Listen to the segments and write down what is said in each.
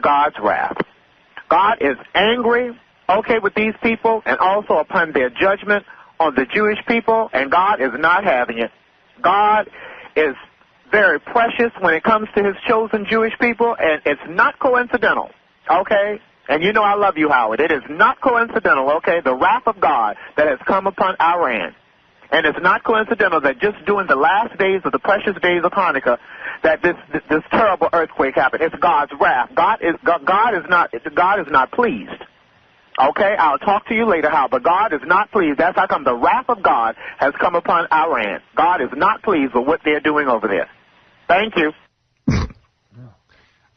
God's wrath. God is angry, okay, with these people and also upon their judgment on the Jewish people, and God is not having it. God is very precious when it comes to his chosen Jewish people, and it's not coincidental, okay? And you know I love you, Howard. It is not coincidental, okay, the wrath of God that has come upon Iran. And it's not coincidental that just during the last days of the precious days of Hanukkah that this terrible earthquake happened. It's God's wrath. God is not pleased. Okay, I'll talk to you later, Hal, but God is not pleased. That's how come the wrath of God has come upon Iran. God is not pleased with what they're doing over there. Thank you.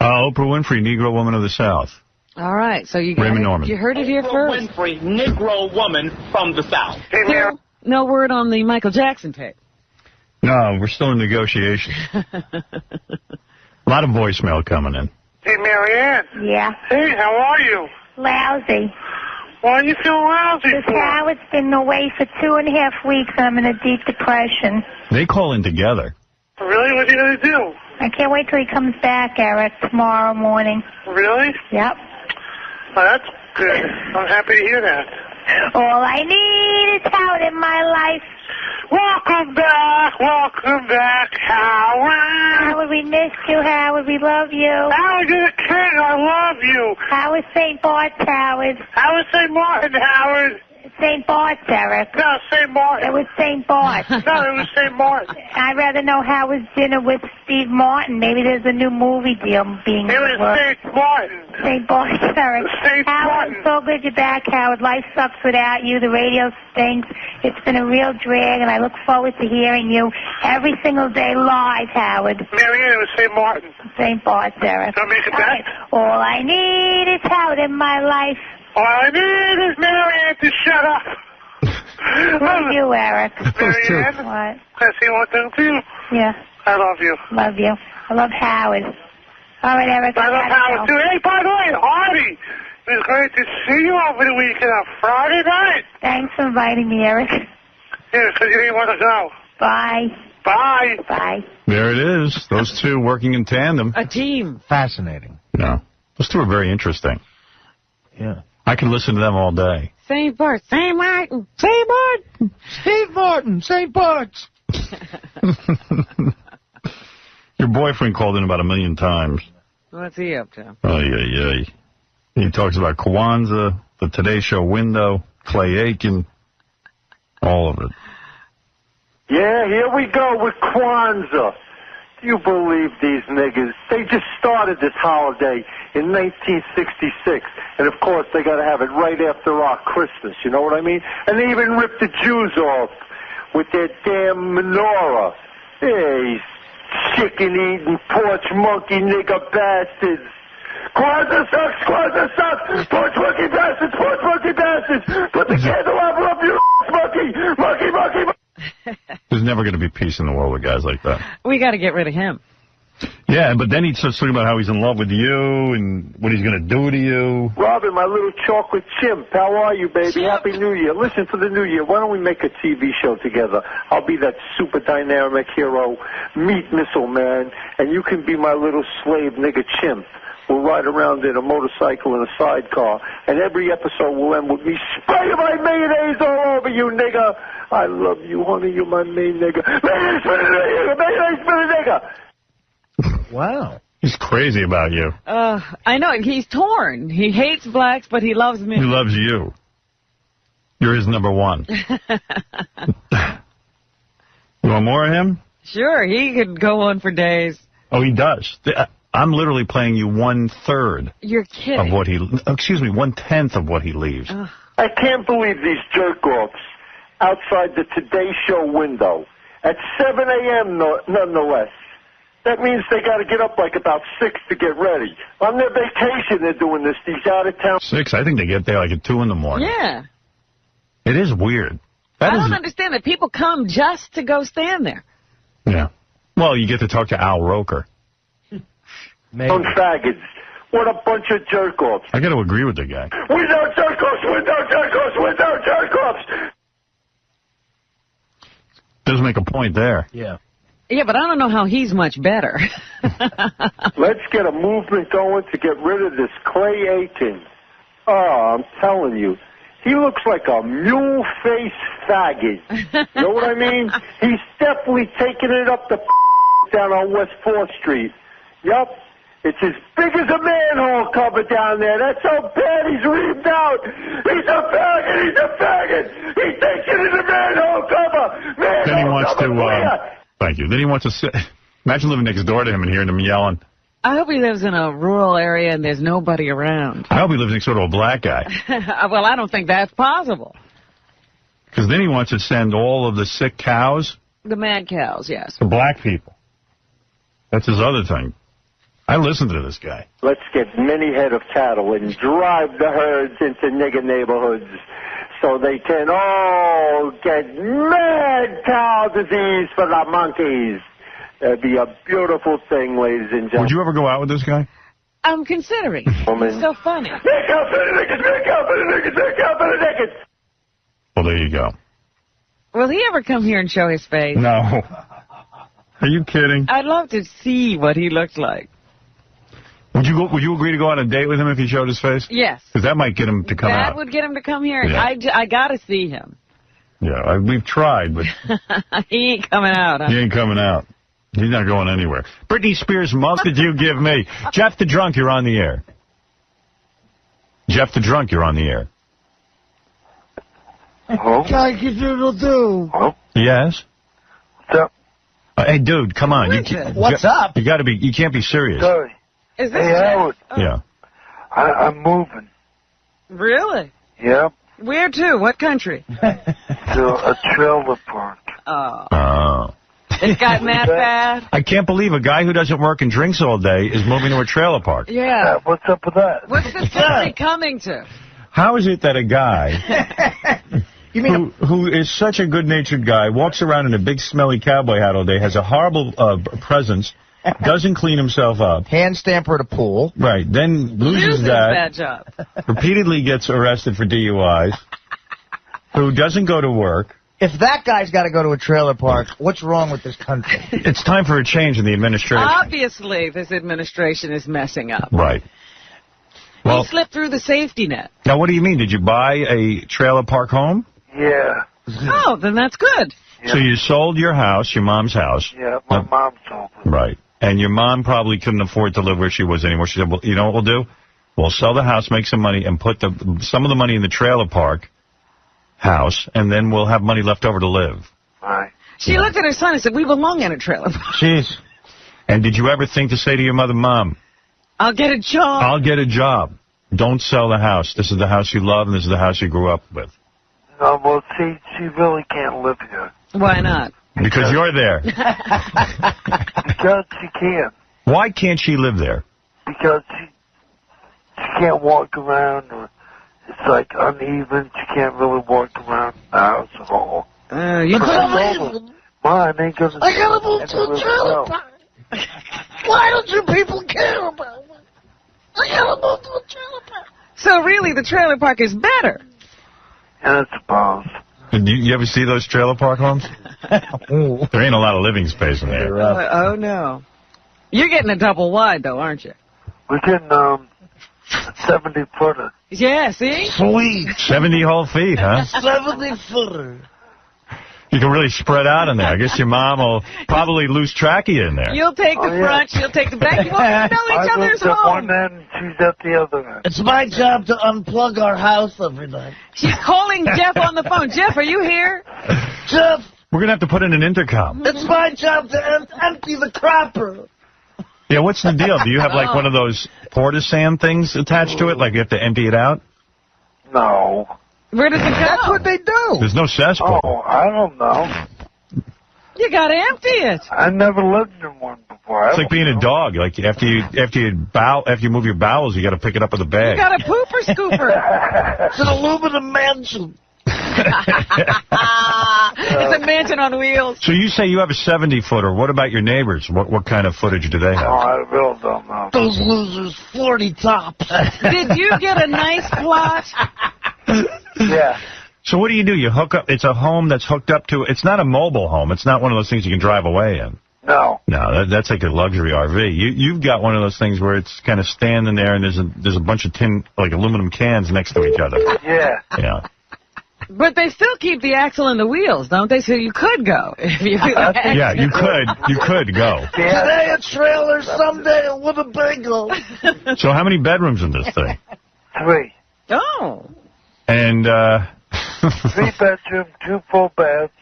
Oprah Winfrey, Negro woman of the South. All right, so you got it. You heard it here first. Winfrey, Negro woman from the South. Hey, Mary. No word on the Michael Jackson tape. No, we're still in negotiation. A lot of voicemail coming in. Hey, Marianne. Yeah. Hey, how are you? Lousy. Why are you feeling lousy Because for? Howard's been away for 2.5 weeks and I'm in a deep depression. They call in together. Really? What are you going to do? I can't wait till he comes back, Eric, tomorrow morning. Really? Yep. Oh, that's good. I'm happy to hear that. All I need is Howard in my life. Welcome back, Howard. Howard, we missed you, Howard. We love you. Howard, you're the king. I love you. Howard St. Bart's, Howard. Howard St. Martin, Howard. St. Bart's, Eric. No, St. Martin. It was St. Bart's. No, it was St. Martin. I'd rather know Howard's dinner with Steve Martin. Maybe there's a new movie deal being It was St. Martin. St. Bart's, Eric. St. Howard, Martin. so good you're back, Howard. Life sucks without you. The radio stinks. It's been a real drag, and I look forward to hearing you every single day live, Howard. Marianne, it was St. Martin. St. Bart's, Eric. Can I make it back? All I need is Howard in my life. All I need is Marianne to shut up. Love you, Eric. Marianne, What? can I say one thing to you? Yeah. I love you. Love you. I love Howard. All right, Eric. I love Howard, too. Hey, by the way, Artie, it was great to see you over the weekend on Friday night. Thanks for inviting me, Eric. Yeah, because you didn't want to go. Bye. Bye. Bye. There it is. Those two working in tandem. A team. Fascinating. No. Those two are very interesting. Yeah. I could listen to them all day. St. Bart. St. Martin. St. Martin. St. Martin. St. Bart's. Your boyfriend called in about 1 million times. What's he up to? Oh, yeah. He talks about Kwanzaa, the Today Show window, Clay Aiken, all of it. Yeah, here we go with Kwanzaa. Do you believe these niggas? They just started this holiday in 1966. And, of course, they got to have it right after our Christmas. You know what I mean? And they even ripped the Jews off with their damn menorah. Hey, chicken-eating, porch monkey nigger bastards. Kwanzaa sucks, porch monkey bastards, put the candelabra up your monkey. There's never going to be peace in the world with guys like that. We got to get rid of him. Yeah, but then he starts talking about how he's in love with you and what he's going to do to you. Robin, my little chocolate chimp, how are you, baby? Chimp. Happy New Year. Listen, for the New Year, why don't we make a TV show together? I'll be that super dynamic hero, Meat Missile Man, and you can be my little slave nigga chimp. We'll ride around in a motorcycle in a sidecar, and every episode will end with me spraying my mayonnaise all over you, nigga. I love you, honey. You're my main nigga. Mayonnaise for the nigga. Wow. He's crazy about you. I know. He's torn. He hates blacks, but he loves me. He loves you. You're his number one. You want more of him? Sure, he could go on for days. Oh, he does. I'm literally playing you 1/3 You're kidding. of what he, 1/10 of what he leaves. I can't believe these jerk-offs outside the Today Show window at 7 a.m. nonetheless. That means they got to get up like about 6 to get ready. On their vacation, they're doing this. These out-of-town... 6? I think they get there like at 2 in the morning. Yeah. It is weird. I don't understand that people come just to go stand there. Yeah. Well, you get to talk to Al Roker. On faggots. What a bunch of jerk-offs. I got to agree with the guy. Window jerk-offs. Does make a point there. Yeah. Yeah, but I don't know how he's much better. Let's get a movement going to get rid of this Clay Aiken. Oh, I'm telling you. He looks like a mule-faced faggot. You know what I mean? He's definitely taking it up the down on West 4th Street. Yup. It's as big as a manhole cover down there. That's how bad he's reamed out. He's a faggot. He's a faggot. He thinks it is a manhole cover. Then he wants to, thank you. Then he wants to sit. Imagine living next door to him and hearing him yelling. I hope he lives in a rural area and there's nobody around. I hope he lives next door to a black guy. Well, I don't think that's possible. Because then he wants to send all of the sick cows. The mad cows, yes. To black people. That's his other thing. I listen to this guy. Let's get many head of cattle and drive the herds into nigger neighborhoods so they can all get mad cow disease for the monkeys. That'd be a beautiful thing, ladies and gentlemen. Would you ever go out with this guy? I'm considering. It's so funny. Look out for the niggas, look out for the niggas, look out for the niggas. Well, there you go. Will he ever come here and show his face? No. Are you kidding? I'd love to see what he looks like. Would you agree to go on a date with him if he showed his face? Yes. Because that might get him to come out. That would get him to come here. Yeah. I got to see him. Yeah, we've tried, but... He ain't coming out. Huh? He ain't coming out. He's not going anywhere. Britney Spears, most did you give me? Jeff the Drunk, you're on the air. Jeff the Drunk, you're on the air. Oh? Oh? Yes? What's up? Hey, dude, come on. What's up? You gotta be. You can't be serious. Sorry. Is this Hey, Howard. Yeah. I'm moving. Really? Yep. Where to? What country? To a trailer park. Oh. It's gotten that bad? I can't believe a guy who doesn't work and drinks all day is moving to a trailer park. Yeah. What's up with that? What's this country coming to? How is it that a guy who is such a good-natured guy walks around in a big smelly cowboy hat all day, has a horrible presence, doesn't clean himself up. Hand stamper at a pool. Right. Then loses that. Bad job. Repeatedly gets arrested for DUIs. Who doesn't go to work. If that guy's got to go to a trailer park, what's wrong with this country? It's time for a change in the administration. Obviously, this administration is messing up. Right. Well, he slipped through the safety net. Now, what do you mean? Did you buy a trailer park home? Yeah. Oh, then that's good. So you sold your house, your mom's house. Yeah, my mom sold it. Right. And your mom probably couldn't afford to live where she was anymore. She said, well, you know what we'll do? We'll sell the house, make some money, and put some of the money in the trailer park house, and then we'll have money left over to live. Right. She looked at her son and said, we belong in a trailer park. Jeez. And did you ever think to say to your mother, Mom, I'll get a job. I'll get a job. Don't sell the house. This is the house you love, and this is the house you grew up with. No, well, she really can't live here. Why not? Because you're there. Because she can't. Why can't she live there? Because she can't walk around, or it's like uneven. She can't really walk around the house at all. You couldn't. Mine ain't gonna. I gotta move to a trailer park. Why don't you people care about me? I gotta move to a trailer park. So really, the trailer park is better. Yeah, I suppose. You ever see those trailer park homes? There ain't a lot of living space in there. Oh, no. You're getting a double wide, though, aren't you? We're getting 70-footer. Yeah, see? Sweet. 70 whole feet, huh? 70-footer. You can really spread out in there. I guess your mom will probably lose track of you in there. You'll take the front, she'll take the back. You won't know each other's I live at home. one end, she's at the other end. It's my job to unplug our house every night. She's calling Jeff on the phone. Jeff, are you here? Jeff, We're going to have to put in an intercom. it's my job to empty the crapper. Yeah, what's the deal? Do you have, like, one of those porta sand things attached to it? Like, you have to empty it out? No. Where does it go? That's what they do. There's no cesspool. Oh, I don't know. You gotta empty it. I never lived in one before. It's like being a dog. Like, after you move your bowels, you got to pick it up with a bag. You got a pooper scooper. It's an aluminum mansion. It's a mansion on wheels. So you say you have a 70-footer. What about your neighbors? What kind of footage do they Oh, have? I really don't know. Those losers, 40 tops. Did you get a nice plot? Yeah. So what do? You hook up. It's a home that's hooked up to. It's not a mobile home. It's not one of those things you can drive away in. No. No, that's like a luxury RV. You've got one of those things where it's kind of standing there and there's a bunch of aluminum cans next to each other. Yeah. Yeah. But they still keep the axle and the wheels, don't they? So you could go. If you Yeah, you could go. Today a trailer, someday a Winnebago. So how many bedrooms in this thing? 3. Oh. And, 3 bedroom, 2 full baths.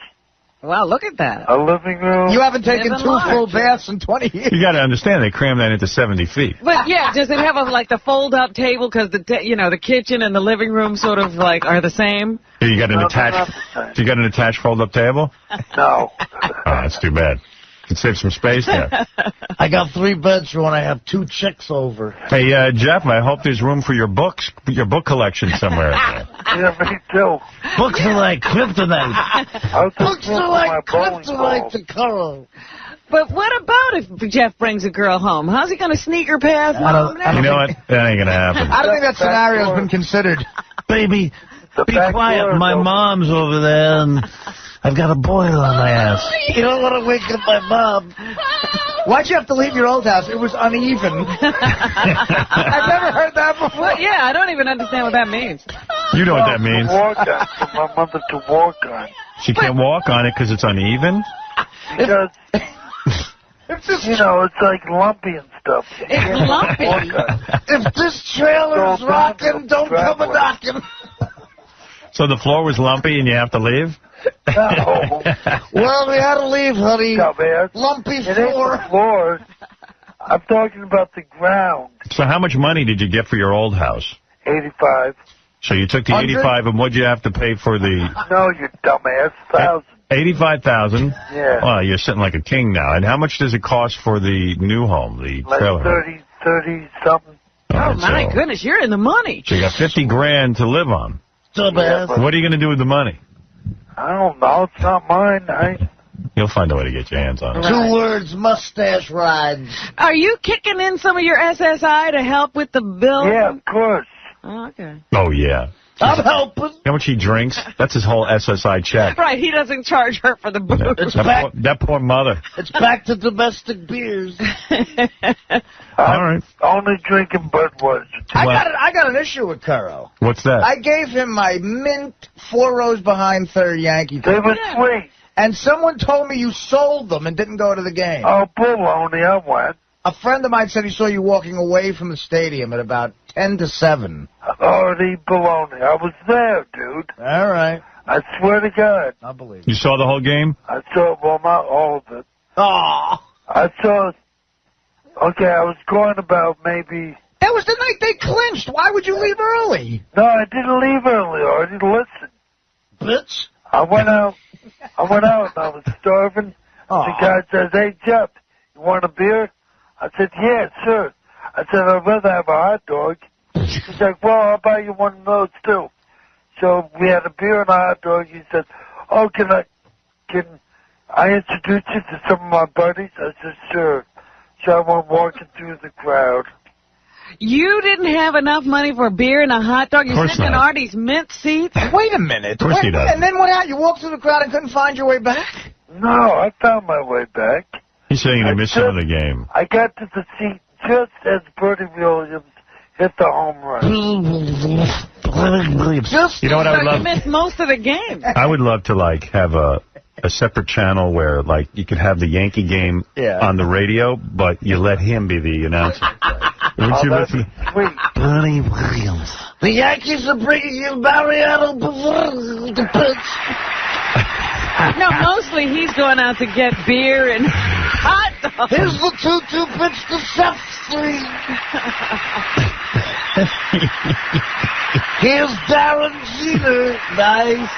Wow, look at that. A living room. You haven't taken Living 2 large. full baths in 20 years. you got to understand, they cram that into 70 feet. But yeah, does it have the fold-up table? Because the kitchen and the living room sort of are the same. You got an No, attached. they're not the same. You got an attached fold-up table? No. Oh, that's too bad. Could save some space there. I got 3 beds when I have 2 chicks over. Hey, Jeff, I hope there's room for your book collection somewhere. Yeah, me too. Books are like kryptonite. Books are like kryptonite to Carl. But what about if Jeff brings a girl home? How's he going to sneak her past? You know what? That ain't going to happen. I don't think that scenario's been considered. Baby, be quiet. My mom's over there, and I've got a boil on my ass. You don't want to wake up my mom. Why'd you have to leave your old house? It was uneven. I've never heard that before. Well, yeah, I don't even understand what that means. You know what that means. Walk on, for my mother to walk on. She can't walk on it because it's uneven? Because, it's like lumpy and stuff. It's lumpy. If this trailer is rocking, don't come a knocking. So the floor was lumpy and you have to leave? No. Well, we had to leave, honey. No, man. Lumpy It ain't floor. the floor. I'm talking about the ground. So how much money did you get for your old house? 85. So you took the 100? 85, and what'd you have to pay for the... No, you dumbass. 1,000. 85,000? Yeah. Well, you're sitting like a king now. And how much does it cost for the new home, the Like trailer home? 30 something. Oh, All right, my so- goodness, you're in the money. So you got 50 grand to live on. Dumbass. but- What are you going to do with the money? I don't know. It's not mine. You'll find a way to get your hands on it. 2 words, mustache rides. Are you kicking in some of your SSI to help with the bill? Yeah, of course. Oh, okay. Oh, yeah. I'm helping. You know how much he drinks? That's his whole SSI check. Right, he doesn't charge her for the booze. That poor mother. It's back to domestic beers. All right. Only drinking Budweiser. I got an issue with Curro. What's that? I gave him my mint 4 rows behind third Yankee. They were sweet. And someone told me you sold them and didn't go to the game. Oh, baloney, I went. A friend of mine said he saw you walking away from the stadium at about 10 to 7. Artie, baloney. I was there, dude. All right. I swear to God. I believe You saw the whole game? I saw, well, not all of it. Oh. I saw, okay, I was going about maybe, That was the night they clinched. Why would you leave early? no, I didn't leave early, Artie. Listen. Bitch. I went out and I was starving. Aw. The guy says, hey, Jeff, you want a beer? I said, yeah, sure. I said, I'd rather have a hot dog. He's like, well, I'll buy you one of those, too. So we had a beer and a hot dog. He said, oh, can I introduce you to some of my buddies? I said, sure. So I went walking through the crowd. You didn't have enough money for a beer and a hot dog? Of You're course sitting in not. Artie's mint seat? Wait a minute. Of course he does. And then what happened? You walked through the crowd and couldn't find your way back? No, I found my way back. He's saying he missed some of the game. I got to the seat just as Bertie Williams hit the home run. Just You know what I So would you love? missed most of the game. I would love to, have a separate channel where, you could have the Yankee game on the radio, but you let him be the announcer. Wouldn't you That's listen? sweet. Bernie Williams. The Yankees are bringing you Mariano the pitch. No, mostly he's going out to get beer and hot dogs. Here's the 2-2 pitch to Seth Here's Darren Jeter. Nice.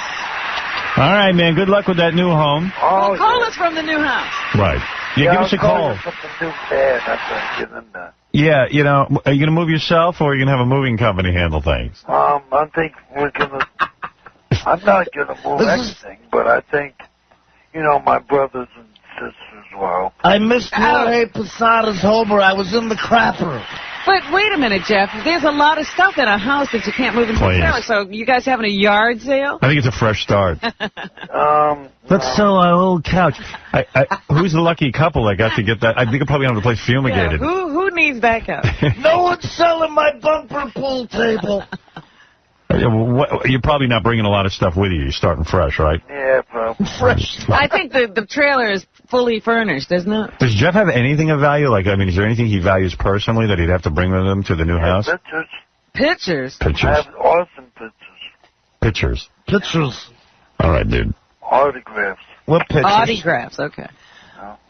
All right, man. Good luck with that new home. Oh, Call us from the new house. Right. Yeah, give us a I'll call. you something new bad. I'm not getting that. Yeah, are you going to move yourself, or are you going to have a moving company handle things? I think we're gonna. I'm not gonna move anything, but I think, my brothers and sisters well. I missed Jorge Posada's Homer. I was in the crapper. But wait a minute, Jeff. There's a lot of stuff in a house that you can't move into the trailer. So you guys having a yard sale? I think it's a fresh start. Let's sell our old couch. Who's the lucky couple that got to get that? I think I'll probably have the place fumigated. Yeah, who needs that couch? No one's selling my bumper pool table. You're probably not bringing a lot of stuff with you. You're starting fresh, right? Yeah, probably. Fresh. I think the trailer is fully furnished, isn't it? Does Jeff have anything of value? Like, I mean, is there anything he values personally that he'd have to bring with him to the new house? Pictures. Pictures? I have awesome pictures. Pictures? All right, dude. Autographs. What pictures? Autographs, okay.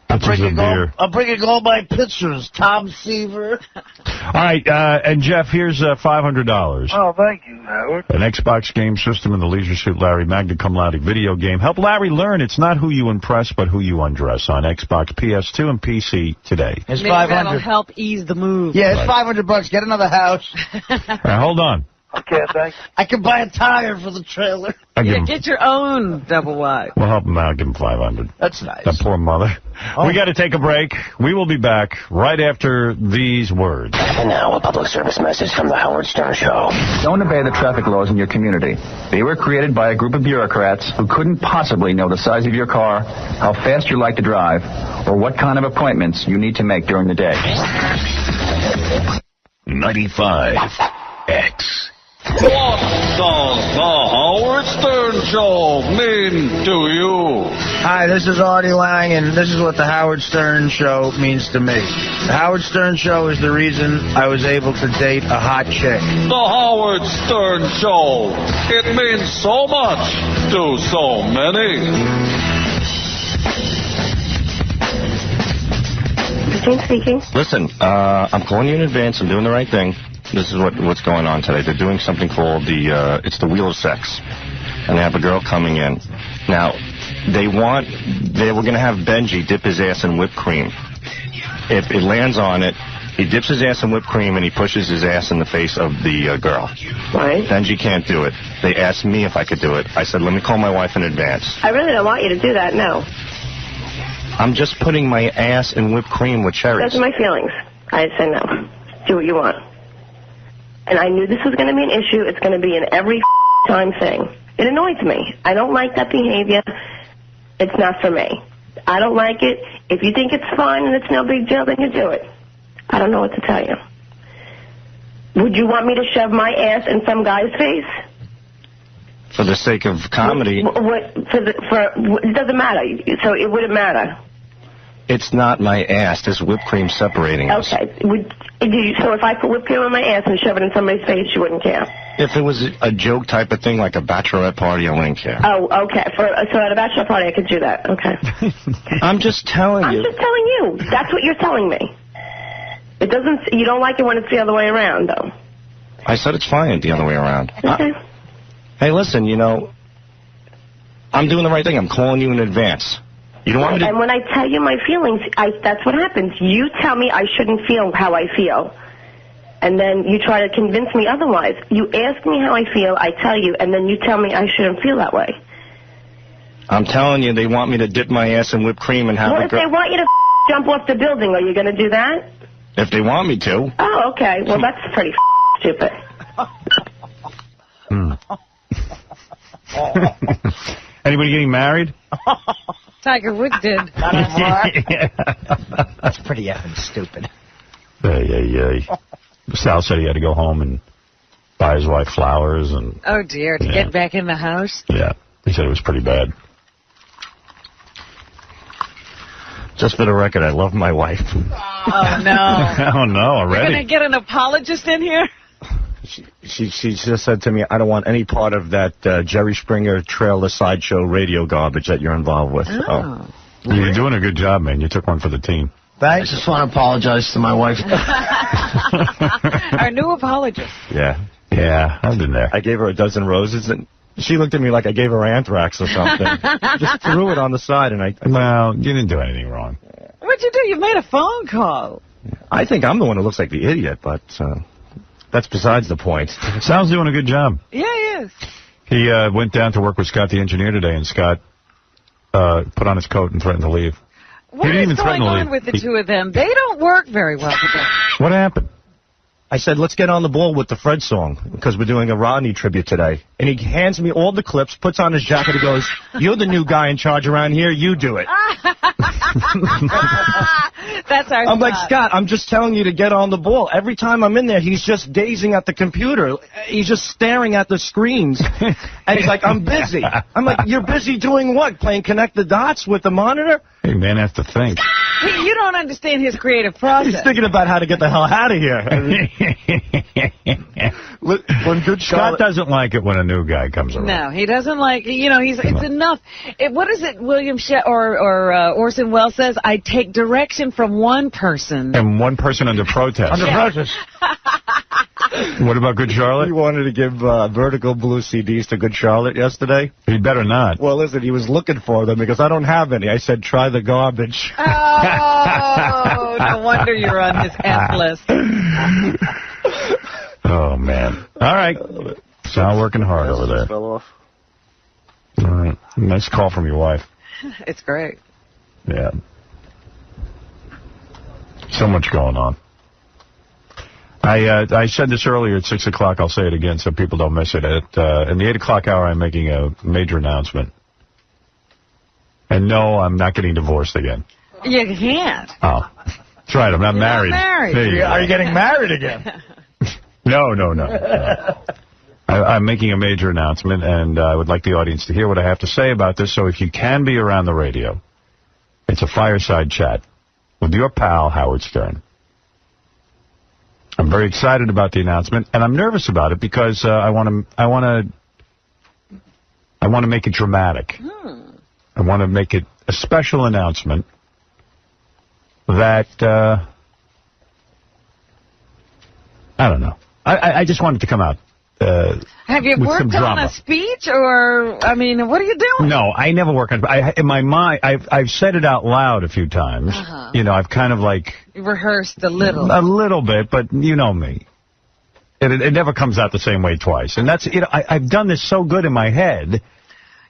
Pictures of beer. I'm bringing all my pictures. Tom Seaver. All right, and Jeff, here's $500. Oh, thank you, Howard. An Xbox game system and the Leisure Suit Larry Magna Cum Laude video game. Help Larry learn it's not who you impress, but who you undress on Xbox, PS2, and PC today. It's Maybe $500. that'll help ease the move. Yeah, it's $500. Get another house. All right, hold on. Okay, thanks. I can buy a tire for the trailer. Get your own double wide. We'll help him out. Give him $500. That's nice. That poor mother. Oh. We got to take a break. We will be back right after these words. And now a public service message from the Howard Stern Show. Don't obey the traffic laws in your community. They were created by a group of bureaucrats who couldn't possibly know the size of your car, how fast you like to drive, or what kind of appointments you need to make during the day. 95X. What does the Howard Stern Show mean to you? Hi, this is Artie Lang, and this is what the Howard Stern Show means to me. The Howard Stern Show is the reason I was able to date a hot chick. The Howard Stern Show. It means so much to so many. Speaking. Listen, I'm calling you in advance. I'm doing the right thing. This is what's going on today. They're doing something called it's the Wheel of Sex. And they have a girl coming in. Now, they were going to have Benji dip his ass in whipped cream. If it lands on it, he dips his ass in whipped cream and he pushes his ass in the face of the girl. Right. Benji can't do it. They asked me if I could do it. I said, let me call my wife in advance. I really don't want you to do that, no. I'm just putting my ass in whipped cream with cherries. Those are my feelings. I say no. Do what you want. And I knew this was going to be an issue. It's going to be an every time thing. It annoys me. I don't like that behavior. It's not for me. I don't like it. If you think it's fun and it's no big deal, then you do it. I don't know what to tell you. Would you want me to shove my ass in some guy's face? For the sake of comedy. It doesn't matter. So it wouldn't matter. It's not my ass. There's whipped cream separating us. Okay. So if I put whipped cream on my ass and shove it in somebody's face, you wouldn't care? If it was a joke type of thing, like a bachelorette party, I wouldn't care. Oh, okay. So at a bachelor party, I could do that. Okay. I'm just telling you. I'm just telling you. That's what you're telling me. It doesn't. You don't like it when it's the other way around, though. I said it's fine the other way around. Okay. Hey, listen. I'm doing the right thing. I'm calling you in advance. You don't want me to... And when I tell you my feelings, that's what happens. You tell me I shouldn't feel how I feel. And then you try to convince me otherwise. You ask me how I feel, I tell you, and then you tell me I shouldn't feel that way. I'm telling you, they want me to dip my ass in whipped cream and have Well, if they want you to jump off the building, are you going to do that? If they want me to. Oh, okay. Well, that's pretty stupid. Anybody getting married? Tiger Woods did. That's pretty effing stupid. Sal said he had to go home and buy his wife flowers. And oh, dear, to get back in the house? Yeah, he said it was pretty bad. Just for the record, I love my wife. Oh, no. Oh, no, already? You're going to get an apologist in here? She just said to me, I don't want any part of that Jerry Springer trailer sideshow radio garbage that you're involved with. Oh. You're doing a good job, man. You took one for the team. Thanks. I just want to apologize to my wife. Our new apologist. Yeah. Yeah, I've been there. I gave her a dozen roses, and she looked at me like I gave her anthrax or something. Just threw it on the side, and Well, you didn't do anything wrong. What'd you do? You made a phone call. I think I'm the one who looks like the idiot, but that's besides the point. Sal's doing a good job. Yeah, he is. He went down to work with Scott the engineer today, and Scott put on his coat and threatened to leave. What is going on with the two of them? They don't work very well together. What happened? I said, let's get on the ball with the Fred song, because we're doing a Rodney tribute today. And he hands me all the clips, puts on his jacket, and goes, you're the new guy in charge around here, you do it. That's our I'm like, Scott, I'm just telling you to get on the ball. Every time I'm in there, he's just gazing at the computer. He's just staring at the screens. And he's like, I'm busy. I'm like, you're busy doing what? Playing Connect the Dots with the monitor? Hey, man, has to think. You don't understand his creative process. He's thinking about how to get the hell out of here. When good Scott doesn't like it when a new guy comes around. No, he doesn't like, it's enough. What is it William Orson Welles says? I take direction from one person. And one person under protest. Under protest. What about Good Charlotte? He wanted to give Vertical Blue CDs to Good Charlotte yesterday. He better not. Well, listen, he was looking for them because I don't have any. I said, try the garbage. Oh, no wonder you're on his F list. Oh, man. All right. Sound working hard over there. Fell off. All right. Nice call from your wife. It's great. Yeah. So much going on. I said this earlier at 6 o'clock. I'll say it again so people don't miss it. In the 8 o'clock hour, I'm making a major announcement. And no, I'm not getting divorced again. You can't. Oh. That's right. I'm not married. Are you getting married again? No. I'm making a major announcement, and I would like the audience to hear what I have to say about this. So if you can be around the radio, it's a fireside chat with your pal, Howard Stern. I'm very excited about the announcement, and I'm nervous about it because I want to make it dramatic. I want to make it a special announcement that I don't know. I just wanted to come out. Have you worked on a speech, or what are you doing? No, I never work on. In my mind, I've said it out loud a few times. I've kind of like rehearsed a little bit, but you know me. It never comes out the same way twice, and that's I've done this so good in my head.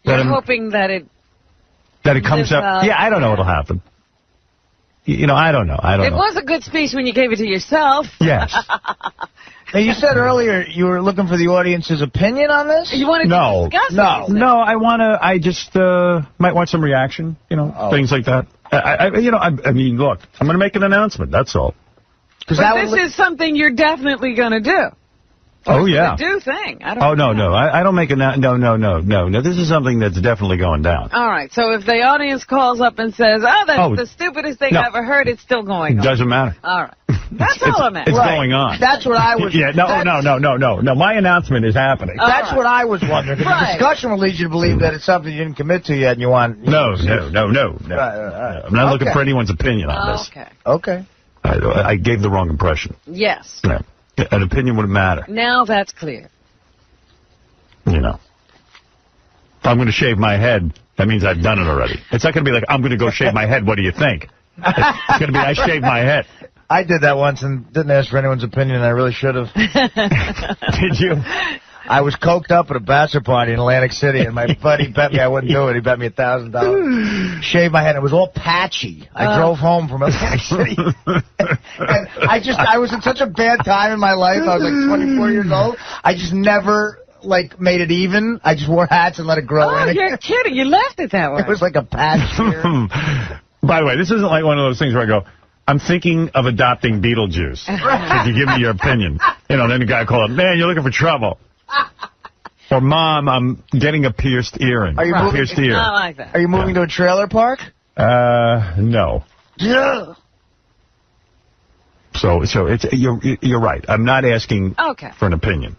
You're hoping that it comes up. Yeah, I don't know what'll happen. I don't know. It was a good speech when you gave it to yourself. Yes. Now, you said earlier you were looking for the audience's opinion on this? You wanted to discuss it? No, I just might want some reaction, things like that. Look, I'm going to make an announcement, that's all. But this is something you're definitely going to do. Oh, yeah. It's a do thing. I don't no. I don't make a... No. This is something that's definitely going down. All right. So if the audience calls up and says, that's the stupidest thing I ever heard, it's still going on. Doesn't matter. All right. That's all I'm asking. It's going on. That's what I was... Yeah, no. My announcement is happening. That's what I was wondering. The discussion will lead you to believe that it's something you didn't commit to yet and you want... No. I'm not looking for anyone's opinion on this. Okay. I gave the wrong impression. Yes. Yeah. An opinion wouldn't matter. Now that's clear. If I'm going to shave my head, that means I've done it already. It's not going to be like, I'm going to go shave my head, what do you think? It's going to be, I shaved my head. I did that once and didn't ask for anyone's opinion, and I really should have. Did you? I was coked up at a bachelor party in Atlantic City, and my buddy bet me I wouldn't do it. He bet me $1,000. Shaved my head. It was all patchy. I drove home from Atlantic City. And I was in such a bad time in my life. I was like 24 years old. I just never, made it even. I just wore hats and let it grow in. You're kidding. You left it that way. It was like a patch here. By the way, this isn't like one of those things where I go, I'm thinking of adopting Beetlejuice. If you give me your opinion. Then the guy called up, man, you're looking for trouble. Or, Mom, I'm getting a pierced earring. Are you moving? Pierced ear. I like that. Are you moving to a trailer park? No. Yeah. So it's you're right. I'm not asking for an opinion.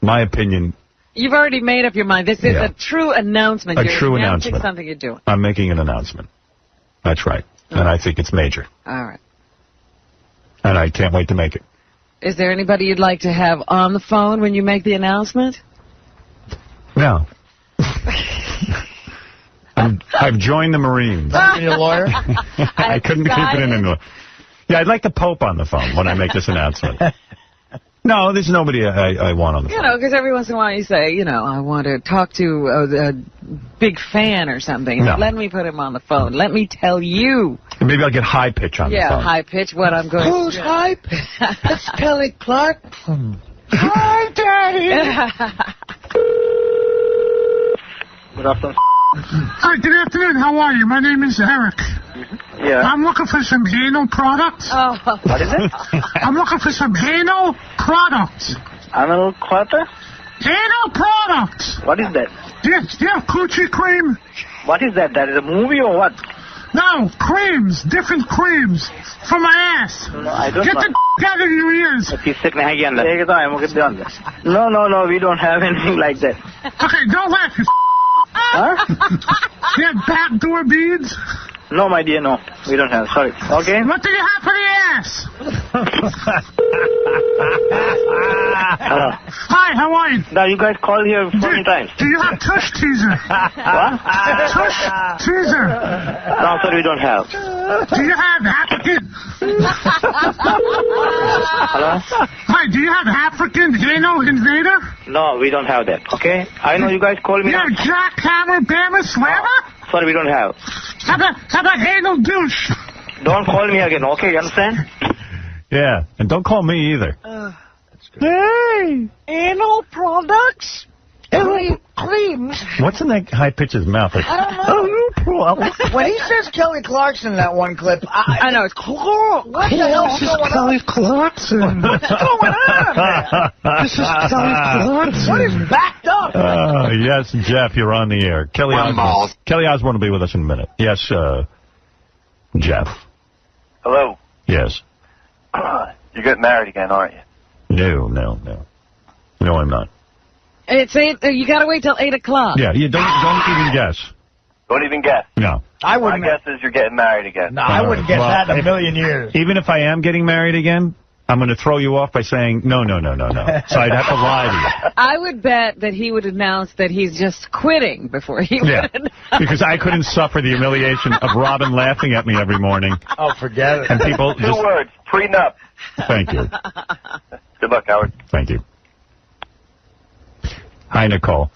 My opinion. You've already made up your mind. This is a true announcement. You're true announcement. Something you're doing. I'm making an announcement. That's right. And I think it's major. All right. And I can't wait to make it. Is there anybody you'd like to have on the phone when you make the announcement? No. I've joined the Marines. Are you a lawyer? I couldn't keep it in anymore. Yeah, I'd like the Pope on the phone when I make this announcement. No, there's nobody I want on the phone. Because every once in a while you say, I want to talk to big fan or something. No. Let me put him on the phone. Let me tell you. Maybe I'll get high pitch on the phone. Yeah, high pitch what I'm going Who's to do. high pitch? It's Kelly Clarkson. Hi, Daddy. Good afternoon. Hi, good afternoon. How are you? My name is Eric. Yeah. I'm looking for some anal products. Oh. What is it? I'm looking for some anal products. Anal quarter? Anal products. What is that? Do you have coochie cream? What is that? That is a movie or what? No, creams. Different creams. For my ass. No, I don't Get know. the out of your ears. No, we don't have anything like that. Okay, don't laugh, you Huh? You have backdoor beads? No, my dear, no. We don't have. Sorry. Okay? What do you have for the ass? Hello. Hi, how are you? Now, you guys called here 14 times. Do you have tush teaser? What? Tush teaser. No, sorry, we don't have. Do you have African? Hello? Hi, do you have African anal invader? No, we don't have that. Okay? I know you guys called me. You have jackhammer, bammer, slammer? Sorry, we don't have. How about anal douche? Don't call me again, okay? You understand? Yeah, and don't call me either. Hey, anal products? Creams? What's in that high pitch's mouth? Like, I don't know. When he says Kelly Clarkson in that one clip, I know it's cool. What the hell's going on? Kelly Clarkson. What's going on? This is Kelly Clarkson. What is backed up? yes, Jeff, you're on the air. Kelly Osbourne will be with us in a minute. Yes, Jeff. Hello. Yes. You're getting married again, aren't you? No, I'm not. It's 8. You got to wait till 8 o'clock. Yeah, you don't even guess. Don't even guess. No. I wouldn't. My guess is you're getting married again. No, I wouldn't guess that in a million years. Even if I am getting married again, I'm going to throw you off by saying no. So I'd have to lie to you. I would bet that he would announce that he's just quitting before he would. Because I couldn't suffer the humiliation of Robin laughing at me every morning. Oh, forget it. And people Two words, prenup. Thank you. Good luck, Howard. Thank you. Hi, Nicole.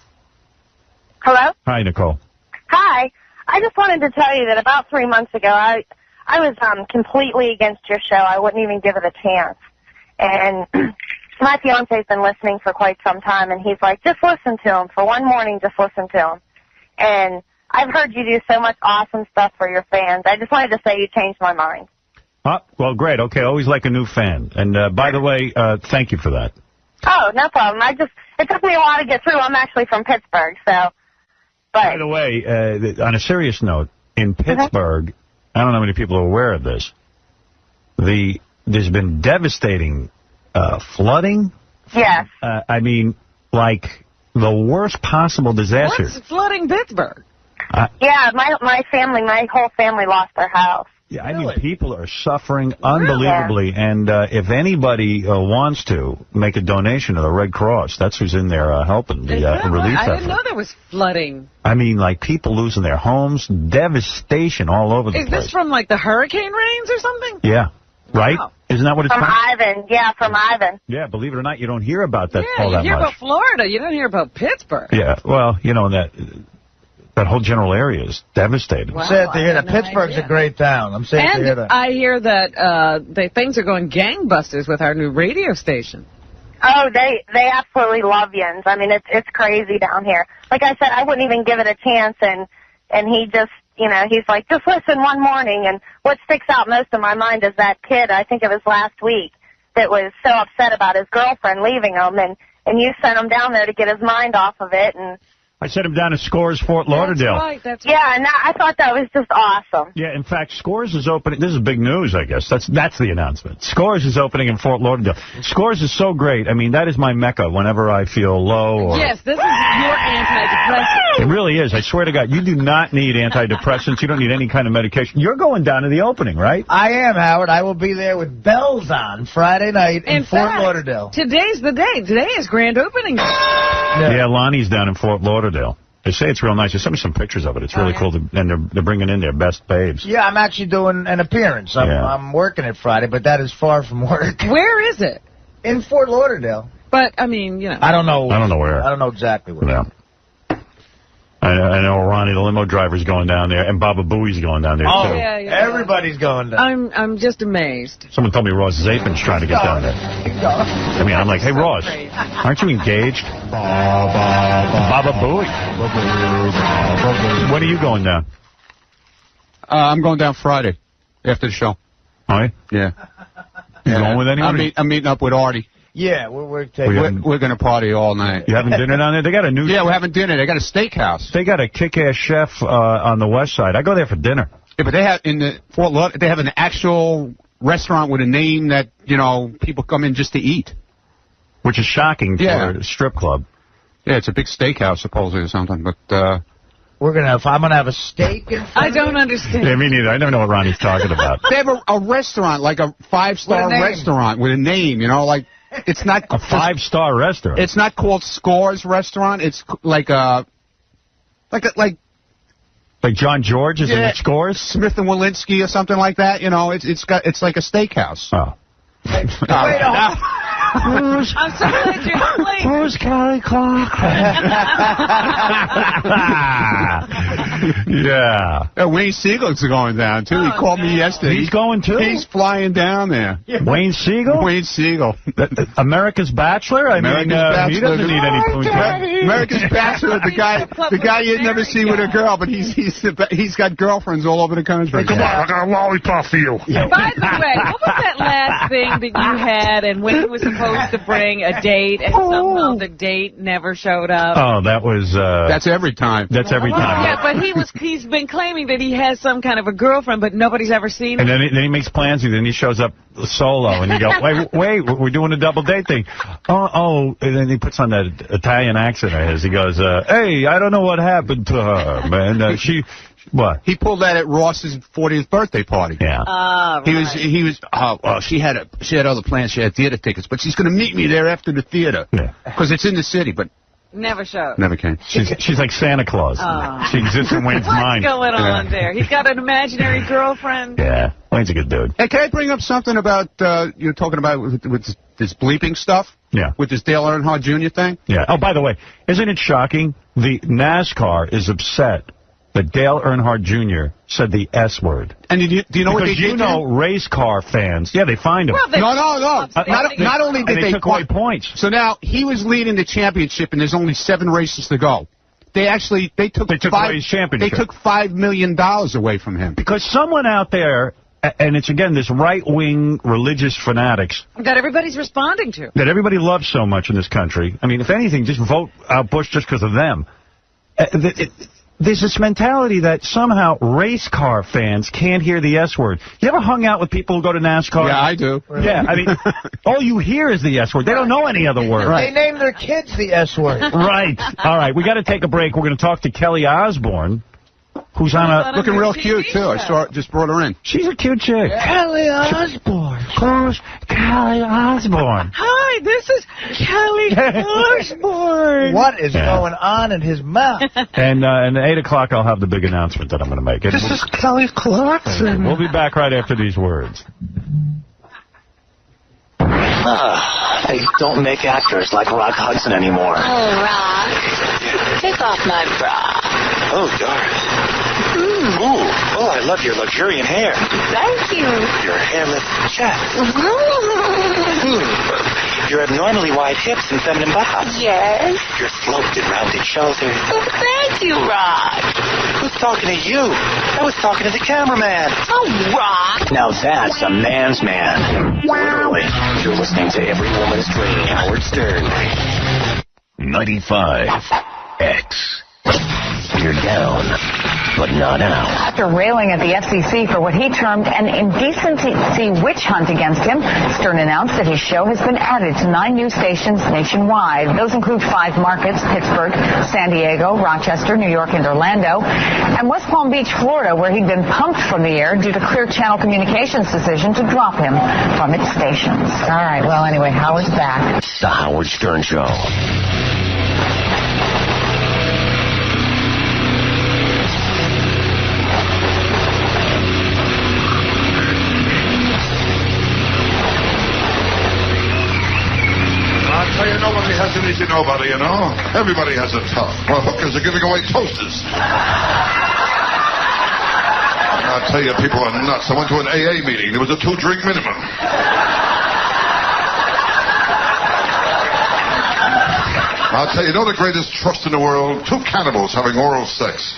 Hello? Hi, Nicole. Hi. I just wanted to tell you that about 3 months ago, I was completely against your show. I wouldn't even give it a chance. And my fiance's been listening for quite some time, and he's like, just listen to him. For one morning, just listen to him. And I've heard you do so much awesome stuff for your fans. I just wanted to say you changed my mind. Well, great. Okay, always like a new fan. And by the way, thank you for that. Oh, no problem. It took me a while to get through. I'm actually from Pittsburgh, so. By the way, on a serious note, in Pittsburgh, I don't know how many people are aware of this. There's been devastating flooding. Yes. I mean, like the worst possible disaster. What's flooding Pittsburgh? Yeah, my whole family lost their house. Yeah, I mean, people are suffering unbelievably, and if anybody wants to make a donation to the Red Cross, that's who's in there helping the relief effort. I didn't know there was flooding. I mean, like people losing their homes, devastation all over the place. Is this from like the hurricane rains or something? Yeah, right? Wow. Isn't that what it's from? Ivan, yeah, from Ivan. Yeah, believe it or not, you don't hear about that all you that much. hear about Florida, you don't hear about Pittsburgh. Yeah, well, you know, that whole general area is devastated. Wow, I'm sad to hear that. Pittsburgh's a great town. I'm sad to hear that. I hear that things are going gangbusters with our new radio station. Oh, they absolutely love Yins. I mean, it's crazy down here. Like I said, I wouldn't even give it a chance, and he just, he's like, just listen one morning. And what sticks out most in my mind is that kid, I think it was last week, that was so upset about his girlfriend leaving him, and you sent him down there to get his mind off of it, and I sent him down to Scores Fort Lauderdale. That's right. Yeah, and I thought that was just awesome. Yeah, in fact, Scores is opening. This is big news, I guess. That's the announcement. Scores is opening in Fort Lauderdale. Scores is so great. I mean, that is my mecca whenever I feel low. Or yes, this is your antidepressant. It really is. I swear to God, you do not need antidepressants. You don't need any kind of medication. You're going down to the opening, right? I am, Howard. I will be there with bells on Friday night in Fort Lauderdale. Today's the day. Today is grand opening day. Yeah, Lonnie's down in Fort Lauderdale. They say it's real nice. They sent me some pictures of it. It's really cool, and they're bringing in their best babes. Yeah, I'm actually doing an appearance. I'm working it Friday, but that is far from work. Where is it? In Fort Lauderdale. But, I mean, I don't know. I don't know where. I don't know exactly where. Yeah. I know Ronnie, the limo driver's going down there, and Baba Booey's going down there, too. Yeah. Everybody's going down. I'm just amazed. Someone told me Ross Zapin's trying to get down there. I mean, I'm like, hey, Ross, aren't you engaged? Baba Booey. When are you going down? I'm going down Friday after the show. Oh, yeah? You going with anyone? I'm meeting up with Artie. Yeah, we're going to party all night. You having dinner down there? They got a new... Yeah, we're having dinner. They got a steakhouse. They got a kick-ass chef on the west side. I go there for dinner. Yeah, but they have in the Fort Lauderdale, they have an actual restaurant with a name that, you know, people come in just to eat. Which is shocking for a strip club. Yeah, it's a big steakhouse, supposedly, or something, but... I'm going to have a steak in front I don't understand. Yeah, me neither. I never know what Ronnie's talking about. They have a restaurant, like a 5-star restaurant with a name, you know, like... It's not a 5-star restaurant. It's not called Scores Restaurant. It's like John George is in the Scores, Smith and Walensky or something like that. You know, it's like a steakhouse. Oh. I'm so glad you're late. Who's Kelly Clark? Yeah. Wayne Siegel's going down, too. He called me yesterday. He's going, too? He's flying down there. Wayne Siegel? Wayne Siegel. America's Bachelor? He doesn't need any poontang. America's Bachelor, the guy you'd never see with a girl, but he's got girlfriends all over the country. Come on, I got a lollipop for you. By the way, what was that last thing that you had and when he was supposed to bring a date and somehow the date never showed up? Oh, that was... That's every time. That's every time. Yeah, but he's been claiming that he has some kind of a girlfriend, but nobody's ever seen him. And then he makes plans, and then he shows up solo, and you go, wait, we're doing a double date thing. Oh, and then he puts on that Italian accent of his. He goes, hey, I don't know what happened to her, man. What? He pulled that at Ross's 40th birthday party. Yeah. Right. He was. She had other plans. She had theater tickets, but she's going to meet me there after the theater. Yeah. Because it's in the city, but. Never showed. Never came. She's like Santa Claus. She exists in Wayne's mind. What's going on there? He's got an imaginary girlfriend. Yeah. Wayne's a good dude. Hey, can I bring up something about you're talking about with this bleeping stuff? Yeah. With this Dale Earnhardt Jr. thing? Yeah. Oh, by the way, isn't it shocking? The NASCAR is upset that Dale Earnhardt Jr. said the S word. And do you know what they did? Because you know race car fans. Yeah, they fined him. Well, no. Not only did they took away points. So now he was leading the championship, and there's only 7 races to go. They took away his championship. They took $5 million away from him. Because someone out there, and it's again this right-wing religious fanatics that everybody's responding to, that everybody loves so much in this country. I mean, if anything, just vote out Bush just because of them. There's this mentality that somehow race car fans can't hear the S word. You ever hung out with people who go to NASCAR? Yeah, I do. Yeah, I mean, all you hear is the S word. They don't know any other word. They name their kids the S word. Right. All right, we got to take a break. We're going to talk to Kelly Osbourne, who's looking real cute, too. Just brought her in. She's a cute chick. Yeah. Kelly Osbourne. Who's Kelly Osbourne? Hi, this is Kelly Osbourne. What is going on in his mouth? And at 8 o'clock, I'll have the big announcement that I'm going to make. This is Kelly Clarkson. We'll be back right after these words. They don't make actors like Rock Hudson anymore. Oh, Rock. Take off my bra. Oh, darling. Ooh, I love your luxuriant hair. Thank you. Your hairless chest. Your abnormally wide hips and feminine bottoms. Yes. Your sloped and rounded shoulders. Oh, thank you, Rock. Who's talking to you? I was talking to the cameraman. Oh, Rock. Now that's a man's man. Literally. You're listening to Every Woman's Dream. Howard Stern. 95X. You're down, but not out. After railing at the FCC for what he termed an indecency witch hunt against him, Stern announced that his show has been added to 9 news stations nationwide. Those include 5 markets: Pittsburgh, San Diego, Rochester, New York, and Orlando, and West Palm Beach, Florida, where he'd been pumped from the air due to Clear Channel Communications' decision to drop him from its stations. All right, well, anyway, Howard's back. The Howard Stern Show. So you know when Nobody has to eat nobody, you know. Everybody has it tough. Well, hookers are giving away toasters. I'll tell you, people are nuts. I went to an AA meeting. There was a 2-drink minimum. I'll tell you, the greatest trust in the world? 2 cannibals having oral sex.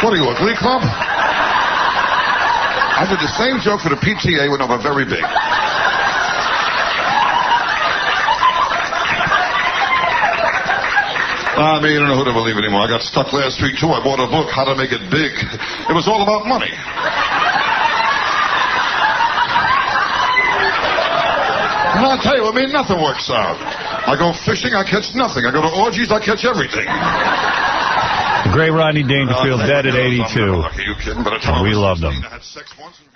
What are you, a glee club? I did the same joke for the PTA when I was very big. I mean, I don't know who to believe anymore. I got stuck last week, too. I bought a book, How to Make It Big. It was all about money. And I'll tell you, I mean, nothing works out. I go fishing, I catch nothing. I go to orgies, I catch everything. The great Rodney Dangerfield, dead at 82. We loved him.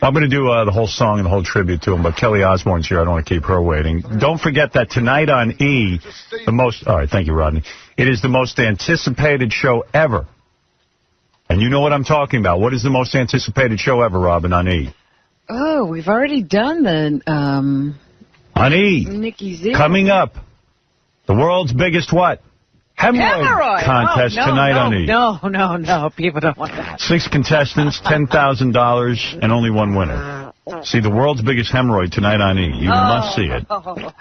I'm going to do the whole song and the whole tribute to him, but Kelly Osbourne's here. I don't want to keep her waiting. Don't forget that tonight on E, all right, thank you, Rodney. It is the most anticipated show ever. And you know what I'm talking about. What is the most anticipated show ever, Robin, on E? Oh, we've already done the, on E. Nikki Z. Coming up, the world's biggest what? Hemorrhoid contest tonight on E. No, people don't want that. 6 contestants, $10,000, and only 1 winner. See the world's biggest hemorrhoid tonight on E. You must see it.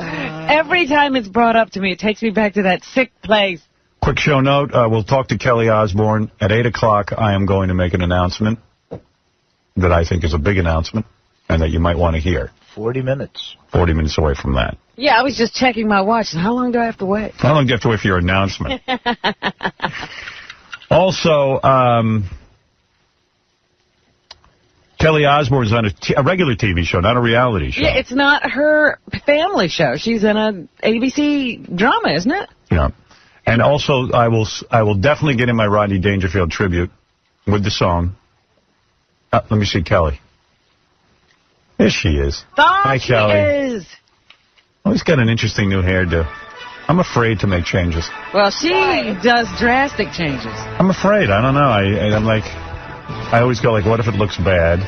Every time it's brought up to me, it takes me back to that sick place. Quick show note, we'll talk to Kelly Osbourne. At 8 o'clock, I am going to make an announcement that I think is a big announcement and that you might want to hear. 40 minutes. 40 minutes away from that. Yeah, I was just checking my watch. How long do I have to wait? How long do you have to wait for your announcement? Also, Kelly Osbourne's on a regular TV show, not a reality show. Yeah, it's not her family show. She's in a ABC drama, isn't it? Yeah. And also, I will definitely get in my Rodney Dangerfield tribute with the song. Let me see Kelly. There she is. Hi, Kelly. Is. Oh, he's got an interesting new hairdo. I'm afraid to make changes. Well, she does drastic changes. I'm afraid. I don't know. I'm like, I always go like, what if it looks bad?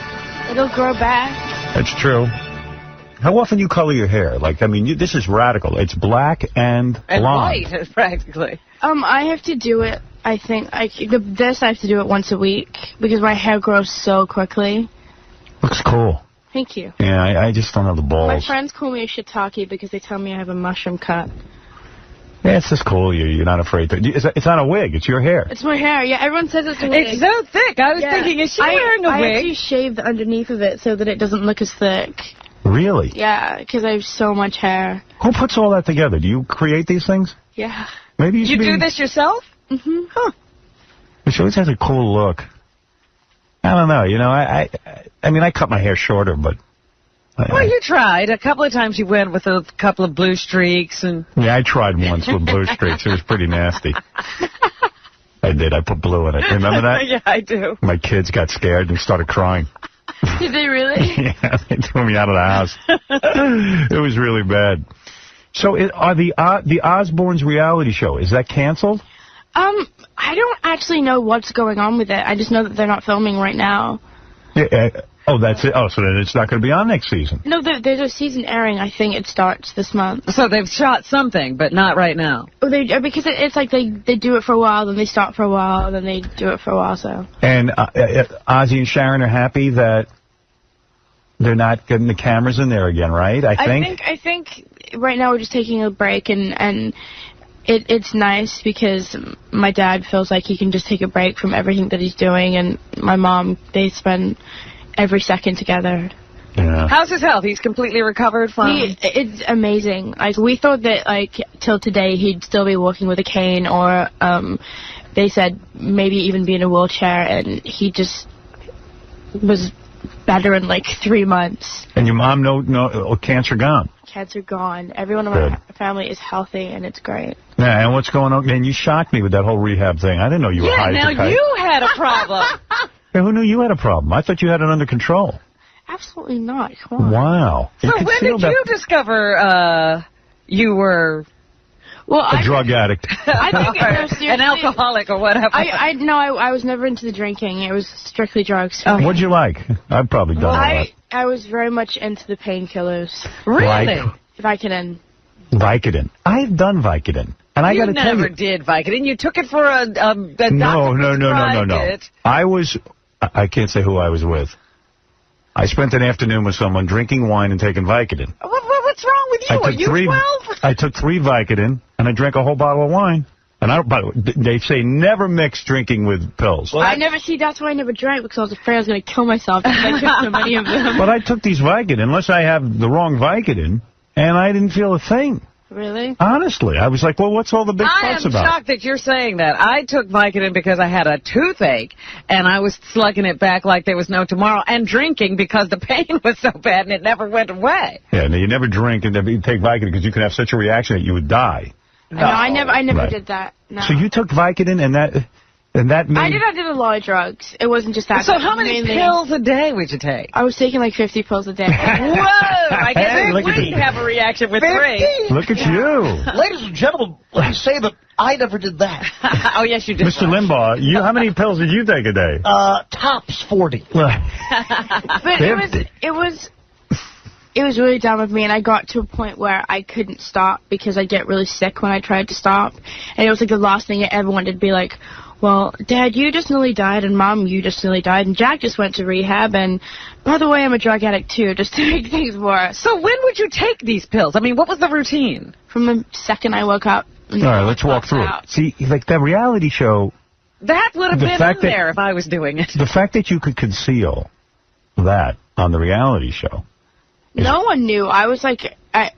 It'll grow back. That's true. How often you color your hair? Like, I mean, this is radical. It's black and blonde. White, practically. I have to do it, I think. I have to do it once a week because my hair grows so quickly. Looks cool. Thank you. Yeah, I just don't have the balls. My friends call me a shiitake because they tell me I have a mushroom cut. Yeah, it's just cool. You're not afraid to. It's not a wig. It's your hair. It's my hair. Yeah, everyone says it's a wig. It's so thick. I was thinking, is she wearing a wig? I actually shave the underneath of it so that it doesn't look as thick. Really? Yeah, because I have so much hair. Who puts all that together? Do you create these things? Yeah. Maybe you do this yourself? Mm-hmm. Huh. She always has a cool look. I don't know. You know, I mean, I cut my hair shorter, but... Well, you tried. A couple of times you went with a couple of blue streaks. And yeah, I tried once with blue streaks. It was pretty nasty. I did. I put blue in it. Remember that? Yeah, I do. My kids got scared and started crying. Did they really? Yeah, they threw me out of the house. It was really bad. So are the Osbourne's reality show, is that canceled? I don't actually know what's going on with it. I just know that they're not filming right now. Yeah, oh, that's it. Oh, so then it's not going to be on next season. No, there's a season airing. I think it starts this month. So they've shot something, but not right now. Oh, because it's like they do it for a while, then they stop for a while, then they do it for a while. So. And Ozzy and Sharon are happy that they're not getting the cameras in there again, right? I think right now we're just taking a break, and it's nice because my dad feels like he can just take a break from everything that he's doing, and my mom, they spend every second together. Yeah. How's his health? He's completely recovered from... It's amazing. Like, we thought that, like, till today he'd still be walking with a cane, or they said maybe even be in a wheelchair, and he just was better in, like, 3 months. And your mom, no cancer gone? Cancer gone. Everyone in my family is healthy, and it's great. Yeah, and what's going on? Man, you shocked me with that whole rehab thing. I didn't know you were high as a kite. Yeah, now you had a problem. Yeah, who knew you had a problem? I thought you had it under control. Absolutely not. Come on. Wow. So when did you discover you were a drug addict? I think an alcoholic or whatever. I was never into the drinking. It was strictly drugs. Oh, what'd you like? I've probably done that. I was very much into the painkillers. Really? Vicodin. Vicodin. I've done Vicodin. And I got to tell you. You never did Vicodin. You took it for a doctor. No. I can't say who I was with. I spent an afternoon with someone drinking wine and taking Vicodin. What's wrong with you? Are you 12? I took 3 Vicodin, and I drank a whole bottle of wine. And by the way, they say never mix drinking with pills. Well, that's why I never drank, because I was afraid I was going to kill myself because I took so many of them. But I took these Vicodin, unless I have the wrong Vicodin, and I didn't feel a thing. Really? Honestly. I was like, well, what's all the big fuss about? I am shocked that you're saying that. I took Vicodin because I had a toothache, and I was slugging it back like there was no tomorrow, and drinking because the pain was so bad and it never went away. Yeah, no, you never drink and you take Vicodin because you could have such a reaction that you would die. No, I never did that. No. So you took Vicodin and that made... I did a lot of drugs. It wasn't just that. So how many pills a day would you take? I was taking like 50 pills a day. Whoa! I guess I wouldn't have a reaction with 3. Look at you. Ladies and gentlemen, let me say that I never did that. Oh, yes, you did. Mr. Limbaugh, how many pills did you take a day? Tops 40. But it was really dumb of me, and I got to a point where I couldn't stop because I'd get really sick when I tried to stop. And it was like the last thing I ever wanted to be like, well, Dad, you just nearly died, and Mom, you just nearly died, and Jack just went to rehab, and by the way, I'm a drug addict too, just to make things worse. So when would you take these pills? I mean, what was the routine? From the second I woke up. All right, let's walk through it. See, like that reality show... That would have been in there if I was doing it. The fact that you could conceal that on the reality show... No one knew. I was like...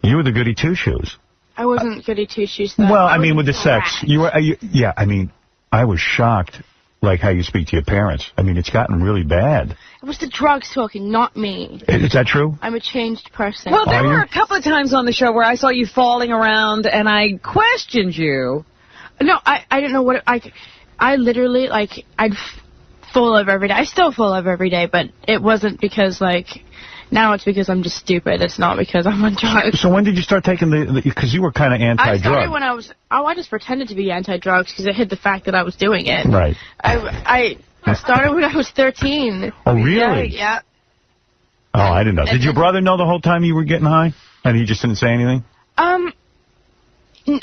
You were the goody two-shoes. I wasn't goody two-shoes, though. Well, I mean, with the sex. You were. Yeah, I mean, I was shocked, like, how you speak to your parents. I mean, it's gotten really bad. It was the drugs talking, not me. Is that true? I'm a changed person. Well, there were a couple of times on the show where I saw you falling around, and I questioned you. No, I didn't know what... I literally, like, I'd fall over every day. I still fall over every day, but it wasn't because, like... Now it's because I'm just stupid. It's not because I'm on drugs. So when did you start taking because you were kind of anti-drug. I started when I just pretended to be anti-drugs because it hid the fact that I was doing it. Right. I started when I was 13. Oh, really? Yeah. Oh, I didn't know. Did your brother know the whole time you were getting high? And he just didn't say anything?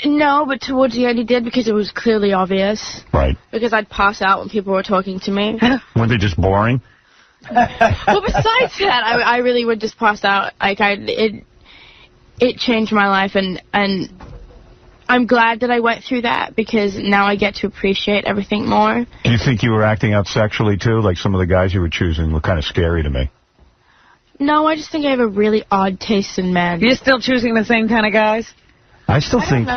No, but towards the end he did because it was clearly obvious. Right. Because I'd pass out when people were talking to me. Were they just boring? Well, besides that, I really would just pass out. Like it changed my life, and I'm glad that I went through that because now I get to appreciate everything more. Do you think you were acting out sexually too? Like some of the guys you were choosing were kind of scary to me. No, I just think I have a really odd taste in men. You're still choosing the same kind of guys? I still think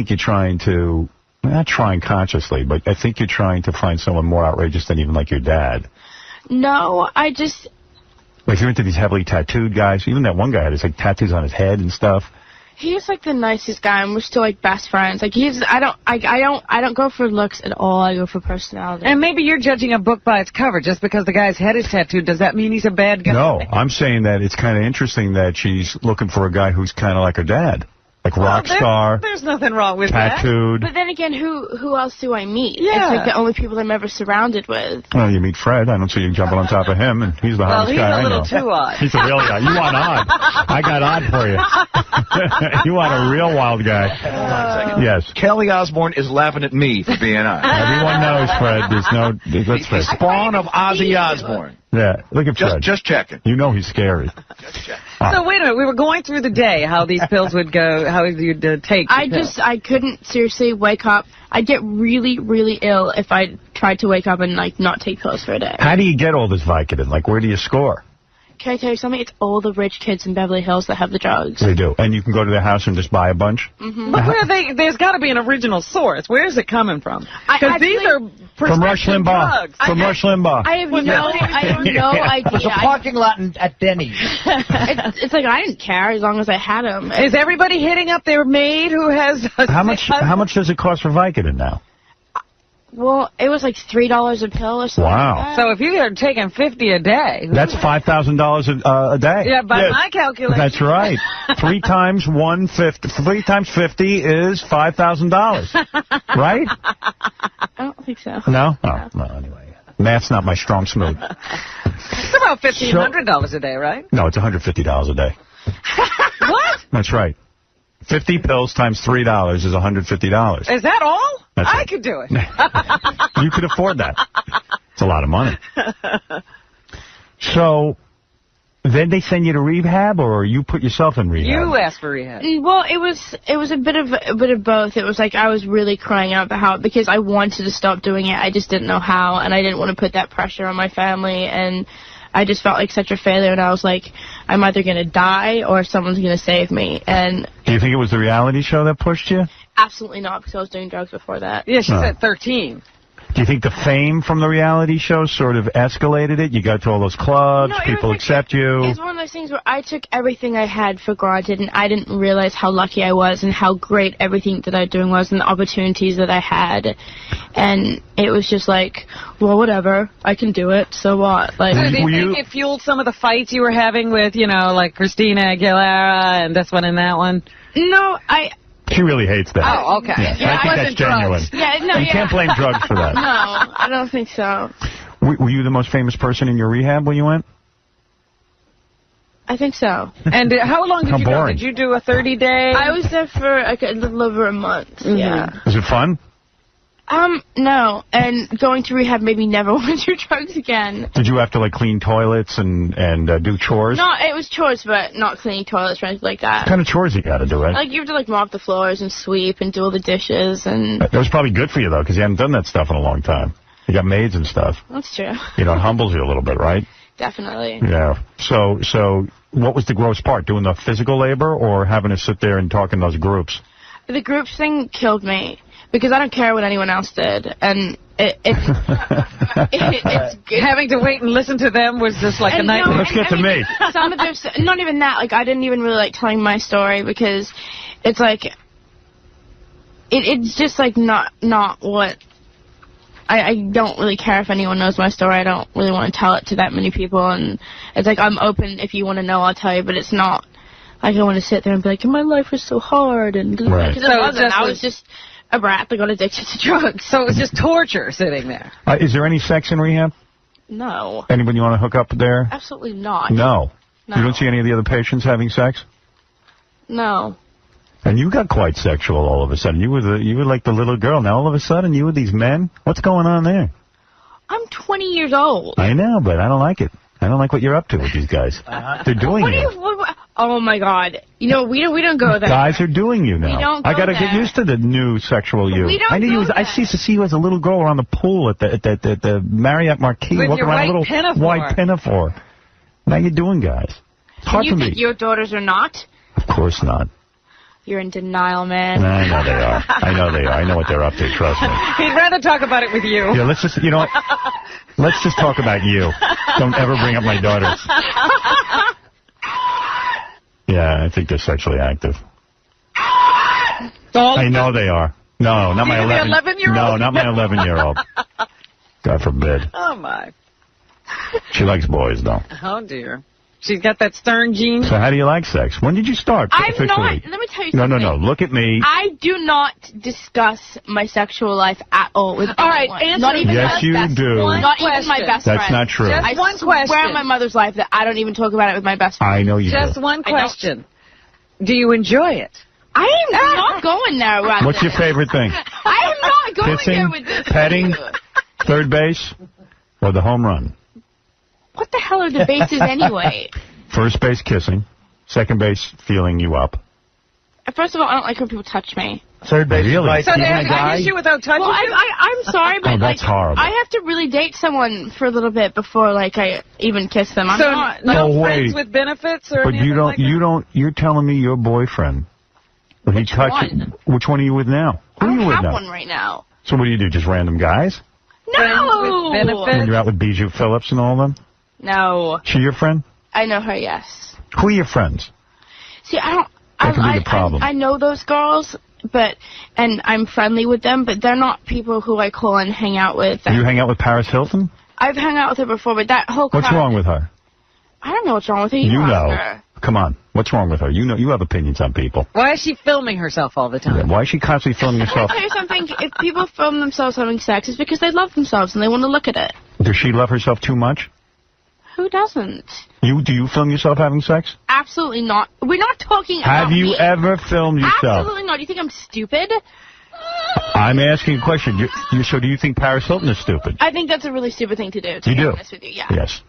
you're trying to, not trying consciously, but I think you're trying to find someone more outrageous than even like your dad. No, I just... Like, you're into these heavily tattooed guys. Even that one guy had his, like, tattoos on his head and stuff. He's, like, the nicest guy, and we're still, like, best friends. Like, I don't go for looks at all. I go for personality. And maybe you're judging a book by its cover. Just because the guy's head is tattooed, does that mean he's a bad guy? No, I'm saying that it's kind of interesting that she's looking for a guy who's kind of like her dad. Like rock star. There's nothing wrong with tattooed. But then again, who else do I meet? Yeah. It's like the only people I'm ever surrounded with. Well, you meet Fred. I don't see you jumping on top of him, and he's the hottest guy I know. Well, he's a little too odd. He's a real guy. You want odd. I got odd for you. You want a real wild guy. Yes. Kelly Osbourne is laughing at me for being odd. Everyone knows, Fred. Let's Fred. Spawn of Ozzy Osbourne. Yeah, look at Fred. Just checking. You know he's scary. Just checking. So wait a minute, we were going through the day, how these pills would go, how you'd take I couldn't seriously wake up. I'd get really, really ill if I tried to wake up and, like, not take pills for a day. How do you get all this Vicodin? Like, where do you score? Can I tell you something? It's all the rich kids in Beverly Hills that have the drugs. They do. And you can go to their house and just buy a bunch? Mm-hmm. But there's got to be an original source. Where is it coming from? Because these are from Rush Limbaugh. Drugs. From Rush Limbaugh. I have no idea. There's a parking lot at Denny's. It's like I didn't care as long as I had them. Is everybody hitting up their maid who has How much does it cost for Vicodin now? Well, it was like $3 a pill or something. Wow. Like that. So if you're taking 50 a day. That's $5,000 a day. Yeah, by my calculation. That's right. 3 times 50 is $5,000. Right? I don't think so. No? Oh, no, anyway. Math's not my strong suit. It's about $1,500 a day, right? No, it's $150 a day. What? That's right. 50 pills times $3 is $150. Is that all? That's I right. could do it. You could afford that. It's a lot of money. So, then they send you to rehab, or you put yourself in rehab? You asked for rehab. Well, it was a bit of both. It was like I was really crying out for help because I wanted to stop doing it. I just didn't know how, and I didn't want to put that pressure on my family, and I just felt like such a failure, and I was like, I'm either going to die or someone's going to save me. And Do you think it was the reality show that pushed you? absolutely not, because I was doing drugs before that. Yeah, she said 13. Do you think the fame from the reality show sort of escalated it? You got to all those clubs, No, it people was like- accept you. It's one of those things where I took everything I had for granted, and I didn't realize how lucky I was and how great everything that I was doing was and the opportunities that I had. And it was just like, well, whatever, I can do it, so what? Like, So do you think it fueled some of the fights you were having with, like Christina Aguilera and this one and that one? No, She really hates that. Oh, okay. Yeah, I think that's genuine. You can't blame drugs for that. No, I don't think so. Were you the most famous person in your rehab when you went? I think so. And how long did How you boring. go? Did you do a 30-day? I was there for like a little over a month, yeah. Was it fun? No, and going to rehab made me never want to do drugs again. Did you have to, clean toilets and do chores? No, it was chores, but not cleaning toilets or anything like that. What kind of chores you got to do, right? Like, you have to, mop the floors and sweep and do all the dishes, and... That was probably good for you, though, because you hadn't done that stuff in a long time. You got maids and stuff. That's true. It humbles you a little bit, right? Definitely. Yeah. So what was the gross part? Doing the physical labor or having to sit there and talk in those groups? The groups thing killed me, because I don't care what anyone else did, and it's having to wait and listen to them was just like a nightmare. Let's get to me. Some of them, not even that, I didn't even really like telling my story, because it's it's just not what... I don't really care if anyone knows my story. I don't really want to tell it to that many people, and it's I'm open. If you want to know, I'll tell you, but it's not I don't want to sit there and be like, my life was so hard, and right. Because it wasn't. I was just a brat that got addicted to drugs. So it was just torture sitting there. Is there any sex in rehab? No. Anyone you want to hook up there? Absolutely not. No. No. You don't see any of the other patients having sex? No. And you got quite sexual all of a sudden. You were like the little girl. Now all of a sudden you were these men? What's going on there? I'm 20 years old. I know, but I don't like it. I don't like what you're up to with these guys. They're doing you. Oh my God! We don't go there. Guys are doing you now. We don't go I gotta there. get used to the new sexual you. We don't I knew go you was. there. I used to see you as a little girl around the pool at the Marriott Marquis, With walking your around white a little pinafore. white pinafore. Now you're doing guys. It's hard You for think me. your daughters are not? Of course not. You're in denial, man. I know they are. I know they are. I know what they're up to. Trust me. He'd rather talk about it with you. Yeah, let's just. You know what? Let's just talk about you. Don't ever bring up my daughters. Yeah, I think they're sexually active. I know they are. No, not my 11-year-old. No, not my 11-year-old. God forbid. Oh, my. She likes boys, though. Oh, dear. She's got that stern gene. So how do you like sex? When did you start officially? Let me tell you No, something. no. Look at me. I do not discuss my sexual life at all with All right, anyone. answer Not even Yes, my you best do. friend. Not even my best That's friend. not true. Just I one swear question. on my mother's life that I don't even talk about it with my best friend. I know you Just do. one question. Do you enjoy it? I am not going there right What's your favorite thing? I am not going Kissing, there with this. petting, third base, or the home run? What the hell are the bases anyway? First base, kissing. Second base, feeling you up. First of all, I don't like when people touch me. Third base, really? So I kiss you without touching Well, you? I'm sorry, but Oh, that's horrible. I have to really date someone for a little bit before I even kiss them. I'm So not. no Oh, friends wait. with benefits or But anything like that? you're telling me your boyfriend, when he touched one? Which one are you with now? Who I are you don't with have now? one right now. So what do you do, just random guys? No. When you're out with Bijou Phillips and all of them? No. She your friend? I know her, yes. Who are your friends? See, I don't. That could be the problem. I know those girls, and I'm friendly with them, but they're not people who I call and hang out with. You hang out with Paris Hilton? I've hung out with her before, but that whole What's crowd, wrong with her? I don't know what's wrong with her. You ask know. her. Come on. What's wrong with her? You know. You have opinions on people. Why is she filming herself all the time? Why is she constantly filming Let me herself? tell you something. If people film themselves having sex, it's because they love themselves and they want to look at it. Does she love herself too much? Who doesn't? Do you film yourself having sex? Absolutely not. We're not talking about Have you me. ever filmed yourself? Absolutely not. Do you think I'm stupid? I'm asking a question. So do you think Paris Hilton is stupid? I think that's a really stupid thing to do, to You be do? honest with you. Yeah. Yes.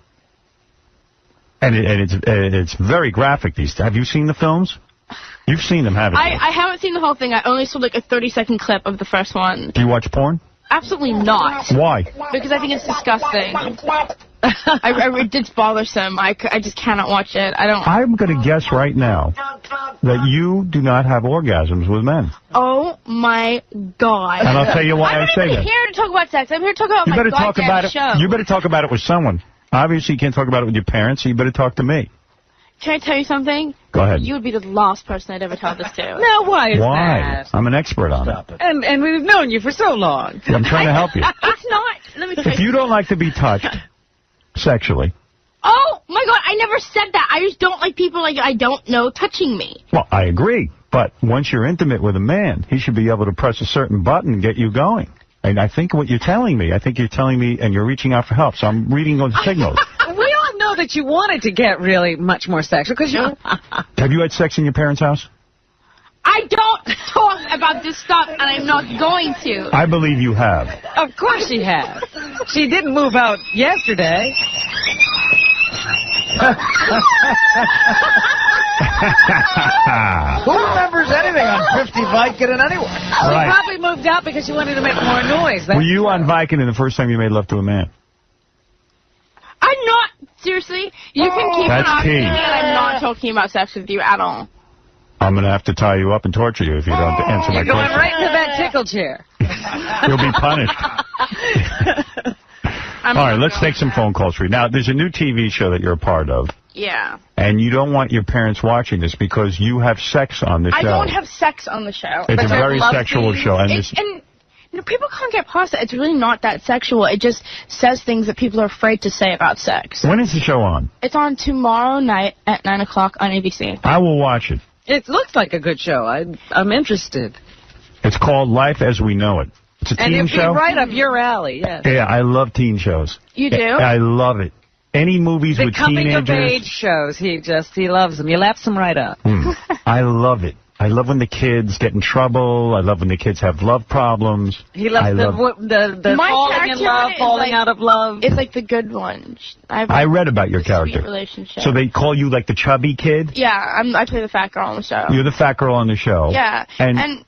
And it's very graphic these days. Have you seen the films? You've seen them, haven't you? I haven't seen the whole thing. I only saw like a 30-second clip of the first one. Do you watch porn? Absolutely not. Why? Because I think it's disgusting. It's bothersome. I just cannot watch it. I'm going to guess right now that you do not have orgasms with men. Oh my God. And I'll tell you why I say I'm not that. even here to talk about sex. I'm here to talk about my goddamn show. You better talk about it with someone. Obviously, you can't talk about it with your parents, so you better talk to me. Can I tell you something? Go ahead. You would be the last person I'd ever tell this to. Now, why is that? I'm an expert on it. And we've known you for so long. I'm trying to help you. It's not. Let me tell If you don't like to be touched sexually... Oh, my God, I never said that. I just don't like people like I don't know touching me. Well, I agree. But once you're intimate with a man, he should be able to press a certain button and get you going. And I think what you're telling me, and you're reaching out for help. So I'm reading those signals. We all know that you wanted to get really much more sexual. Because you. Have you had sex in your parents' house? I don't talk about this stuff, and I'm not going to. I believe you have. Of course she has. She didn't move out yesterday. Who remembers anything on 50 Vicodin anyway? She probably moved out because she wanted to make more noise. Were you on Vicodin the first time you made love to a man? I'm not. Seriously, you can keep That's it on key. me, and I'm not talking about sex with you at all. I'm going to have to tie you up and torture you if you don't answer my You're going question. right into that tickle chair. You'll be punished. All right, let's take some phone calls for you. Now, there's a new TV show that you're a part of. Yeah. And you don't want your parents watching this because you have sex on the show. I don't have sex on the show. It's a very sexual show. And people can't get past it. It's really not that sexual. It just says things that people are afraid to say about sex. When is the show on? It's on tomorrow night at 9 o'clock on ABC. I will watch it. It looks like a good show. I'm interested. It's called Life as We Know It. It's a teen And it'd show. be right up your alley, yes. Yeah, I love teen shows. You do? I love it. Any movies The with coming teenagers. of age shows, he loves them. You laps them right up. I love it. I love when the kids get in trouble. I love when the kids have love problems. He loves the My falling in character love, is falling like- out of love. It's like the good one. I read about your character. Relationship. So they call you like the chubby kid? Yeah, I play the fat girl on the show. You're the fat girl on the show. Yeah, and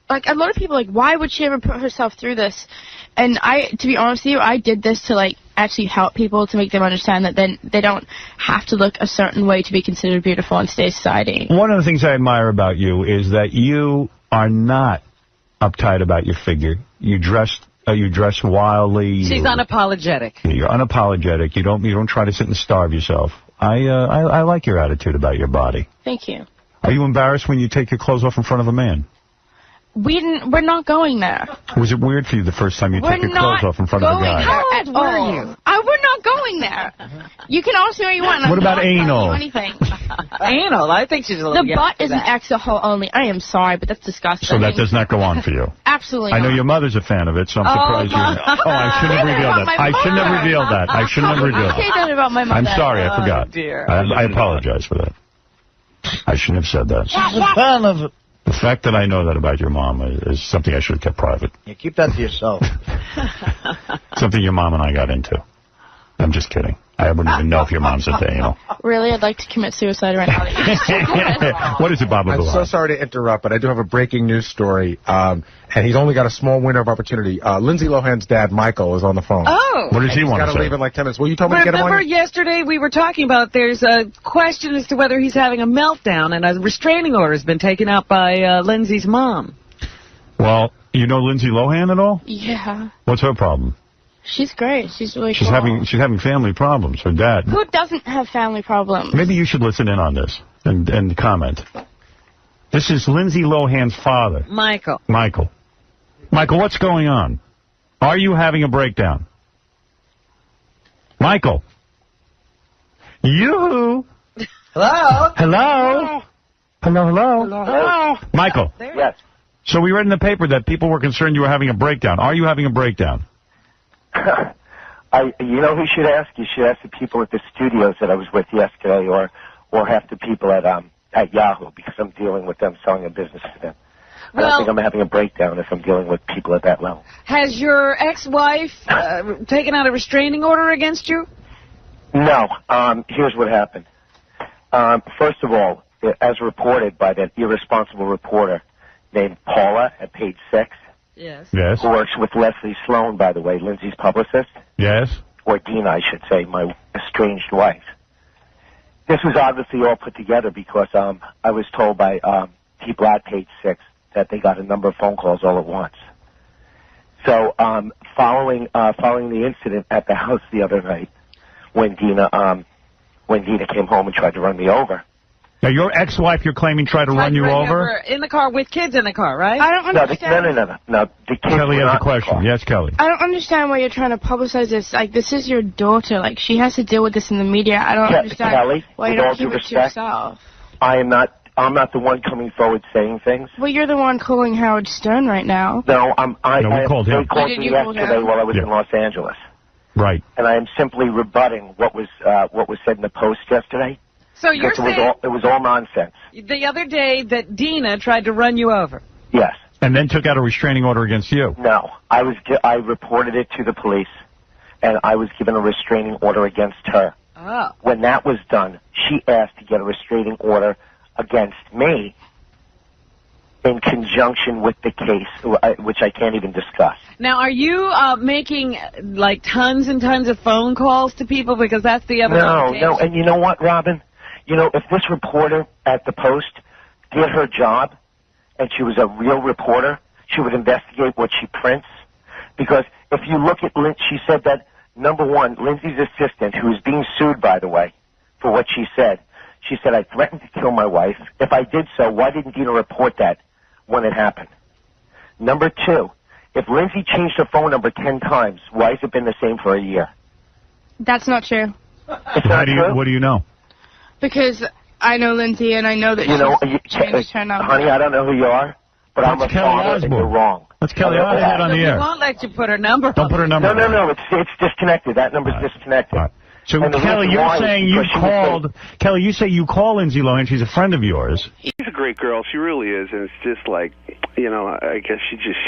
like a lot of people are like, why would she ever put herself through this? And to be honest with you, I did this to like actually help people, to make them understand that then they don't have to look a certain way to be considered beautiful in today's society. One of the things I admire about you is that you are not uptight about your figure. You dress wildly. She's unapologetic. You're unapologetic. You don't try to sit and starve yourself. I like your attitude about your body. Thank you. Are you embarrassed when you take your clothes off in front of a man? We're not going there. Was it weird for you the first time you We're took your not clothes off in front of a going guy? there at all. We're not going there. You can all say what you want. What I'm about not telling anal? you anything. Anal? I think she's a little The young butt for is an that. alcohol only. I am sorry, but that's disgusting. So that does not go on for you? Absolutely I know not. your mother's a fan of it, so I'm surprised you... Oh, I shouldn't have revealed that. I shouldn't have revealed that. I shouldn't have revealed Say that. that about my mother. I'm sorry, I forgot. Dear. I apologize for that. I shouldn't have said that. She's a fan of it. The fact that I know that about your mom is something I should have kept private. Yeah, keep that to yourself. Something your mom and I got into. I'm just kidding. I wouldn't even know if your mom's into anal. Really, I'd like to commit suicide right now. What is it, Baba I'm Bilal? so sorry to interrupt, but I do have a breaking news story, and he's only got a small window of opportunity. Lindsay Lohan's dad, Michael, is on the phone. Oh. What does he want to He's got say? to leave in like 10 minutes. Will you tell me to get him Remember on? yesterday we were talking about there's a question as to whether he's having a meltdown, and a restraining order has been taken out by Lindsay's mom. Well, you know Lindsay Lohan at all? Yeah. What's her problem? She's great. She's really She's cool. having family problems. Her dad. Who doesn't have family problems? Maybe you should listen in on this and comment. This is Lindsay Lohan's father. Michael. Michael, what's going on? Are you having a breakdown? Michael. You. Hello? Hello? Hello? Hello? Michael. Yes. So we read in the paper that people were concerned you were having a breakdown. Are you having a breakdown? You know who you should ask? You should ask the people at the studios that I was with yesterday, or half the people at Yahoo, because I'm dealing with them, selling a business to them. Well, I think I'm having a breakdown if I'm dealing with people at that level. Has your ex-wife taken out a restraining order against you? No. Here's what happened. First of all, as reported by that irresponsible reporter named Paula at page 6, yes, who works with Leslie Sloan, by the way, Lindsay's publicist. Yes. Or Dina, I should say, my estranged wife. This was obviously all put together because I was told by people at page 6 that they got a number of phone calls all at once. So following the incident at the house the other night, when Dina came home and tried to run me over. Now, your ex-wife, you're claiming, tried to run you over? In the car with kids in the car, right? I don't understand. No. The kids Kelly were has a not question. Yes, Kelly. I don't understand why you're trying to publicize this. Like, this is your daughter. Like, she has to deal with this in the media. I don't understand Kelly, why you with all don't due keep it to respect, yourself. I'm not the one coming forward saying things. Well, you're the one calling Howard Stern right now. No, we called him. They called me yesterday while I was in Los Angeles. Right. And I am simply rebutting what was said in the Post yesterday. So you're saying it was all nonsense. The other day that Dina tried to run you over. Yes. And then took out a restraining order against you. No, I reported it to the police, and I was given a restraining order against her. Oh. When that was done, she asked to get a restraining order against me in conjunction with the case, which I can't even discuss. Now, are you making, like, tons and tons of phone calls to people? Because that's the other No, and you know what, Robin? You know, if this reporter at the Post did her job, and she was a real reporter, she would investigate what she prints. Because if you look at she said that, number one, Lindsay's assistant, who is being sued, by the way, for what she said, I threatened to kill my wife. If I did so, why didn't Dina report that when it happened? Number two, if Lindsay changed her phone number 10 times, why has it been the same for a year? That's not true. It's not true? What do you know? Because I know Lindsay, and I know that she's changed her number. Honey, I don't know who you are, but I'm a father, and you're wrong. Let's Kelly Osbourne on the air. We won't let you put her number. Don't put her number. No, it's disconnected. That number's disconnected. So, Kelly, you're saying you called... Kelly, you say you call Lindsay Lohan. She's a friend of yours. She's a great girl. She really is. And it's just like, you know, I guess she just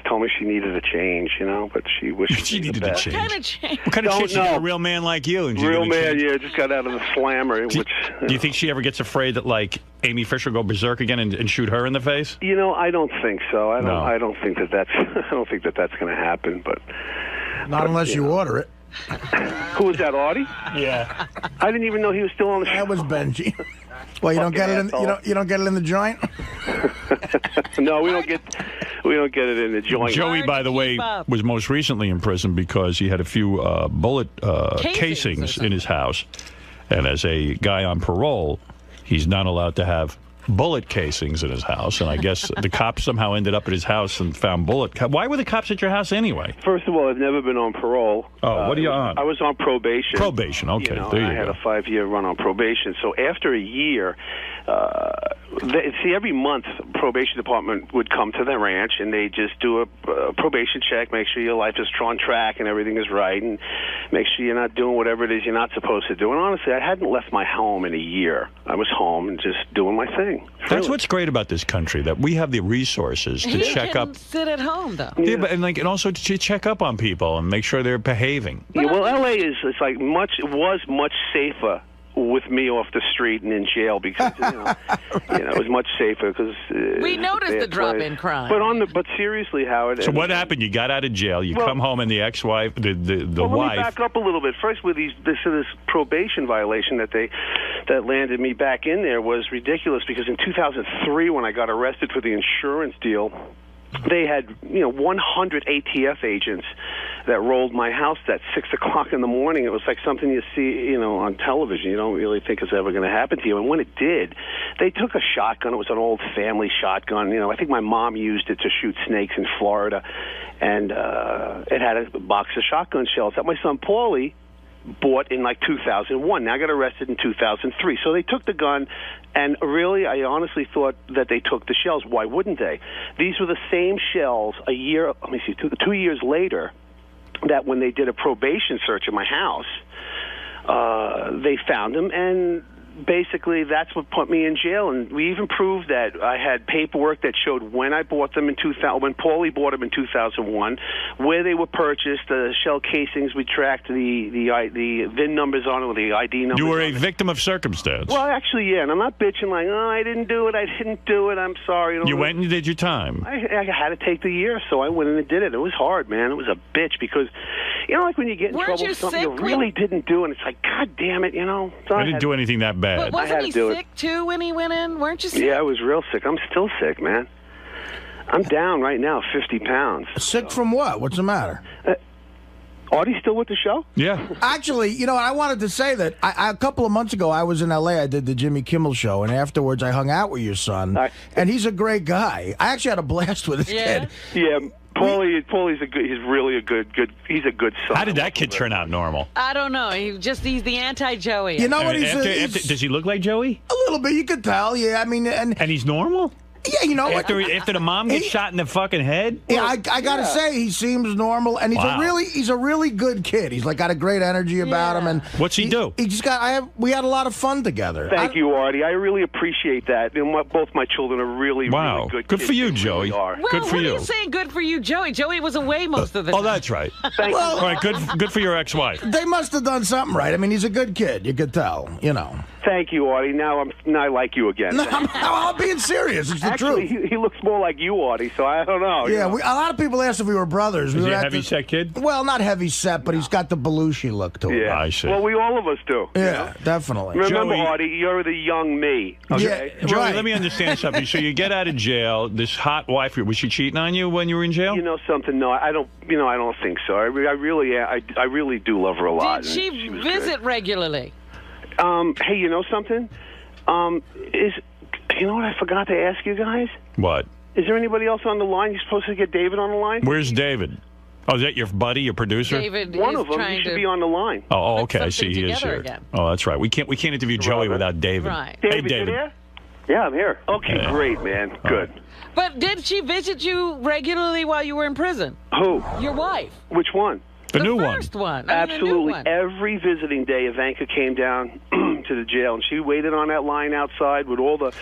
told me she needed a change, you know, but she wished she needed a change. What kind of change? What kind of change? A real man like you. And real man, yeah, just got out of the slammer. Do you think she ever gets afraid that, like, Amy Fisher will go berserk again and shoot her in the face? You know, I don't think so. I don't think that's going to happen, but... Not unless you order it. Who was that, Artie? Yeah. I didn't even know he was still on the show. That was Benji. Well, you don't get it in you don't get it in the joint? No, we don't get it in the joint. Joey, by the way, was most recently in prison because he had a few bullet casings in his house. And as a guy on parole, he's not allowed to have bullet casings in his house, and I guess the cops somehow ended up at his house and found Why were the cops at your house anyway? First of all, I've never been on parole. Oh, what are you on? I was on probation. Probation, okay. You know, there you I had a 5-year run on probation. So after a year, every month, probation department would come to the ranch, and they just do a probation check, make sure your life is on track and everything is right, and make sure you're not doing whatever it is you're not supposed to do. And honestly, I hadn't left my home in a year. I was home and just doing my thing. That's what's great about this country, that we have the resources to check up. Sit at home, though. Yeah, but and also to check up on people and make sure they're behaving. Yeah, well, L.A. was much safer with me off the street and in jail because it was much safer because we noticed the drop in crime. But seriously, Howard. So what happened? You got out of jail. You come home, and the ex-wife, the wife. Let me back up a little bit. First, with this probation violation that landed me back in there was ridiculous because in 2003, when I got arrested for the insurance deal, they had 100 ATF agents that rolled my house at 6 o'clock in the morning. It was like something you see on television. You don't really think it's ever going to happen to you. And when it did, they took a shotgun. It was an old family shotgun. I think my mom used it to shoot snakes in Florida, and it had a box of shotgun shells that my son Paulie bought in like 2001. Now I got arrested in 2003. So they took the gun, and really, I honestly thought that they took the shells. Why wouldn't they? These were the same shells 2 years later that when they did a probation search at my house, they found him, and basically that's what put me in jail. And we even proved that I had paperwork that showed when I bought them in 2000, when Paulie bought them in 2001, where they were purchased, the shell casings. We tracked the VIN numbers on it, or the ID numbers. You were a victim of circumstance. Well, actually, yeah, and I'm not bitching like, oh, I didn't do it, I'm sorry. You went and did your time. I had to take the year, so I went in and did it. It was hard, man. It was a bitch because, like when you get in trouble for something you really didn't do, and it's like, God damn it, So I didn't do anything that bad. But wasn't he sick, too, when he went in? Weren't you sick? Yeah, I was real sick. I'm still sick, man. I'm down right now 50 pounds. Sick from what? What's the matter? Artie still with the show? Yeah. Actually, I wanted to say that a couple of months ago, I was in L.A. I did the Jimmy Kimmel show, and afterwards I hung out with your son, and he's a great guy. I actually had a blast with this kid. Yeah, Paulie's he's really a good, he's a good son. How did that kid turn out normal? I don't know. He's the anti-Joey. You know what does he look like Joey? A little bit, you could tell, yeah. I mean, and he's normal? Yeah, you know after the mom gets shot in the fucking head. Yeah, I gotta say he seems normal, and he's a really good kid. He's got a great energy about him. And what's he do? He just we had a lot of fun together. Thank you, Artie. I really appreciate that. And both my children are really, really good. Good for you, Joey. Well, good for what you. are you saying? Good for you, Joey. Joey was away most of the time. Oh, that's right. Thank you. All right, good for your ex-wife. They must have done something right. I mean, he's a good kid. You could tell. Thank you, Artie. Now I like you again. No, I'm being serious. It's the Actually, truth. He looks more like you, Artie, so I don't know. Yeah, a lot of people asked if we were brothers. Is he a heavy-set kid? Well, not heavy-set, but he's got the Belushi look to him. Yeah, I see. Well, all of us do. Yeah, definitely. Remember, Joey, Artie, you're the young me. Okay? Yeah, Joey, let me understand something. So you get out of jail. This hot wife, was she cheating on you when you were in jail? You know something? No, I don't. I don't think so. I really do love her a lot. Did she visit regularly? Hey, you know something? You know what I forgot to ask you guys? What? Is there anybody else on the line? You're supposed to get David on the line? Where's David? Oh, is that your buddy, your producer? David One of them. He should be on the line. Oh, okay. I see. He is here. Again. Oh, that's right. We can't interview Joey without David. Right. David, hey, David. You there? Yeah, I'm here. Okay, great, man. Good. But did she visit you regularly while you were in prison? Who? Your wife. Which one? The new first one. Absolutely. The new one. Every visiting day, Ivanka came down to the jail, and she waited on that line outside with all the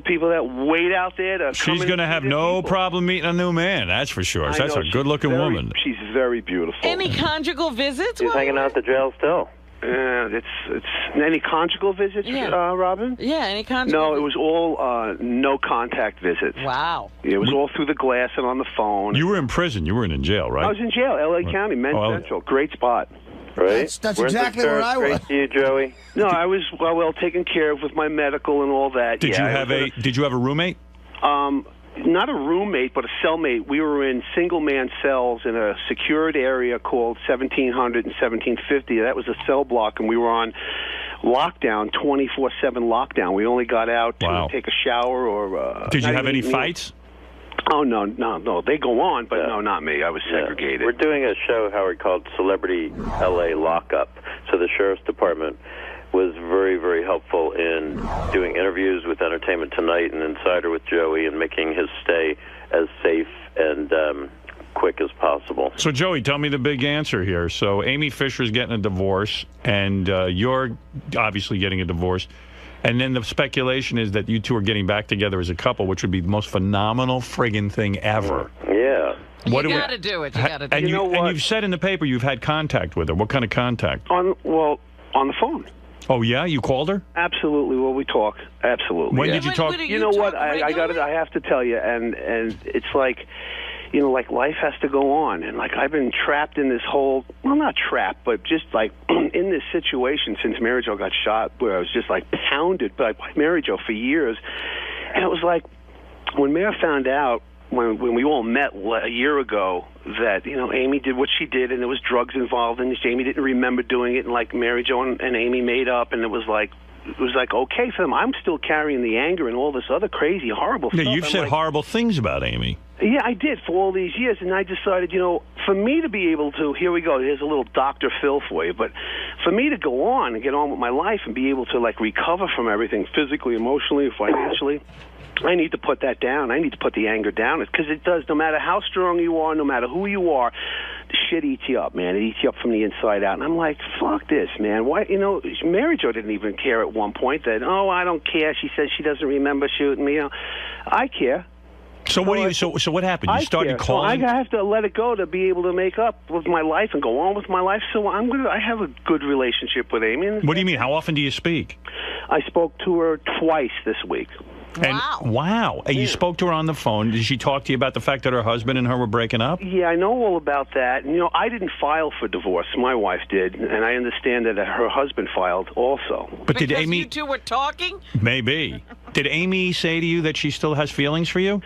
people that wait out there. She's going to have no problem meeting a new man, that's for sure. That's a good-looking woman. She's very beautiful. Any conjugal visits? She's hanging out at the jail still. It's any conjugal visits, Robin? Yeah, any conjugal. No, it was all no contact visits. Wow. It was all through the glass and on the phone. You were in prison. You weren't in jail, right? I was in jail, L.A. County, Men's Central. Great spot. Right? That's exactly where I was. To you, Joey? No, I was well taken care of with my medical and all that. Did you have a roommate? Not a roommate, but a cellmate. We were in single-man cells in a secured area called 1700 and 1750. That was a cell block, and we were on lockdown, 24/7 lockdown. We only got out to take a shower or... Did you have any fights? Oh, no. They go on, but no, not me. I was segregated. We're doing a show, Howard, called Celebrity L.A. Lockup. So the Sheriff's Department was very, very helpful in doing interviews with Entertainment Tonight and Insider with Joey and making his stay as safe and quick as possible. So, Joey, tell me the big answer here. So Amy Fisher's getting a divorce, and you're obviously getting a divorce. And then the speculation is that you two are getting back together as a couple, which would be the most phenomenal friggin' thing ever. Yeah. You got to do it. You got to do it. And you've said in the paper you've had contact with her. What kind of contact? On the phone. Oh, yeah? You called her? Absolutely. Well, we talk. Absolutely. When did you talk? You know what? I have to tell you, and it's like, like life has to go on. And like I've been trapped in this whole, well, not trapped, but just like in this situation since Mary Jo got shot, where I was just like pounded by Mary Jo for years. And it was like when Mary found out, when we all met a year ago, that Amy did what she did and there was drugs involved and Amy didn't remember doing it, and like Mary Jo and Amy made up, and it was like okay for them. I'm still carrying the anger and all this other crazy horrible stuff. You've said horrible things about Amy. Yeah, I did for all these years, and I decided, for me to be able to, here we go, here's a little Dr. Phil for you, but for me to go on and get on with my life and be able to like recover from everything physically, emotionally, financially, I need to put that down. I need to put the anger down, because it does. No matter how strong you are, no matter who you are, shit eats you up, man. It eats you up from the inside out. And I'm like, fuck this, man. Why? You know, Mary Jo didn't even care at one point that, oh, I don't care. She says she doesn't remember shooting me. You know, I care. So what do you? So what happened? You started calling. So I have to let it go to be able to make up with my life and go on with my life. So I have a good relationship with Amy. What do you mean? How often do you speak? I spoke to her twice this week. And, wow. And you spoke to her on the phone. Did she talk to you about the fact that her husband and her were breaking up? Yeah, I know all about that. And, you know, I didn't file for divorce. My wife did. And I understand that her husband filed also. But did Amy... you two were talking? Maybe. Did Amy say to you that she still has feelings for you?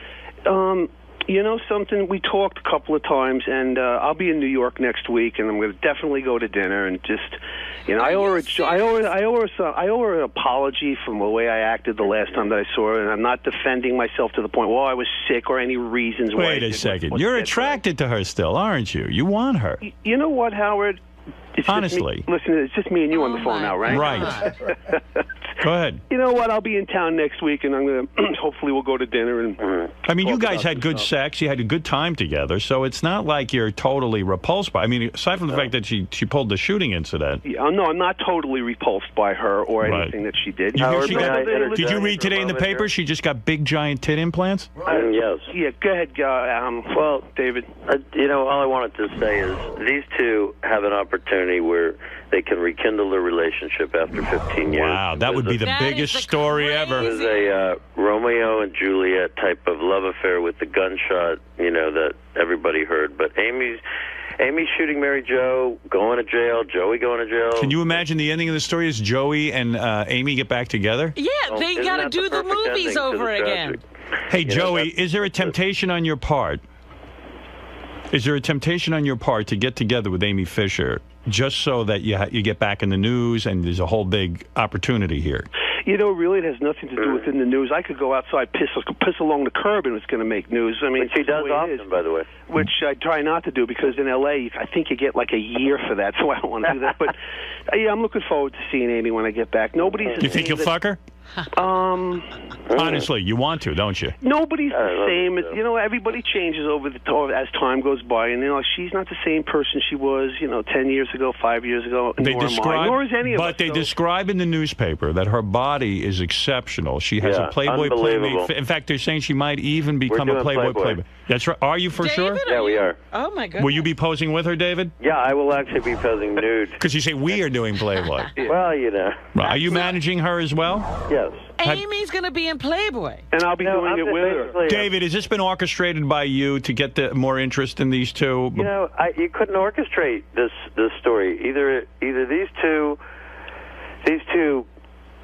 You know something? We talked a couple of times, and I'll be in New York next week, and I'm going to definitely go to dinner and just, you know, I owe her an apology from the way I acted the last time that I saw her, and I'm not defending myself to the point, well, I was sick or any reasons why. Wait a second. You're attracted to her still, aren't you? You want her. You know what, Howard? Honestly. Listen, it's just me and you on the phone now, right? Right. Go ahead. You know what? I'll be in town next week, and I'm going to hopefully we'll go to dinner. And I mean, you guys had good sex. You had a good time together, so it's not like you're totally repulsed by. I mean, aside from the fact that she pulled the shooting incident. Yeah, no, I'm not totally repulsed by her or anything that she did. Did you read today in the paper? She just got big giant tit implants. Yes. Yeah. Go ahead, well, David. You know, all I wanted to say is these two have an opportunity where they can rekindle their relationship after 15 years. Wow, that would be the biggest story ever. It was a Romeo and Juliet type of love affair with the gunshot, you know, that everybody heard. But Amy's shooting Mary Jo, going to jail, Joey going to jail. Can you imagine the ending of the story is Joey and Amy get back together? Yeah, they got to do the movies over again. Hey, Joey, is there a temptation on your part? Is there a temptation on your part to get together with Amy Fisher just so that you get back in the news and there's a whole big opportunity here? You know, really, it has nothing to do with in the news. I could go outside, piss along the curb, and it's going to make news. I mean, which she does often, by the way. Which I try not to do because in L.A., I think you get like a year for that, so I don't want to do that. But yeah, I'm looking forward to seeing Amy when I get back. Nobody's. You think you'll fuck her? Honestly, you want to, don't you? Nobody's the same. You know, everybody changes as time goes by, and you know, she's not the same person she was, you know, 10 years ago, 5 years ago. Nor is any of us. But they describe in the newspaper that her body is exceptional. She has a Playboy playmate. In fact, they're saying she might even become a Playboy playmate. That's right. Are you for sure? Yeah, we are. Oh my goodness. Will you be posing with her, David? Yeah, I will actually be posing nude. Because you say we are doing Playboy. Well, you know. Are you managing her as well? Yes. Amy's going to be in Playboy. And I'll be doing it with her. David, has this been orchestrated by you to get more interest in these two? You know, you couldn't orchestrate this story. Either these two,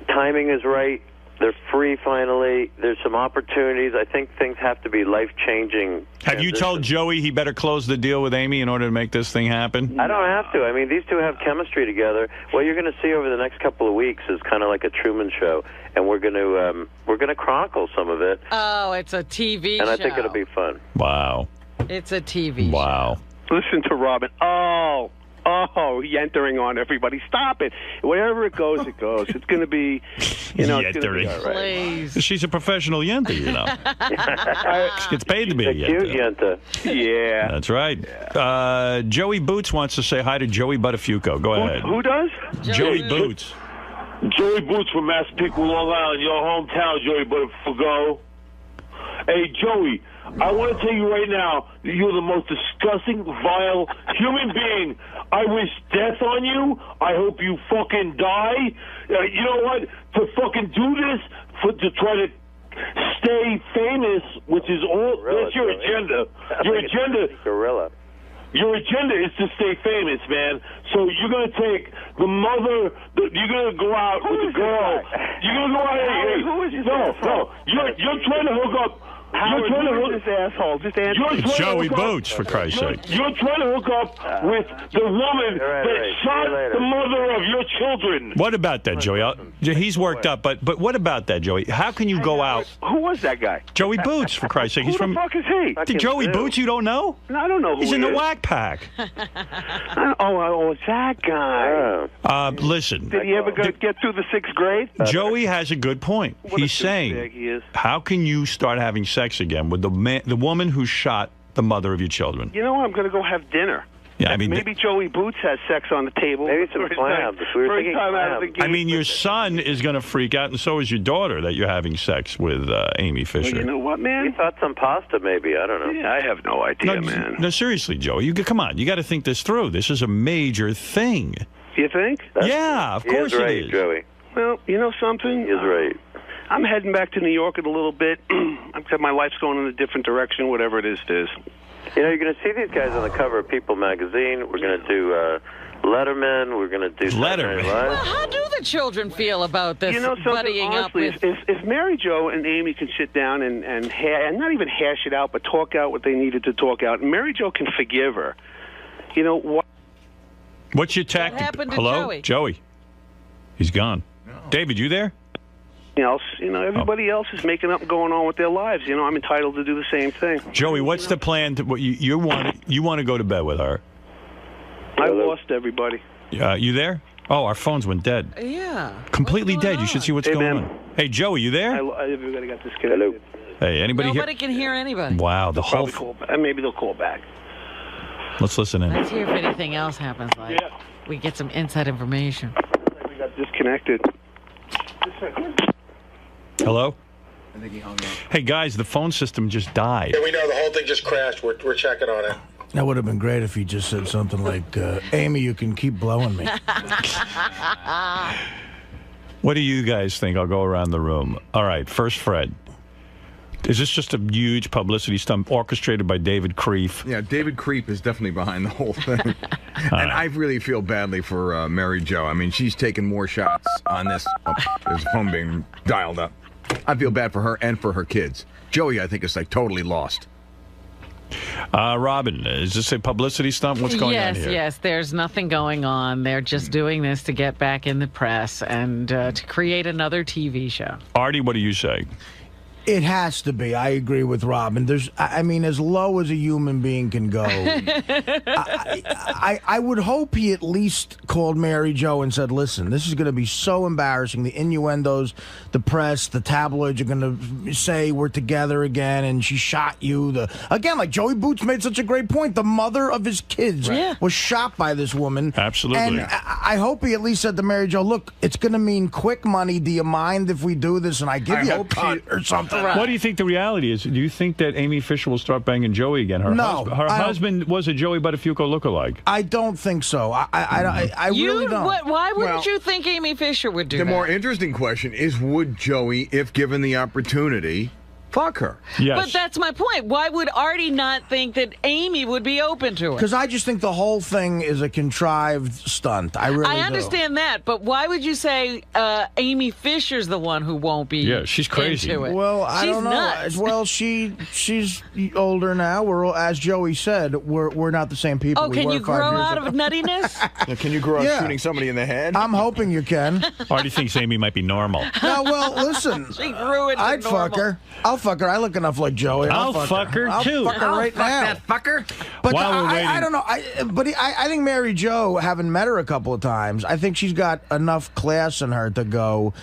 timing is right. They're free finally. There's some opportunities. I think things have to be life-changing. Have you told Joey he better close the deal with Amy in order to make this thing happen? I don't have to. I mean, these two have chemistry together. What you're going to see over the next couple of weeks is kind of like a Truman Show, and we're going to chronicle some of it. Oh, it's a TV show. And I think it'll be fun. Wow. It's a TV show. Wow. Listen to Robin. Oh, entering on everybody. Stop it. Wherever it goes, it goes. It's going to be, you know, it's going to be all right. Please. She's a professional yenta, you know. She gets paid to be a yenta. Cute yenta. Yeah. That's right. Yeah. Joey Boots wants to say hi to Joey Buttafuoco. Go ahead. Who does? Joey Boots. Joey Boots from Massapequa, Long Island. Your hometown, Joey Buttafuoco. Hey, Joey. I want to tell you right now, you're the most disgusting, vile human being. I wish death on you. I hope you fucking die. You know what? To fucking do this, to try to stay famous, which is all, that's your agenda. Your agenda. Gorilla. Your agenda is to stay famous, man. So you're going to take the mother, you're going to go out with the girl. You're going to go out. Who is this No. You're trying to hook up. Howard, who is this asshole? Just answer. It's Joey Boots, for Christ's sake. You're trying to hook up with the woman that shot the mother of your children. What about that, Joey? He's worked up, but what about that, Joey? How can you go out? Who was that guy? Joey Boots, for Christ's sake. He's Who the fuck is he? The Joey Boots you don't know? I don't know who He's in he the is. Whack Pack. Oh, it's that guy. Listen. Did he ever get through the 6th grade? Joey has a good point. He's saying, how can you start having sex again with the woman who shot the mother of your children? You know, I'm going to go have dinner. Yeah, I mean, maybe Joey Boots has sex on the table. Maybe some clams. We were thinking clams. I mean, your son is going to freak out, and so is your daughter, that you're having sex with Amy Fisher. Well, you know what, man? We thought some pasta, maybe. I don't know. Yeah, I have no idea, man. No, seriously, Joey. Come on. You got to think this through. This is a major thing. You think? Yeah, of course right, it is. Joey. Well, you know something? He is right. I'm heading back to New York in a little bit. Except my life's going in a different direction, whatever it is. You know, you're going to see these guys on the cover of People magazine. We're going to do Letterman. We're going to do Letterman. Well, how do the children feel about this? You know something, buddying honestly, up with... if Mary Jo and Amy can sit down and not even hash it out, but talk out what they needed to talk out, and Mary Jo can forgive her, you know what? What's your tactic? What happened to Hello? Joey. He's gone. No. David, you there? Everybody else is making up and going on with their lives. You know, I'm entitled to do the same thing. Joey, what's the plan? You want to go to bed with her? I lost everybody. You there? Oh, our phones went dead. Yeah. Completely dead. You should see what's going on. Hey, Joey, you there? Everybody got disconnected. Hey, anybody here? Nobody can hear anybody. Wow, the whole... Maybe they'll call back. Let's listen in. Let's hear if anything else happens. We get some inside information. We got disconnected. Hello? I think he hung up. Hey, guys, the phone system just died. Yeah, we know the whole thing just crashed. We're checking on it. That would have been great if he just said something like, Amy, you can keep blowing me. What do you guys think? I'll go around the room. All right, first Fred. Is this just a huge publicity stunt orchestrated by David Creef? Yeah, David Creef is definitely behind the whole thing. And I really feel badly for Mary Jo. I mean, she's taken more shots on this as phone being dialed up. I feel bad for her and for her kids. Joey, I think, is like totally lost. Robin, is this a publicity stunt? What's going on here? Yes, there's nothing going on. They're just doing this to get back in the press and to create another TV show. Artie, what do you say? It has to be. I agree with Robin. I mean, as low as a human being can go. I would hope he at least called Mary Jo and said, listen, this is going to be so embarrassing. The innuendos, the press, the tabloids are going to say we're together again and she shot you. Again, like Joey Boots made such a great point. The mother of his kids was shot by this woman. Absolutely. And I hope he at least said to Mary Jo, look, it's going to mean quick money. Do you mind if we do this and I give you a cut or something? Right. What do you think the reality is? Do you think that Amy Fisher will start banging Joey again? Her husband was a Joey Buttafuoco lookalike. I don't think so. I really don't. Why wouldn't you think Amy Fisher would do that? The more interesting question is, would Joey, if given the opportunity, fuck her? Yes. But that's my point. Why would Artie not think that Amy would be open to it? Because I just think the whole thing is a contrived stunt. I really do. I understand that, but why would you say Amy Fisher's the one who won't be she's crazy. into it? Well, I don't know. Nuts. Well, she's older now. As Joey said, we're not the same people. Can you grow out of nuttiness? Can you grow out shooting somebody in the head? I'm hoping you can. Artie thinks Amy might be normal. No, well, listen. She grew into I'd normal. fuck her. I'll fuck her. I look enough like Joey. I'll fuck her too. I'll fuck her right now. That fucker. But While we're waiting. I don't know. I think Mary Jo, having met her a couple of times, I think she's got enough class in her to go.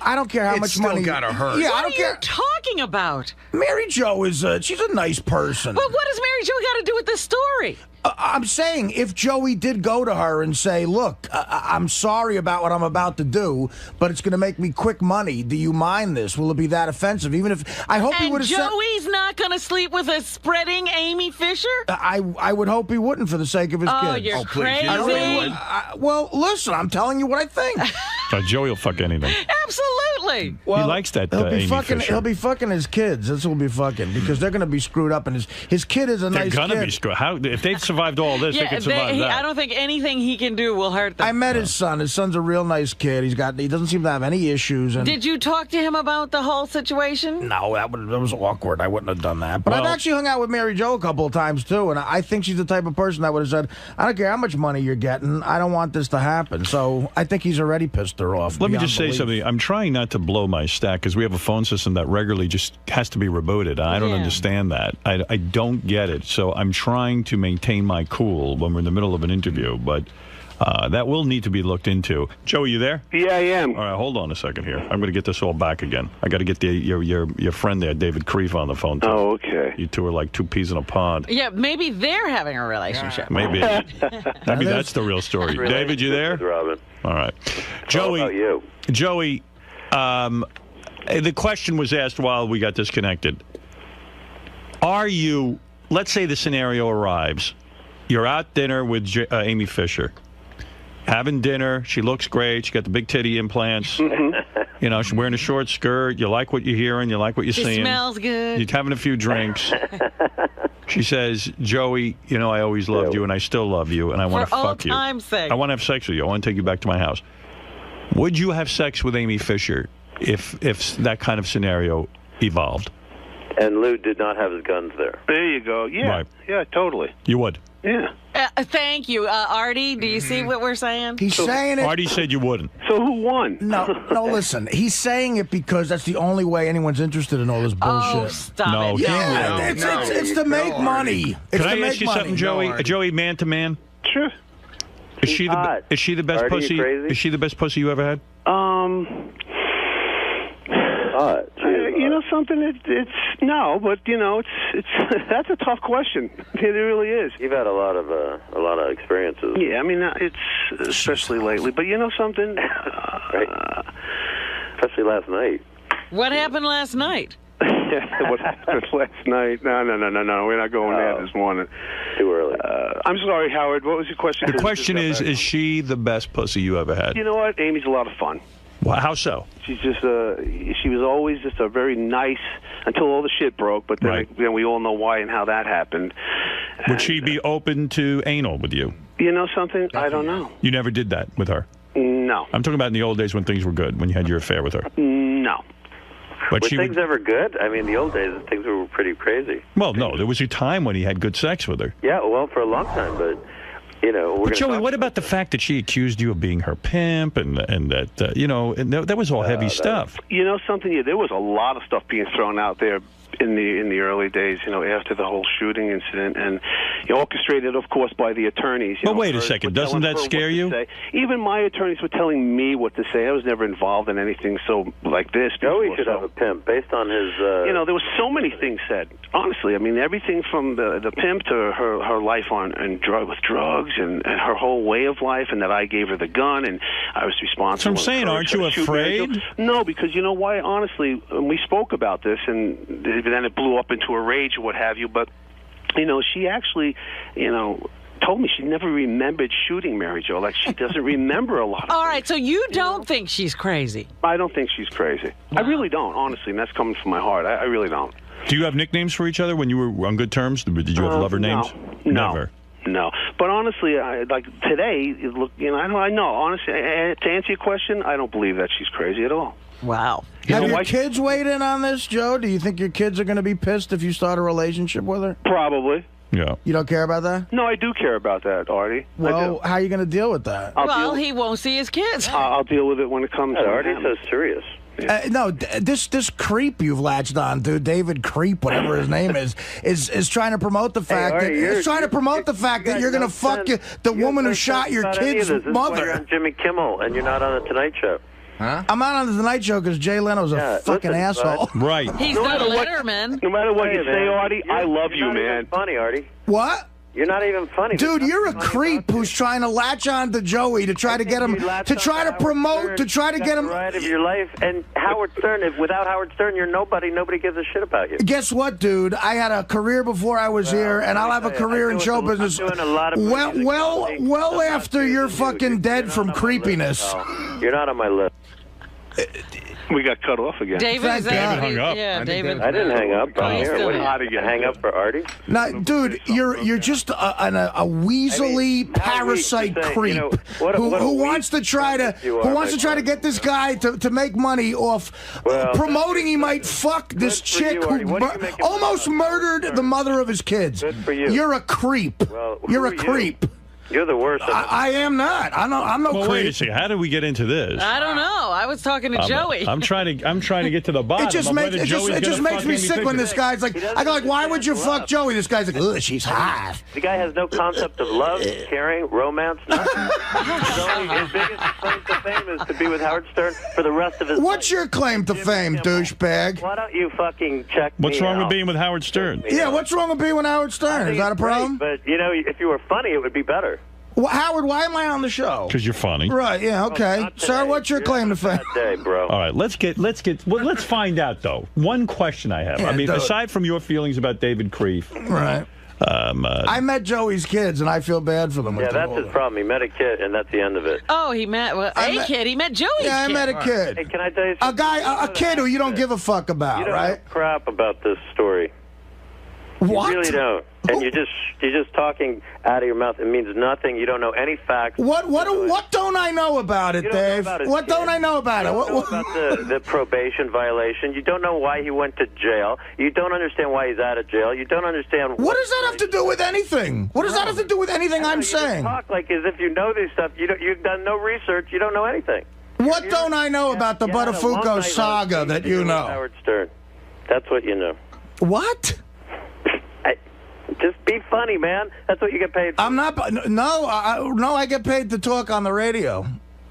I don't care how much money. It's still gotta hurt. Yeah, What I don't are care. you talking about? Mary Jo is she's a nice person. But what does Mary Jo got to do with this story? I'm saying if Joey did go to her and say, look, I'm sorry about what I'm about to do, but it's going to make me quick money. Do you mind this? Will it be that offensive? Even if I hope he would have said. Joey's not going to sleep with a spreading Amy Fisher? I would hope he wouldn't for the sake of his kids. Oh, you're crazy. Well, listen, I'm telling you what I think. Joey will fuck anything. Absolutely. He likes that Amy Fisher. He'll be fucking his kids. That's what he'll be fucking because they're going to be screwed up, and his kid is a nice kid. They're going to be screwed. How if they've survived all this, they can survive that. I don't think anything he can do will hurt them. I met his son. His son's a real nice kid. He doesn't seem to have any issues. And did you talk to him about the whole situation? No, that was awkward. I wouldn't have done that. But I've actually hung out with Mary Jo a couple of times too, and I think she's the type of person that would have said, "I don't care how much money you're getting. I don't want this to happen." So I think he's already pissed her off. Let me just say something. I'm trying not to blow my stack because we have a phone system that regularly just has to be rebooted. I don't understand that. I don't get it. So I'm trying to maintain my cool when we're in the middle of an interview. But That will need to be looked into. Joey, you there? Yeah, I am. All right, hold on a second here. I'm going to get this all back again. I got to get your friend there, David Creef, on the phone, too. Oh, okay. You two are like two peas in a pod. Yeah, maybe they're having a relationship. Maybe. Maybe that's the real story. David, you there? Robin. All right. Joey. How about you? Joey, the question was asked while we got disconnected. Are you, let's say the scenario arrives. You're out dinner with Amy Fisher. Having dinner. She looks great. She got the big titty implants. You know, she's wearing a short skirt. You like what you're hearing. You like what you're seeing. She smells good. You're having a few drinks. She says, Joey, you know, I always loved you and I still love you and I want to fuck you. For old time's sake. I want to have sex with you. I want to take you back to my house. Would you have sex with Amy Fisher if that kind of scenario evolved? And Lou did not have his guns there. There you go. Yeah. Right. Yeah, totally. You would? Yeah. Thank you. Artie, do you see what we're saying? He's saying it. Artie said you wouldn't. So who won? No, listen. He's saying it because that's the only way anyone's interested in all this bullshit. Oh, stop No, it. Yeah, it's to make money. It's Can to I make ask you money. something, Joey? Joey, man to man? Sure. Is she the best Artie, pussy? you crazy? Is she the best pussy you ever had? You know something? It's no, but you know, it's that's a tough question. It really is. You've had a lot of experiences. Yeah, I mean, it's especially lately. But you know something? Right. Especially last night. What happened last night? What happened last night? No. We're not going there this morning. Too early. I'm sorry, Howard. What was your question? The question is she the best pussy you ever had? You know what? Amy's a lot of fun. Well, how so? She's just she was always just a very nice until all the shit broke. But then, then we all know why and how that happened. Would she be open to anal with you? You know something? I don't know. You never did that with her? No. I'm talking about in the old days when things were good, when you had your affair with her. No. But were she things ever good? I mean, the old days, things were pretty crazy. Well, no, there was a time when he had good sex with her. Yeah, well, for a long time, but, you know... But, Joey, what about the fact that she accused you of being her pimp and that, you know, and that was all heavy stuff? You know something? Yeah, there was a lot of stuff being thrown out there in the early days, you know, after the whole shooting incident, and orchestrated, of course, by the attorneys. But wait a second, doesn't that scare you? Even my attorneys were telling me what to say. I was never involved in anything so like this. Joey should have a pimp based on his... You know, there was so many things said. Honestly, I mean, everything from the pimp to her life with drugs and her whole way of life, and that I gave her the gun and I was responsible. So I'm saying, aren't you afraid? No, because you know why? Honestly, we spoke about this, and then it blew up into a rage or what have you. But you know, she actually, you know, told me she never remembered shooting Mary Jo. Like, she doesn't remember a lot of All right, so you don't think she's crazy? I don't think she's crazy. I really don't, honestly, and that's coming from my heart. I really don't. Do you have nicknames for each other when you were on good terms? Did you have lover names? No. Never. No, but honestly, like today, look, you know, I know. Honestly, to answer your question, I don't believe that she's crazy at all. Wow. Have your kids weighed in on this, Joe? Do you think your kids are going to be pissed if you start a relationship with her? Probably. Yeah. You don't care about that? No, I do care about that, Artie. Well, how are you going to deal with that? Well, he won't see his kids. I'll deal with it when it comes. Artie's so serious. No, this creep you've latched on to, David Creep, whatever his name is trying to promote the fact that you're going to fuck the woman who shot your kid's mother. You're on Jimmy Kimmel and you're not on the Tonight Show. Huh? I'm not on the Tonight Show because Jay Leno's a fucking asshole. Right. He's not a Letterman. No matter what you say, Artie, I love you, man. Funny, Artie. What? You're not even funny. Dude, you're a creep who's trying to latch on to Joey to try to get him, to try to promote, to try to get him. Right of your life. And Howard Stern, without Howard Stern, you're nobody. Nobody gives a shit about you. Guess what, dude? I had a career before I was here, and I'll have a career in show business. Well after you're fucking dead from creepiness. You're not on my list. We got cut off again. David hung up. Yeah, David. I didn't hang up. I'm here. What did you hang up for Artie? No, dude, you're just a weaselly parasite creep who wants to try to get this guy to make money off promoting he might fuck this chick who almost murdered the mother of his kids. Good for you. You're a creep. You're a creep. You're the worst. I am not. I'm no Well, creep. wait a second. How did we get into this? I don't know. I was talking to Joey. I'm trying to get to the bottom. It just makes me sick when this guy's like, I go like, why would you fuck Joey? This guy's like, ugh, she's hot. The guy has no concept of love, caring, romance, nothing. His biggest claim to fame is to be with Howard Stern for the rest of his life. What's your claim to fame, douchebag? Why don't you fucking check What's me wrong out? with being with Howard Stern? Yeah, what's wrong with being with Howard Stern? Is that a problem? But, you know, if you were funny, it would be better. Well, Howard, why am I on the show? Because you're funny. Right, yeah, okay. Sir, what's your claim to fame? Day, bro. All right, let's find out, though. One question I have. Yeah, I mean, do it. aside from your feelings about David Creef. Right. I met Joey's kids, and I feel bad for them. Yeah, that's his problem. He met a kid, and that's the end of it. Oh, he met kid. He met Joey's kid. Yeah, I met a kid. Hey, can I tell you A something? guy, a kid who you don't give a fuck about, You don't right? know crap about this story. What? You really don't. And you're just talking out of your mouth. It means nothing. You don't know any facts. What don't I know about it, Dave? What don't I know about it? You don't know about the probation violation. You don't know why he went to jail. You don't understand why he's out of jail. You don't understand... What does that have to do with anything? What does that have to do with anything I'm saying? You talk like as if you know this stuff. You've done no research. You don't know anything. What don't I know about the Buttafuoco saga that you know? Howard Stern. That's what you know. What? Just be funny, man. That's what you get paid for. I'm not... No, I get paid to talk on the radio.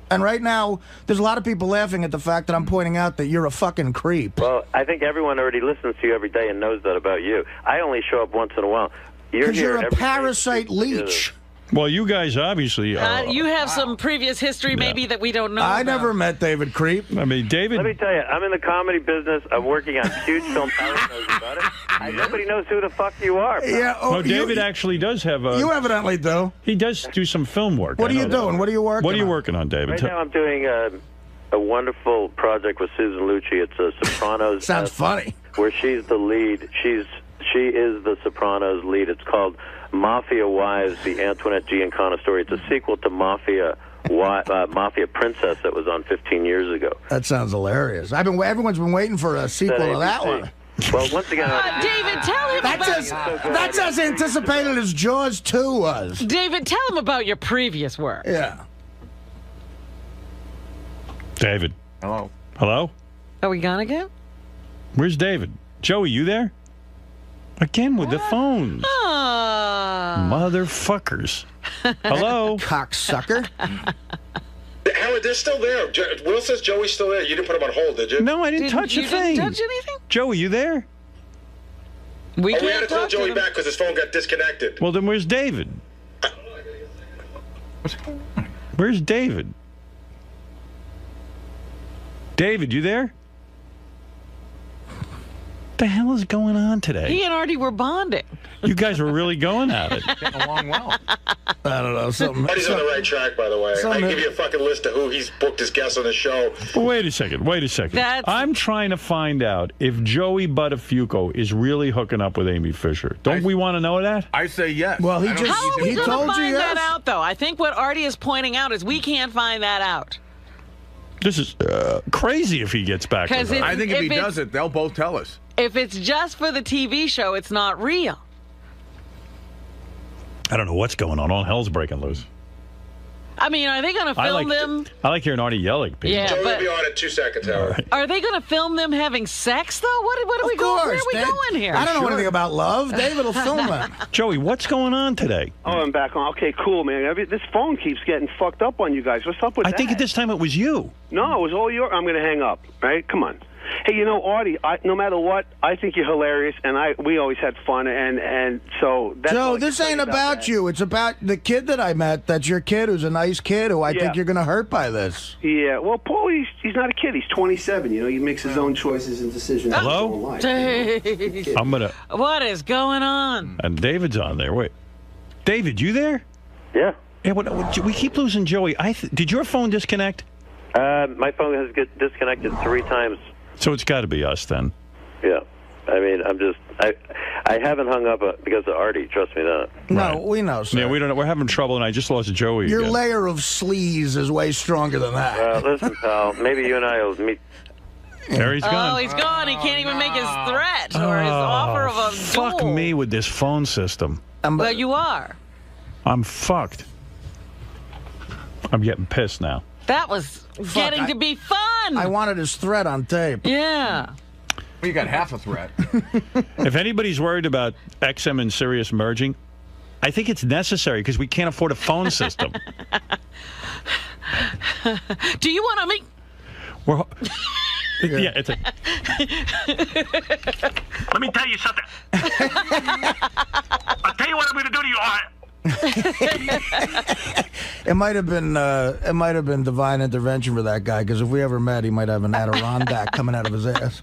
And right now, there's a lot of people laughing at the fact that I'm pointing out that you're a fucking creep. Well, I think everyone already listens to you every day and knows that about you. I only show up once in a while. Because you're a parasite leech. Well, you guys obviously... you have some previous history maybe that we don't know I about. never met David Creep. I mean, David... Let me tell you, I'm in the comedy business. I'm working on huge film. Howard knows about it. Nobody knows who the fuck you are. Yeah, no, David actually does have a... You evidently do. He does do some film work. What are you doing? What are you working on? What are you working on, David? Right now I'm doing a wonderful project with Susan Lucci. It's a Sopranos... Sounds funny. Where she's the lead. She is the Sopranos lead. It's called Mafia Wives, the Antoinette Giancana story. It's a sequel to Mafia Princess that was on 15 years ago. That sounds hilarious. Everyone's been waiting for a sequel to that one. Well, once again... David, tell him That's as anticipated as Jaws 2 was. David, tell him about your previous work. Yeah. David. Hello. Hello? Are we gone again? Where's David? Joey, you there? Again with the phones. Motherfuckers. Hello? Cocksucker. Howard, they're still there. Will says Joey's still there. You didn't put him on hold, did you? No, I didn't touch a thing. You didn't touch anything? Joey, you there? We had to call Joey back because his phone got disconnected. Well, then where's David? Where's David? David, you there? What the hell is going on today? He and Artie were bonding. You guys were really going at it. Getting along well. I don't know. Buddy's on the right track, by the way. I can give you a fucking list of who he's booked as guests on the show. Well, wait a second. I'm trying to find out if Joey Buttafuoco is really hooking up with Amy Fisher. Don't we want to know that? I say yes. Well, How are we going to find that out, though? I think what Artie is pointing out is we can't find that out. This is crazy if he gets back with her. I think if he does it, they'll both tell us. If it's just for the TV show, it's not real. I don't know what's going on. All hell's breaking loose. I mean, are they going to film them? I like hearing Artie yell at people. Yeah, Joey will be on in 2 seconds, Howard. Right. Are they going to film them having sex, though? What are we going? Where are we going here? I don't know anything about love. David will film them. Joey, what's going on today? Oh, I'm back on. Okay, cool, man. This phone keeps getting fucked up on you guys. What's up with that? I think at this time it was you. No, it was all your... I'm going to hang up, right? Come on. Hey, you know, Artie, no matter what, I think you're hilarious, and we always had fun, and so... That's Joe, this ain't about you. It's about the kid that I met. That's your kid, who's a nice kid, who I think you're going to hurt by this. Yeah, well, Paul, he's not a kid. He's 27, you know. He makes his own choices and decisions. Hello? In his own life, Dave. I'm going to... What is going on? And David's on there. Wait. David, you there? Yeah. Yeah, we keep losing Joey. Did your phone disconnect? My phone has disconnected 3 times. So it's got to be us then. Yeah. I mean, I haven't hung up because of Artie. Trust me that. No, we know, sir. Yeah, we don't know. We're having trouble, and I just lost Joey Your again. layer of sleaze is way stronger than that. Listen, pal, maybe you and I will meet. There he's gone. Oh, he's gone. He can't even make his threat or his offer of a Fuck duel. me with this phone system. Well, you are. I'm fucked. I'm getting pissed now. That was getting to be fun. I wanted his threat on tape. Yeah. Well, you got half a threat. If anybody's worried about XM and Sirius merging, I think it's necessary because we can't afford a phone system. Do you want to make... Yeah, it's a... Let me tell you something. I'll tell you what I'm going to do to you, Art. It might have been divine intervention for that guy, because if we ever met, he might have an Adirondack coming out of his ass.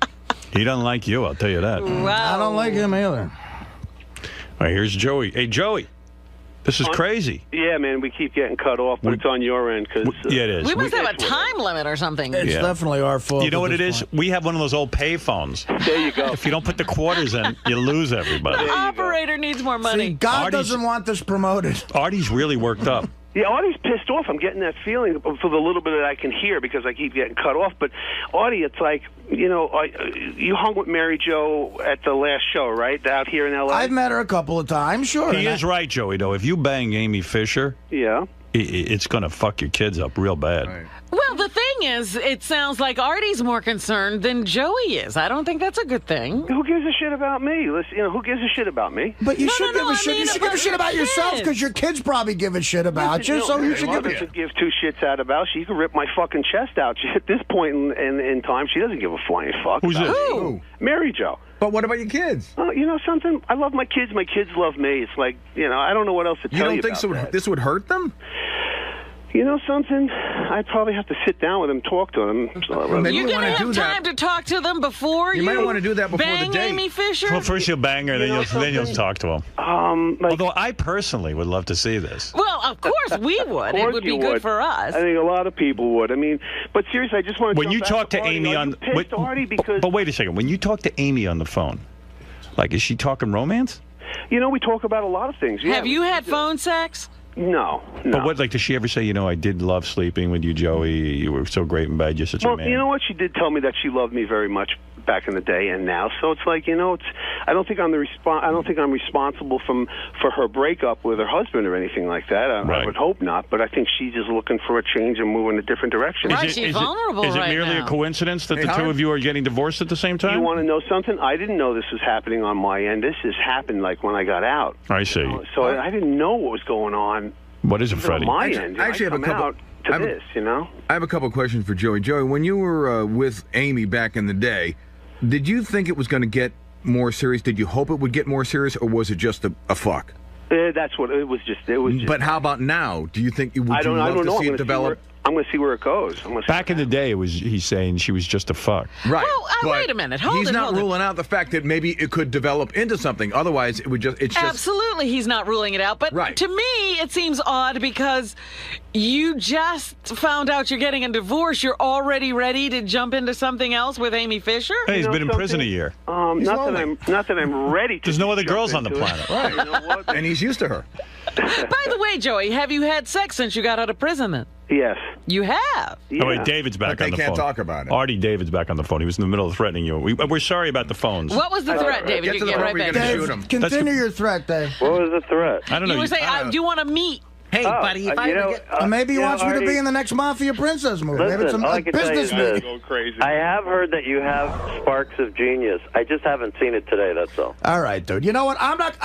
He doesn't like you, I'll tell you that. Wow. I don't like him either. All right, here's Joey. Hey, Joey, this is crazy. Yeah, man, we keep getting cut off, but it's on your end. Yeah, it is. We must have a time limit or something. It's definitely our fault. You know what it is? We have one of those old pay phones. There you go. If you don't put the quarters in, you lose everybody. The operator needs more money. See, God doesn't want this promoted. Artie's really worked up. Yeah, Artie's pissed off. I'm getting that feeling for the little bit that I can hear because I keep getting cut off. But Artie, it's like, you know, you hung with Mary Jo at the last show, right? Out here in L.A.? I've met her a couple of times, sure. He is right, Joey, though. If you bang Amy Fisher, it's going to fuck your kids up real bad. Right. Well, the thing is, it sounds like Artie's more concerned than Joey is. I don't think that's a good thing. Who gives a shit about me? Listen, you know, who gives a shit about me? But you should give a shit. You should give a shit about yourself, because your kids probably give a shit about you. So you should give two shits out about. She can rip my fucking chest out. At this point in time, she doesn't give a flying fuck. Who's this? Who? Mary Jo. But what about your kids? You know something? I love my kids. My kids love me. It's like, you know, I don't know what else to tell you. You don't think this would hurt them? You know something? I'd probably have to sit down with him, talk to him. You're going to have time to talk to them before you might want to do that before bang the date. Amy Fisher? Well, first you'll bang her, then you'll talk to him. Although I personally would love to see this. Well, of course we would. It would be good for us. I think a lot of people would. I mean, but seriously, I just want to. When you talk to Amy on, but wait a second. When you talk to Amy on the phone, like, is she talking romance? You know, we talk about a lot of things. Have you had phone sex? No. But what, like, does she ever say, you know, I did love sleeping with you, Joey. You were so great in bed. You're such a man. You know what? She did tell me that she loved me very much back in the day and now. So it's like, you know, I don't think I'm responsible for her breakup with her husband or anything like that. I would hope not. But I think she's just looking for a change and move in a different direction. She's vulnerable Is it merely a coincidence that the two of you are getting divorced at the same time? You want to know something? I didn't know this was happening on my end. This has happened like when I got out. I see. So I didn't know what was going on. What is it, Freddie? On my end. I actually have a couple. You know. I have a couple of questions for Joey. Joey, when you were with Amy back in the day, did you think it was going to get more serious? Did you hope it would get more serious, or was it just a fuck? That's what it was. But how about now? Do you think you would love to see it develop? I'm going to see where it goes. Back in the day, he's saying she was just a fuck. Right. Well, wait a minute. He's not ruling out the fact that maybe it could develop into something. Otherwise, it would just. Absolutely, he's not ruling it out. But to me, it seems odd because you just found out you're getting a divorce. You're already ready to jump into something else with Amy Fisher. Hey, he's been in prison a year. Not that I'm ready to. There's no other girls on the planet. Right. You know what? And he's used to her. By the way, Joey, have you had sex since you got out of prison then? Yes. You have? Yeah. Oh, wait, David's back on the phone. They can't talk about it. Artie, David's back on the phone. He was in the middle of threatening you. We're sorry about the phones. What was the threat, David? Get to the point where you're going to shoot him. Continue your threat, Dave. What was the threat? I don't know. You were saying, I do want to meet. Hey, buddy, if I ever get... maybe he wants me to be in the next Mafia Princess movie. Listen, maybe it's all I a can tell you business is movie. this. I have heard that you have sparks of genius. I just haven't seen it today, that's all. All right, dude. You know what?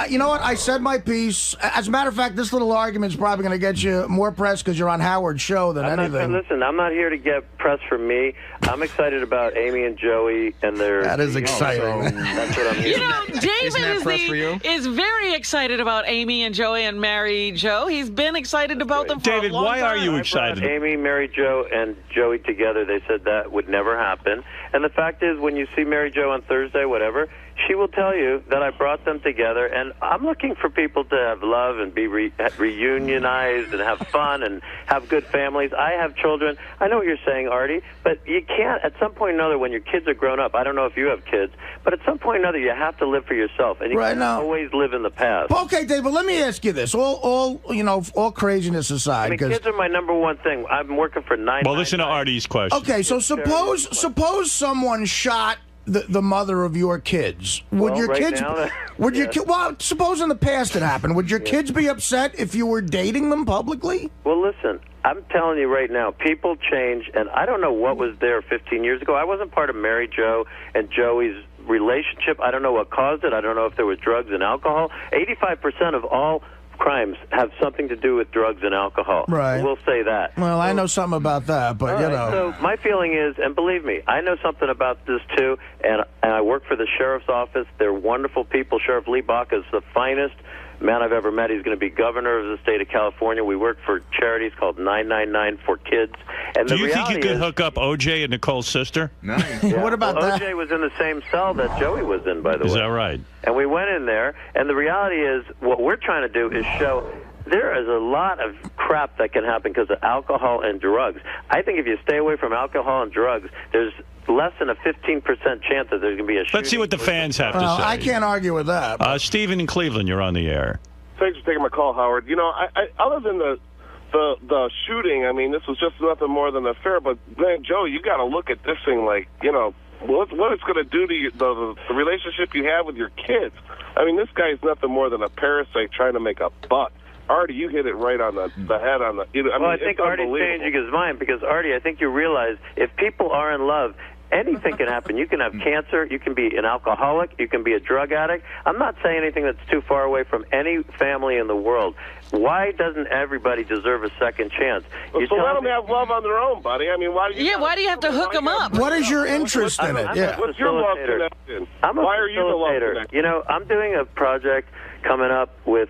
You know what? I said my piece. As a matter of fact, this little argument is probably going to get you more press because you're on Howard's show than anything. Listen, I'm not here to get press from me. I'm excited about Amy and Joey and their... That is exciting. So that's what I'm here. You know, David is very excited about Amy and Joey and Mary Jo. He's been excited about them for David, a long time. why are you excited? Amy, Mary Jo, and Joey together, they said that would never happen. And the fact is, when you see Mary Jo on Thursday, whatever, she will tell you that I brought them together, and I'm looking for people to have love and be reunionized and have fun and have good families. I have children. I know what you're saying, Artie, but you can't, at some point or another, when your kids are grown up, I don't know if you have kids, but at some point or another, you have to live for yourself, and you can't always live in the past. Okay, Dave, but let me ask you this. All craziness aside. I mean, kids are my number one thing. I'm working for 9. Well, listen to Artie's question. Okay, so suppose someone shot the mother of your kids, would Well, your right kids now, would your well, suppose in the past it happened, would your kids be upset if you were dating them publicly? Well, listen, I'm telling you right now, people change, and I don't know what was there 15 years ago. I wasn't part of Mary Jo and Joey's relationship. I don't know what caused it. I don't know if there was drugs and alcohol. 85% of all crimes have something to do with drugs and alcohol. Right. We'll say that. Well, I know something about that, but you know. So my feeling is, and believe me, I know something about this too, and I work for the sheriff's office. They're wonderful people. Sheriff Lee Baca is the finest man I've ever met. He's going to be governor of the state of California. We work for charities called 999 for Kids. And Do the you think you reality could is, hook up OJ and Nicole's sister? Yeah, What about well, that? OJ was in the same cell that Joey was in, by the way. Is that right? And we went in there, and the reality is, what we're trying to do is show there is a lot of crap that can happen because of alcohol and drugs. I think if you stay away from alcohol and drugs, there's less than a 15% chance that there's going to be a shooting. Let's see what the fans have to Well, say. I can't argue with that. Stephen in Cleveland, you're on the air. Thanks for taking my call, Howard. You know, I other than the shooting, I mean, this was just nothing more than an affair. But man, Joe, you got to look at this thing like, you know, what it's going to do to you, the relationship you have with your kids. I mean, this guy's nothing more than a parasite trying to make a buck. Artie, you hit it right on the head on the. You know, I think Artie's changing his mind because, Artie, I think you realize if people are in love, anything can happen. You can have cancer. You can be an alcoholic. You can be a drug addict. I'm not saying anything that's too far away from any family in the world. Why doesn't everybody deserve a second chance? Well, so let them have love on their own, buddy. I mean, why do you? Yeah, why do you have to hook them up? What is your interest in it? Yeah. What's your love connection? I'm a Why are you the love facilitator. connection? You know, I'm doing a project coming up with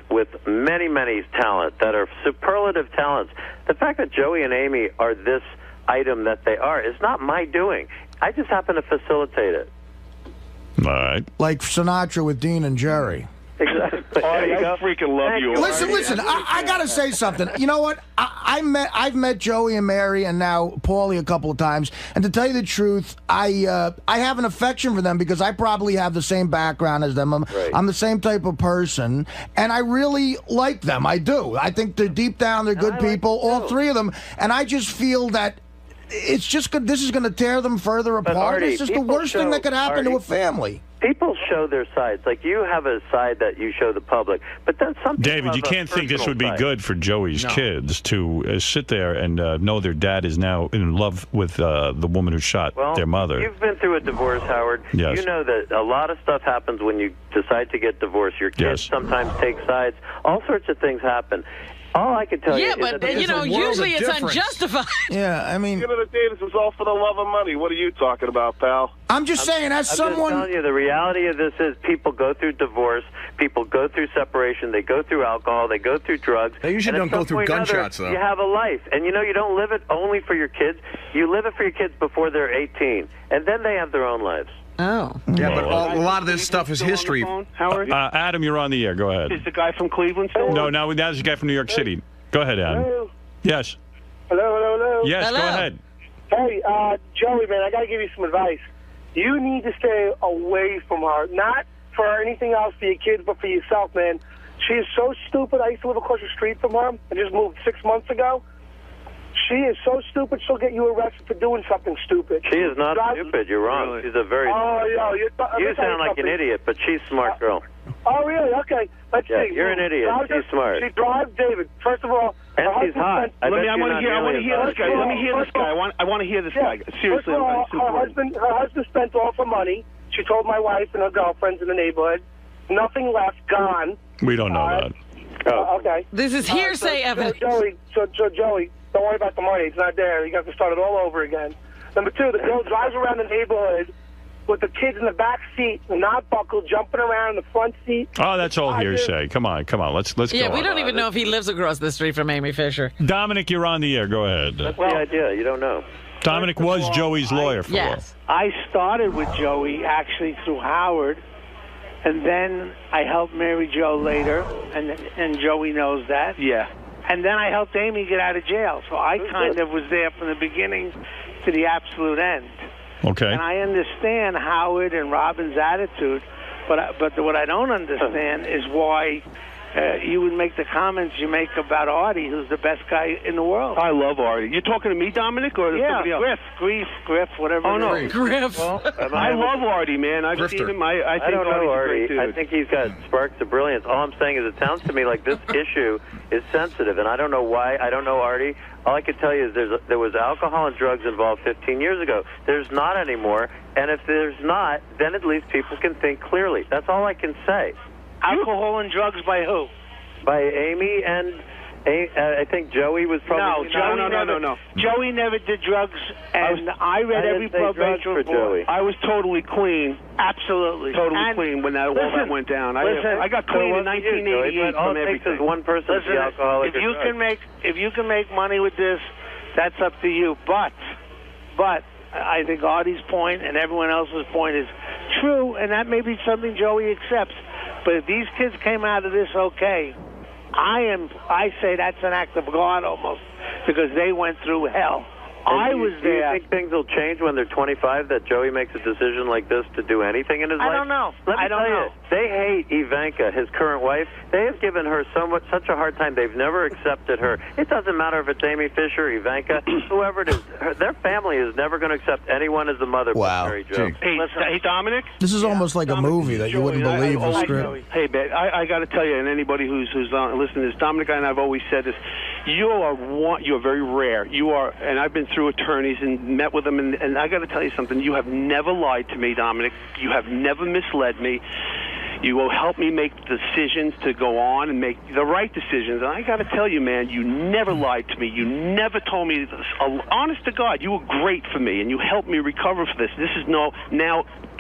with many talent that are superlative talents. The fact that Joey and Amy are this item that they are is not my doing. I just happen to facilitate it. All right. Like Sinatra with Dean and Jerry. Exactly. Artie, I freaking love you. Listen. I gotta say something. You know what? I've met Joey and Mary and now Paulie a couple of times, and to tell you the truth, I have an affection for them because I probably have the same background as them. I'm the same type of person, and I really like them. I do. I think they're deep down, they're good people, all three of them, and I just feel that. It's just good. This is going to tear them further apart. Artie, It's just the worst thing that could happen to a family. People show their sides. Like, you have a side that you show the public, but then some people David, have you can't a think this would be personal good for Joey's No. kids to sit there and know their dad is now in love with the woman who shot their mother. You've been through a divorce, Howard. Yes. You know that a lot of stuff happens when you decide to get divorced. Your kids sometimes take sides. All sorts of things happen. All I can tell you Yeah, is but, that you know, usually it's unjustified. Yeah, I mean... At the end of the day, this is all for the love of money. What are you talking about, pal? I'm just saying, as someone... I'm just telling you, the reality of this is people go through divorce, people go through separation, they go through alcohol, they go through drugs. They usually and don't at go some through point or gunshots, other, though. You have a life, and you know, you don't live it only for your kids. You live it for your kids before they're 18, and then they have their own lives. Oh. Yeah, but a lot of this stuff is history. Howard? Adam, you're on the air. Go ahead. Is the guy from Cleveland still? No, now that's the guy from New York City. Go ahead, Adam. Hello? Yes. Hello? Yes, go ahead. Hey, Joey, man, I got to give you some advice. You need to stay away from her. Not for anything else for your kids, but for yourself, man. She is so stupid. I used to live across the street from her. I just moved 6 months ago. She is so stupid, she'll get you arrested for doing something stupid. She is not stupid. You're wrong. She's a very smart girl. You sound like an idiot, but she's a smart girl. Oh, really? Okay. Let's see. You're an idiot. She's smart. She drives David. First of all, and she's hot. I want to hear this guy. Let me hear this guy. I want to hear this guy. Seriously, first of all, her husband spent all her money. She told my wife and her girlfriends in the neighborhood. Nothing left. Gone. We don't know that. Okay. This is hearsay evidence. Joey, don't worry about the money. It's not there. You have to start it all over again. Number two, the girl drives around the neighborhood with the kids in the back seat, not buckled, jumping around in the front seat. Oh, that's all hearsay. Come on. Let's go. Yeah, we don't even know if he lives across the street from Amy Fisher. Dominic, you're on the air. Go ahead. That's the idea. You don't know. Dominic was Joey's lawyer for Yes. I started with Joey actually through Howard, and then I helped Mary Jo later, and Joey knows that. Yeah. And then I helped Amy get out of jail, so I kind of was there from the beginning to the absolute end. Okay. And I understand Howard and Robin's attitude, but what I don't understand is why you would make the comments you make about Artie, who's the best guy in the world. I love Artie. You're talking to me, Dominic, or somebody else? Griff, whatever. Oh, no. Griff. Well, I love Artie, man. I've seen him. I think don't know Artie's a great dude. I think he's got sparks of brilliance. All I'm saying is it sounds to me like this issue is sensitive, and I don't know why. I don't know Artie. All I can tell you is there was alcohol and drugs involved 15 years ago. There's not anymore, and if there's not, then at least people can think clearly. That's all I can say. Alcohol and drugs by who? By Amy and I think Joey was probably... No. Joey never did drugs, and I read every probation report. I was totally clean. Absolutely. Totally clean when all that went down. I got clean in 1988 from everything. One person to be alcoholic. If you can make money with this, that's up to you. But I think Artie's point and everyone else's point is true, and that may be something Joey accepts. But if these kids came out of this okay, I say that's an act of God almost, because they went through hell. I was there. Do you think things will change when they're 25, that Joey makes a decision like this to do anything in his life? I don't know. Let me tell you, they hate Ivanka, his current wife. They have given her such a hard time. They've never accepted her. It doesn't matter if it's Amy Fisher, Ivanka, whoever it is. Their family is never going to accept anyone as the mother but Mary Jo. Hey, Dominic? This is almost like a movie that you wouldn't believe the script. Hey, man, I got to tell you, and anybody who's listening to this, Dominic and I have always said this, you are very rare. You are, and I've been through attorneys and met with them, and I got to tell you something. You have never lied to me, Dominic. You have never misled me. You will help me make decisions to go on and make the right decisions. And I got to tell you, man, you never lied to me. You never told me this. Honest to God, you were great for me, and you helped me recover for this. This is now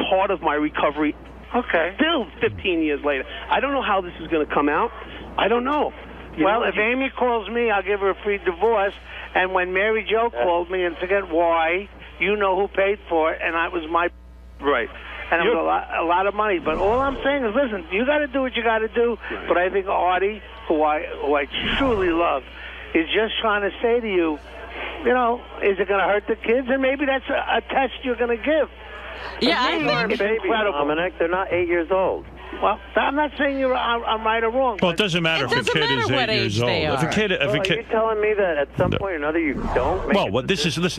part of my recovery. Okay. Still 15 years later. I don't know how this is going to come out. I don't know. If Amy calls me, I'll give her a free divorce. And when Mary Jo called me, and forget why, you know who paid for it, and that was my... Right. And it was a lot of money. But all I'm saying is, listen, you got to do what you got to do. Right. But I think Artie, who I truly love, is just trying to say to you, is it going to hurt the kids? And maybe that's a test you're going to give. Yeah, I think it's incredible. Dominic, they're not 8 years old. Well, I'm not saying I'm right or wrong. Well, it doesn't matter if a kid is 8 years old. If a kid, are you telling me that at some point or another you don't? Listen.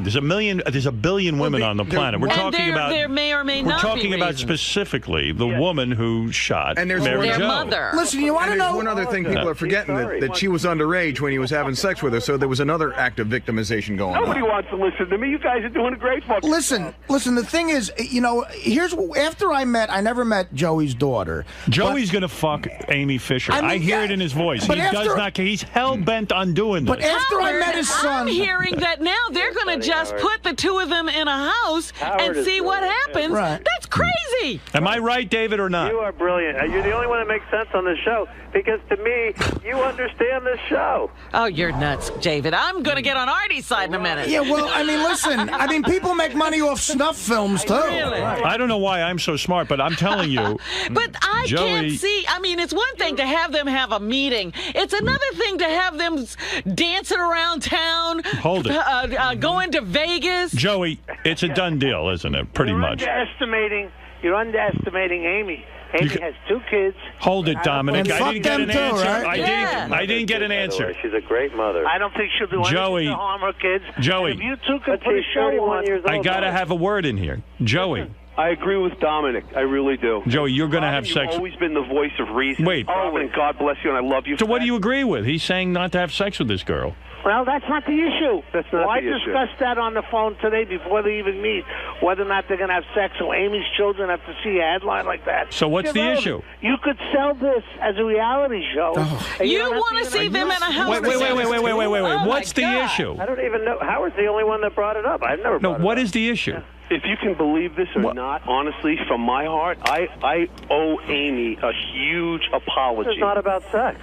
There's a billion women on the planet. We're talking about. There may or may not be We're talking about specifically the woman who shot and there's Mary their Jo. mother. Listen, you want to know one other thing people are forgetting that she was underage when he was having sex with her, so there was another act of victimization going on. Nobody wants to listen to me. You guys are doing a great fucking Listen. The thing is, I never met Joey's daughter. Joey's going to fuck Amy Fisher. I hear it in his voice. He's hell-bent on doing this. But after I met his son... I'm hearing that now they're going to just put the two of them in a house and see what happens. Right. That's crazy. Am I right, David, or not? You are brilliant. You're the only one that makes sense on this show, because to me, you understand this show. Oh, you're nuts, David. I'm going to get on Artie's side in a minute. Yeah, well, listen. People make money off snuff films, too. Really? I don't know why I'm so smart, but I'm telling you. But I can't see. It's one thing to have them have a meeting. It's another thing to have them dancing around town. Hold it. Going to Vegas. Joey, it's a done deal, isn't it? Pretty much. You're underestimating Amy. Amy has 2 kids. Hold it, Dominic. I didn't get an answer. Right? I didn't get an answer. She's a great mother. I don't think she'll do anything to harm her kids. Joey. And if you 2 can put a show on... I got to have a word in here. Joey. I agree with Dominic. I really do. Joey, you're going to have sex. You've always been the voice of reason. Wait. And God bless you, and I love you. So what do you agree with? He's saying not to have sex with this girl. Well, that's not the issue. That's not I the issue. discussed that on the phone today before they even meet, whether or not they're going to have sex. So Amy's children have to see a headline like that. So what's the issue? You could sell this as a reality show. You want to see them in a house? Wait. What's the issue? I don't even know. Howard's the only one that brought it up. I've never brought it up. No, what is the issue? If you can believe this or not, honestly, from my heart, I owe Amy a huge apology. It's not about sex.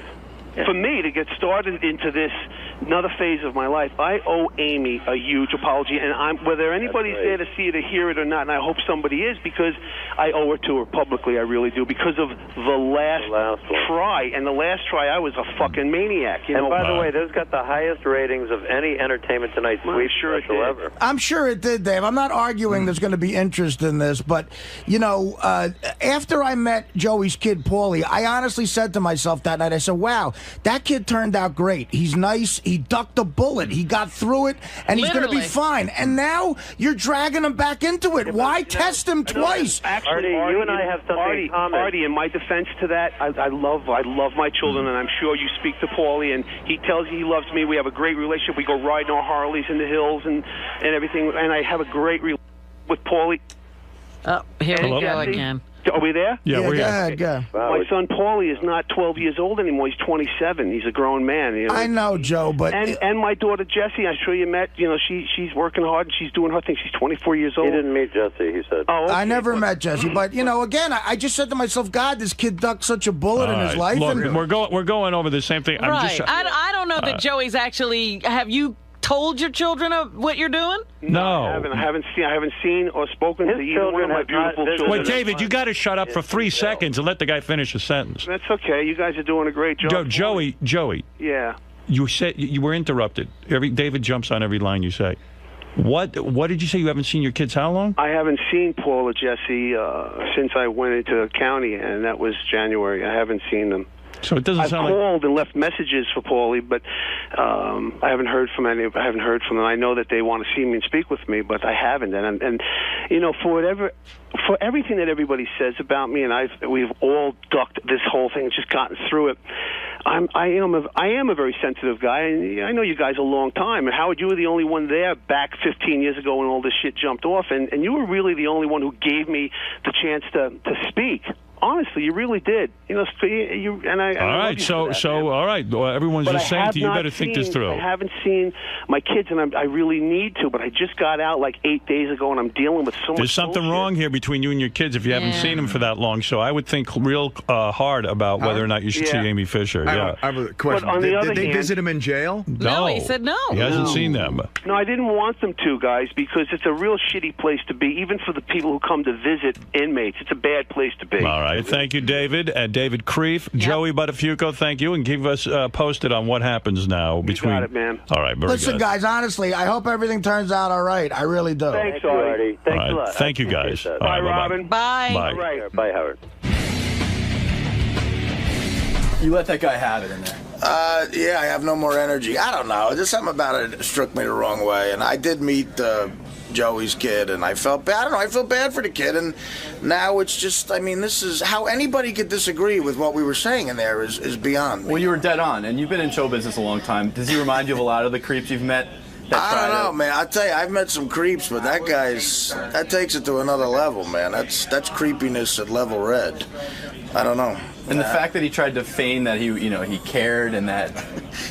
For me to get started into this another phase of my life. I owe Amy a huge apology, and whether anybody's there to see it or hear it or not, and I hope somebody is, because I owe it to her publicly. I really do, because of the last try. And the last try, I was a fucking maniac. You and know? by the way, this got the highest ratings of any Entertainment Tonight sweep special ever. I'm sure it did, Dave. I'm not arguing there's going to be interest in this, but, you know, after I met Joey's kid, Paulie, I honestly said to myself that night, I said, wow, that kid turned out great. He's nice. He ducked a bullet. He got through it, and he's going to be fine. And now you're dragging him back into it. Why test him twice? Actually, Artie, you and I have something in common. Artie, in my defense to that, I love my children, and I'm sure you speak to Paulie, and he tells you he loves me. We have a great relationship. We go riding our Harleys in the hills and everything, and I have a great relationship with Paulie. Oh, here we go again. Are we there? Yeah, we're here. Go. My son Paulie is not 12 years old anymore. He's 27. He's a grown man. You know? I know, Joe, but... And my daughter, Jessie, I'm sure you met. You know, she's working hard, and she's doing her thing. She's 24 years old. He didn't meet Jessie, he said. Oh, okay. I never met Jessie, but, you know, again, I just said to myself, God, this kid ducked such a bullet in his life. Look, and we're going over the same thing. Right. I don't know that Joey's actually... Have you told your children of what you're doing? No. I haven't seen or spoken to either one of my beautiful children. Wait, David, you got to shut up for 3 seconds and let the guy finish a sentence. That's okay. You guys are doing a great job. Joey. Yeah. You said you were interrupted. David jumps on every line you say. What did you say? You haven't seen your kids how long? I haven't seen Paul or Jessie since I went into the county, and that was January. I haven't seen them. So it doesn't sound like... I've called and left messages for Paulie, but I haven't heard from any. I haven't heard from them. I know that they want to see me and speak with me, but I haven't. And you know, for everything that everybody says about me, and we've all ducked this whole thing, just gotten through it. I am a very sensitive guy, and I know you guys a long time. And Howard, you were the only one there back 15 years ago when all this shit jumped off, and you were really the only one who gave me the chance to speak. Honestly, you really did. You know, all right, all right. Well, everyone's just saying to you, better think this through. I haven't seen my kids, and I really need to, but I just got out like 8 days ago, and I'm dealing with so much There's something wrong here between you and your kids if you haven't seen them for that long, so I would think real hard about whether or not you should see Amy Fisher. I have a question. But on the other did they hand, visit him in jail? No, he said no. He hasn't seen them. No, I didn't want them to, guys, because it's a real shitty place to be, even for the people who come to visit inmates. It's a bad place to be. All right, thank you, David. David Kreef, Joey Buttafuoco, thank you, and keep us posted on what happens now between. You got it, man. All right, very Listen, good. guys, honestly, I hope everything turns out all right. I really do. Thanks, Artie. Thanks a lot. Thank you, guys. Bye, right, Robin. Bye. Bye. All right. Bye, Howard. You let that guy have it in there. Yeah, I have no more energy. I don't know. There's something about it that struck me the wrong way. And I did meet Joey's kid, and I felt bad. I don't know. I feel bad for the kid, and now it's just. I mean, this is how anybody could disagree with what we were saying in there is beyond me. Well, you were dead on, and you've been in show business a long time. Does he remind you of a lot of the creeps you've met? I don't know, man. I tell you, I've met some creeps, but that takes it to another level, man. That's creepiness at level red. I don't know. And the fact that he tried to feign that he cared and that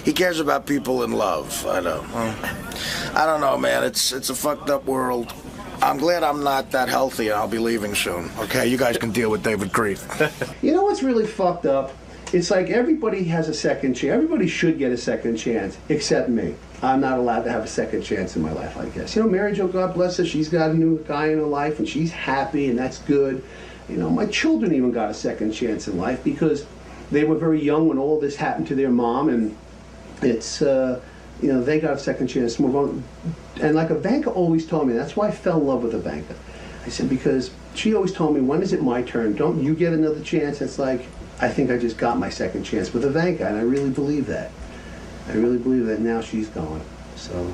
he cares about people in love. I don't know, man. It's a fucked up world. I'm glad I'm not that healthy, and I'll be leaving soon. Okay, you guys can deal with David Kreef. You know what's really fucked up? It's like everybody has a second chance. Everybody should get a second chance, except me. I'm not allowed to have a second chance in my life, I guess. You know, Mary Jo, God bless her, she's got a new guy in her life, and she's happy, and that's good. You know, my children even got a second chance in life because they were very young when all this happened to their mom, and it's, you know, they got a second chance to move on. And like Ivanka always told me, that's why I fell in love with Ivanka. I said, because she always told me, when is it my turn? Don't you get another chance? It's like, I think I just got my second chance with Ivanka, and I really believe that. I really believe that now she's gone, so...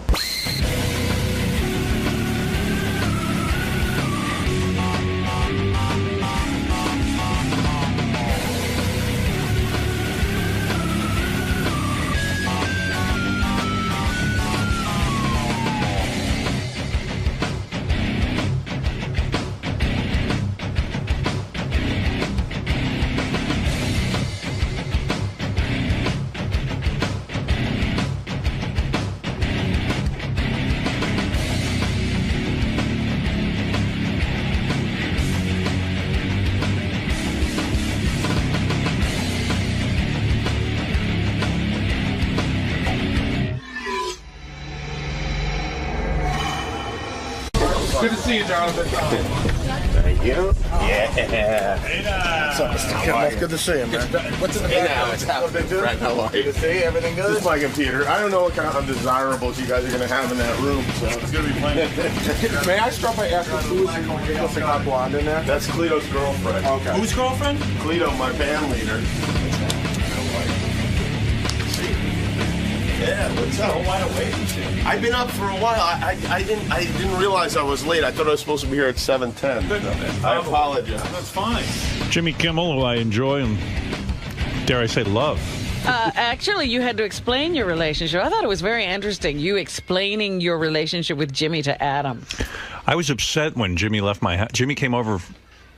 Good to see you, Jonathan. Thank you. Yeah. What's up, Mr. Kimmel? Good to see you, man. What's in the back? How are you? Good to see you. Everything good? This is my computer. I don't know what kind of undesirables you guys are going to have in that room, so it's going to be plenty. May I start by asking who's the hot blonde in there? That's Cleto's girlfriend. Okay. Whose girlfriend? Cleto, my band leader. Yeah, what's up? Wide awake. I've been up for a while. I didn't realize I was late. I thought I was supposed to be here at 7:10. So I apologize. That's fine. Jimmy Kimmel, who I enjoy and, dare I say, love. Actually, you had to explain your relationship. I thought it was very interesting, you explaining your relationship with Jimmy to Adam. I was upset when Jimmy left my house. Jimmy came over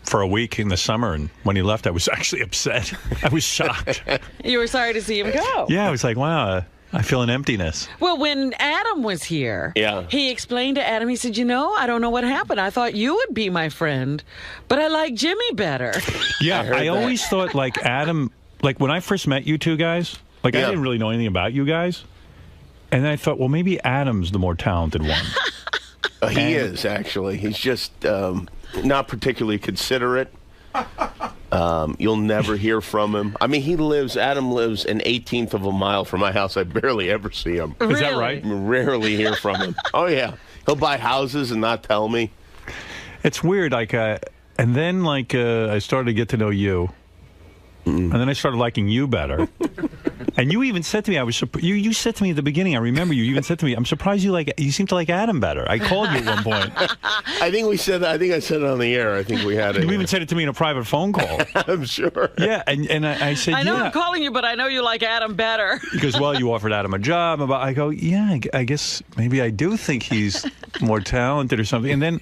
for a week in the summer, and when he left, I was actually upset. I was shocked. You were sorry to see him go. Yeah, I was like, wow, I feel an emptiness. Well, when Adam was here, he explained to Adam, he said, you know, I don't know what happened. I thought you would be my friend, but I like Jimmy better. Yeah, I always thought, like, Adam, like, when I first met you two guys, like, I didn't really know anything about you guys. And then I thought, well, maybe Adam's the more talented one. He is, actually. He's just not particularly considerate. You'll never hear from him. I mean, Adam lives an 1/18 of a mile from my house. I barely ever see him. Really? Is that right? Rarely hear from him. Oh, yeah. He'll buy houses and not tell me. It's weird, like, and then, like, I started to get to know you. And then I started liking you better. And you even said to me, you said to me at the beginning, I remember you even said to me, I'm surprised you seem to like Adam better. I called you at one point. I think I said it on the air. I think we had it. You even said it to me in a private phone call. I'm sure. Yeah, and I said, I know I'm calling you, but I know you like Adam better. He goes, well, you offered Adam a job. I go, yeah, I guess maybe I do think he's more talented or something. And then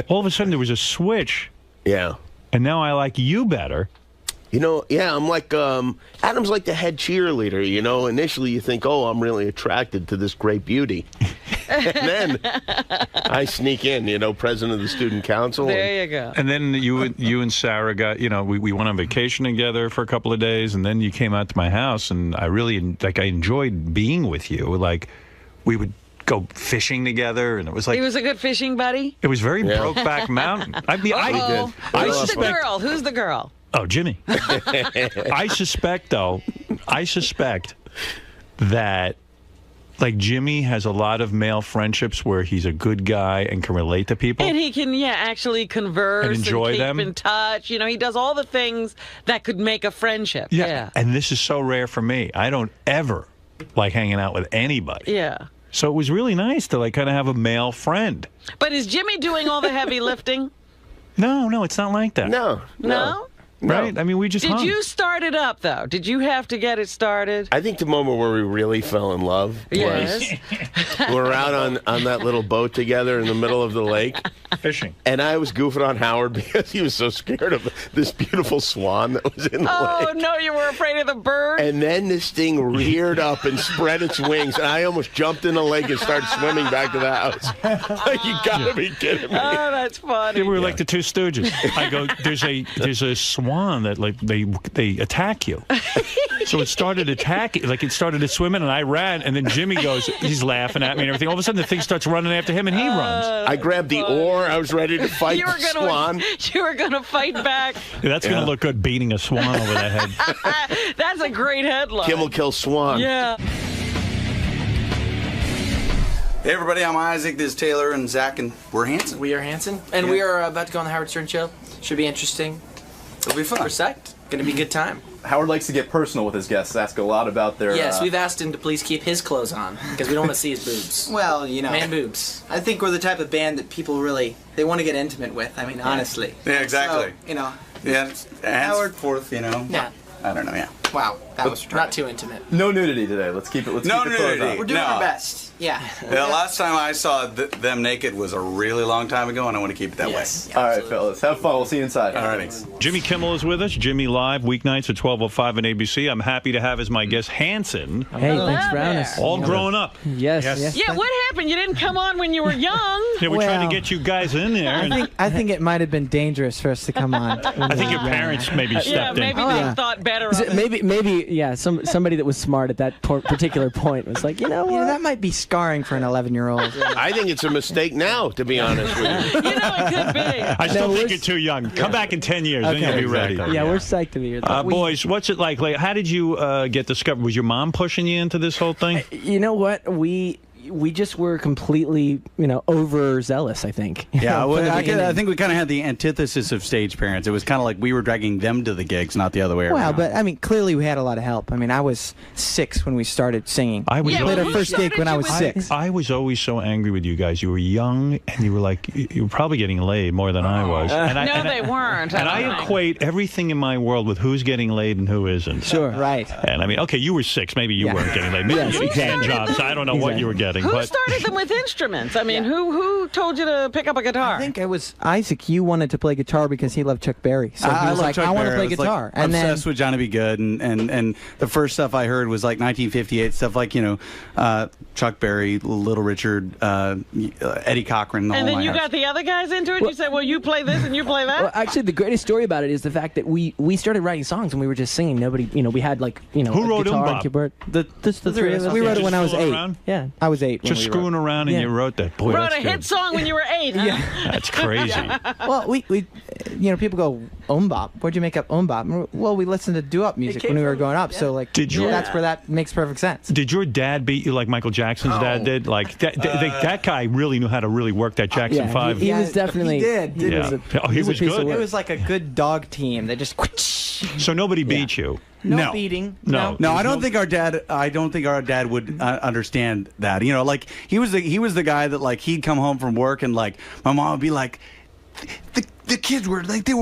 all of a sudden there was a switch. Yeah. And now I like you better. You know, yeah, I'm like, Adam's like the head cheerleader, you know. Initially you think, oh, I'm really attracted to this great beauty. And then I sneak in, you know, president of the student council. There you go. And then you and Sarah got, you know, we went on vacation together for a couple of days, and then you came out to my house, and I really, like, I enjoyed being with you. Like, we would go fishing together, and it was like... He was a good fishing buddy? It was very Brokeback Mountain. I mean, Who's the girl? Who's the girl? Oh, Jimmy. I suspect that, like, Jimmy has a lot of male friendships where he's a good guy and can relate to people. And he can, actually converse and enjoy keep them. In touch. You know, he does all the things that could make a friendship. Yeah. And this is so rare for me. I don't ever like hanging out with anybody. Yeah. So it was really nice to, like, kind of have a male friend. But is Jimmy doing all the heavy lifting? No, it's not like that. No? Right? I mean, we just Did hung. you start it up, though? Did you have to get it started? I think the moment where we really fell in love was we're out on that little boat together in the middle of the lake. Fishing. And I was goofing on Howard because he was so scared of this beautiful swan that was in the lake. Oh, no, you were afraid of the bird? And then this thing reared up and spread its wings, and I almost jumped in the lake and started swimming back to the house. Like, you gotta be kidding me. Oh, that's funny. Yeah, we were like the Two Stooges. I go, there's a swan that, like, they attack you. So it started attacking, like, it started to swim in, and I ran, and then Jimmy goes, he's laughing at me and everything. All of a sudden, the thing starts running after him, and he runs. I grabbed the oar. I was ready to fight the swan. You were going to fight back. Yeah, that's going to look good, beating a swan over the head. That's a great headline. Kimmel kills swan. Yeah. Hey everybody, I'm Isaac, this is Taylor, and Zach, and we're Hanson. We are Hanson, and we are about to go on the Howard Stern Show. Should be interesting. It'll be fun. We're psyched. Gonna be a good time. Howard likes to get personal with his guests, ask a lot about their... Yes, we've asked him to please keep his clothes on, because we don't want to see his boobs. Well, you know. Man boobs. I think we're the type of band that people really, they want to get intimate with, I mean, honestly. Yeah, exactly. So, you know. Yeah, Howard fourth, you know. Yeah. I don't know, yeah. Wow, that was not too intimate. No nudity today. Let's keep it. Let's no keep the clothes nudity. on. We're doing our best. Yeah. The last time I saw them naked was a really long time ago, and I want to keep it that way. All right, fellas. Have fun. We'll see you inside. All right. Jimmy Kimmel is with us. Jimmy Live, weeknights at 12:05 on ABC. I'm happy to have as my guest Hanson. Hey, thanks for having us. All grown up. Yes. Yeah, what happened? You didn't come on when you were young. Yeah, we tried to get you guys in there. I think it might have been dangerous for us to come on. I think your parents maybe stepped in. Maybe they thought better of it. maybe, yeah. Somebody that was smart at that particular point was like, you know what? that might be scarring for an 11-year-old. I think it's a mistake now, to be honest with you. You know, it could be. I still think you're too young. Come back in 10 years, then you'll be ready. Yeah, we're psyched to be here. Boys, what's it like? How did you get discovered? Was your mom pushing you into this whole thing? You know what? We just were completely, overzealous, I think. Yeah, I think we kind of had the antithesis of stage parents. It was kind of like we were dragging them to the gigs, not the other way around. Well, but I mean, clearly we had a lot of help. I mean, I was 6 when we started singing. We played our first gig when I was 6. I was always so angry with you guys. You were young, and you were like, you were probably getting laid more than I was. They weren't. And I equate everything in my world with who's getting laid and who isn't. Sure. Right. And I mean, okay, you were 6. Maybe you weren't getting laid. Maybe you were getting jobs. I don't know what you were getting. Who started them with instruments? I mean, who told you to pick up a guitar? I think it was Isaac. You wanted to play guitar because he loved Chuck Berry. So he was like, I want to play guitar. And obsessed with Johnny B. Good. And the first stuff I heard was like 1958 stuff like, Chuck Berry, Little Richard, Eddie Cochran. And then you got the other guys into it? You said, well, you play this and you play that? Well, actually, the greatest story about it is the fact that we started writing songs and we were just singing. Nobody, we had like, who wrote guitar Umbop? and keyboard. The three of us. We wrote it when I was 8. Around? Yeah, I was 8. Just screwing around and you wrote that. Boy, wrote a hit song when you were 8, huh? Yeah. That's crazy. Well, we people go, Umbop. Where'd you make up Umbop? Well, we listened to doo-wop music when we were growing up, so like, that's where that makes perfect sense. Did your dad beat you like Michael Jackson's dad did? Like that guy really knew how to really work that Jackson 5. He was definitely. He did. He was good. It was like a good dog team. They just. So nobody beat you. No beating. No, I don't think our dad would understand that. Like he was the guy that like he'd come home from work and like my mom would be like, the kids were like they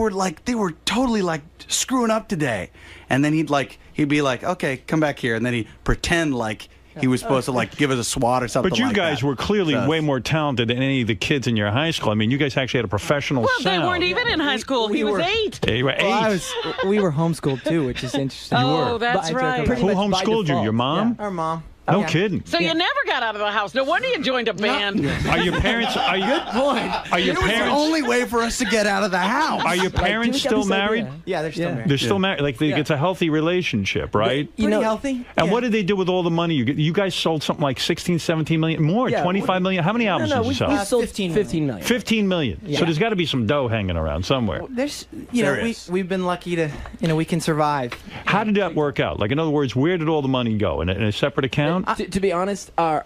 were totally like screwing up today, and then he'd be like, okay, come back here, and then he'd pretend like he was supposed to like give us a swat or something. But you guys were clearly way more talented than any of the kids in your high school. I mean, you guys actually had a professional sound. They weren't even in high school. He was 8. They were 8. Well, we were homeschooled too, which is interesting. Oh, that's right. Who homeschooled you? Your mom? Yeah, our mom. No kidding. So you never got out of the house. No wonder you joined a band. Are your parents? Good point. Are your parents the only way for us to get out of the house? Are your parents still married? Yeah, they're still married. They're still married. Like it's a healthy relationship, right? Pretty healthy. And what did they do with all the money? You guys sold something like 16, 17 million more, 25 million. How many albums did you sell? We sold 15 million. 15 million. Yeah. So there's got to be some dough hanging around somewhere. There's, we've been lucky to, we can survive. How did that work out? Like, in other words, where did all the money go? In a separate account? To be honest, our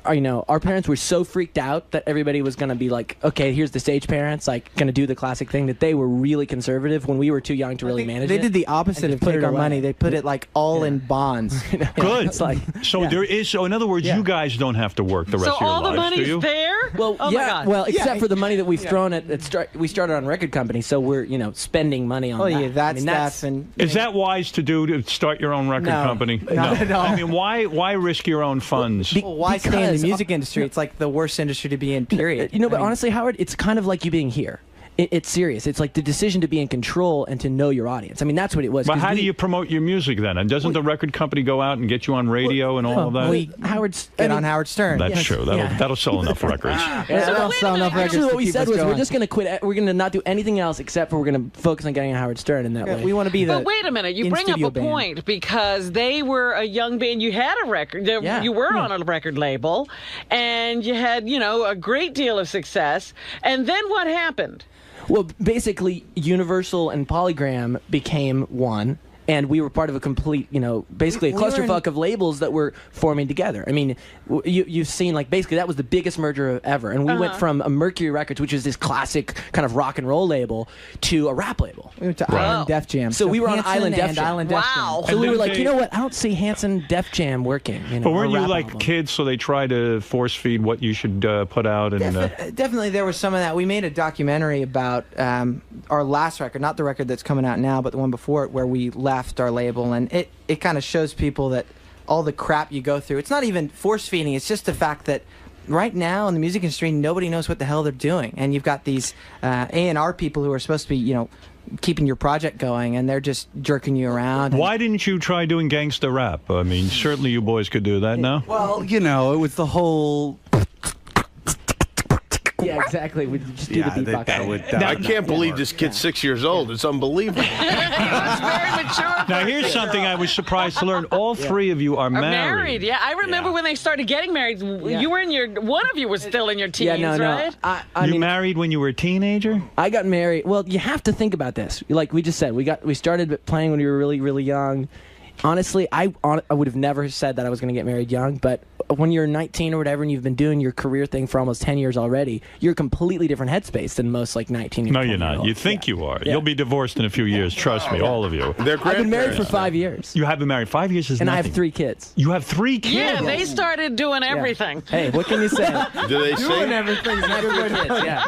parents were so freaked out that everybody was going to be like, okay, here's the stage parents, like, going to do the classic thing, that they were really conservative when we were too young to really manage it. They did the opposite of put our money. They put it like all in bonds. Good. It's like, so there is. So in other words, you guys don't have to work the rest of your lives, do you? So all the money's there? Well, my God. Well, except for the money that we've thrown at we started on record company, so we're spending money on that. Yeah, that's and is that wise to start your own record company? Not at all. I mean, why risk your own funds? Why stay in the music industry? It's like the worst industry to be in, period. But honestly, Howard, it's kind of like you being here. It's serious. It's like the decision to be in control and to know your audience. I mean, that's what it was. But how do you promote your music then? And doesn't the record company go out and get you on radio and all of that? Howard's on Howard Stern. That's true. That'll sell enough records. That'll sell enough records. Actually, what we said was we're just going to quit. We're going to not do anything else except for we're going to focus on getting on Howard Stern in that way. We want to be the. But wait a minute. You bring up a point because they were a young band. You had a record. You were on a record label, and you had a great deal of success. And then what happened? Well, basically, Universal and Polygram became one, and we were part of a complete, basically a clusterfuck of labels that were forming together. I mean, you've seen, like, basically that was the biggest merger ever, and we went from a Mercury Records, which is this classic kind of rock and roll label, to a rap label. We went to Island Def Jam. So we were on Island Def Jam. Wow. So we were like, you know what? I don't see Hanson Def Jam working. But weren't you like kids, so they try to force feed what you should put out? And definitely there was some of that. We made a documentary about our last record, not the record that's coming out now, but the one before it, where we left our label, and it kind of shows people that all the crap you go through, it's not even force feeding, it's just the fact that right now in the music industry nobody knows what the hell they're doing, and you've got these A&R people who are supposed to be keeping your project going, and they're just jerking you around. Why didn't you try doing gangsta rap? I mean, certainly you boys could do that now. Well, it was the whole Yeah, exactly. We just do the beatbox. I can't believe this kid's 6 years old. It's unbelievable. That's very mature. Now, here's something I was surprised to learn. All three of you are married. Yeah, I remember when they started getting married. You were in your. One of you was still in your teens, right? You married when you were a teenager? I got married. Well, you have to think about this. Like we just said, we started playing when we were really, really young. Honestly, I would have never said that I was going to get married young, but when you're 19 or whatever and you've been doing your career thing for almost 10 years already, you're a completely different headspace than most like 19 and 20 No, you're not. You think you are. You'll be divorced in a few years. Trust me, all of you. I've been married for 5 years. You have been married 5 years is And nothing. I have 3 kids. You have 3 kids? Yeah, they started doing everything. Hey, what can you say? Do they Doing say? everything's not good. Yeah.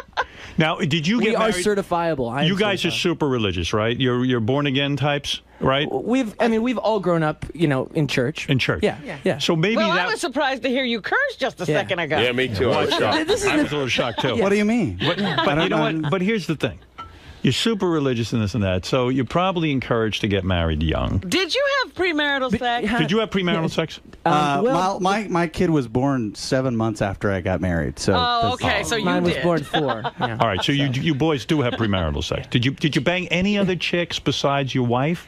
Now, did you We get are married? certifiable. You guys are super religious, right? You're born again types, right? We've all grown up, in church. In church. Yeah. So maybe Well, I that. was surprised to hear you curse just a second ago. Yeah, me too. I was shocked. I was a little shocked too. What do you mean? But you know what? But here's the thing. You're super religious in this and that, so you're probably encouraged to get married young. Did you have premarital sex? Did you have premarital sex? My kid was born 7 months after I got married. So okay, so you Mine was did. born 4. Yeah. All right, so you boys do have premarital sex. Did you bang any other chicks besides your wife?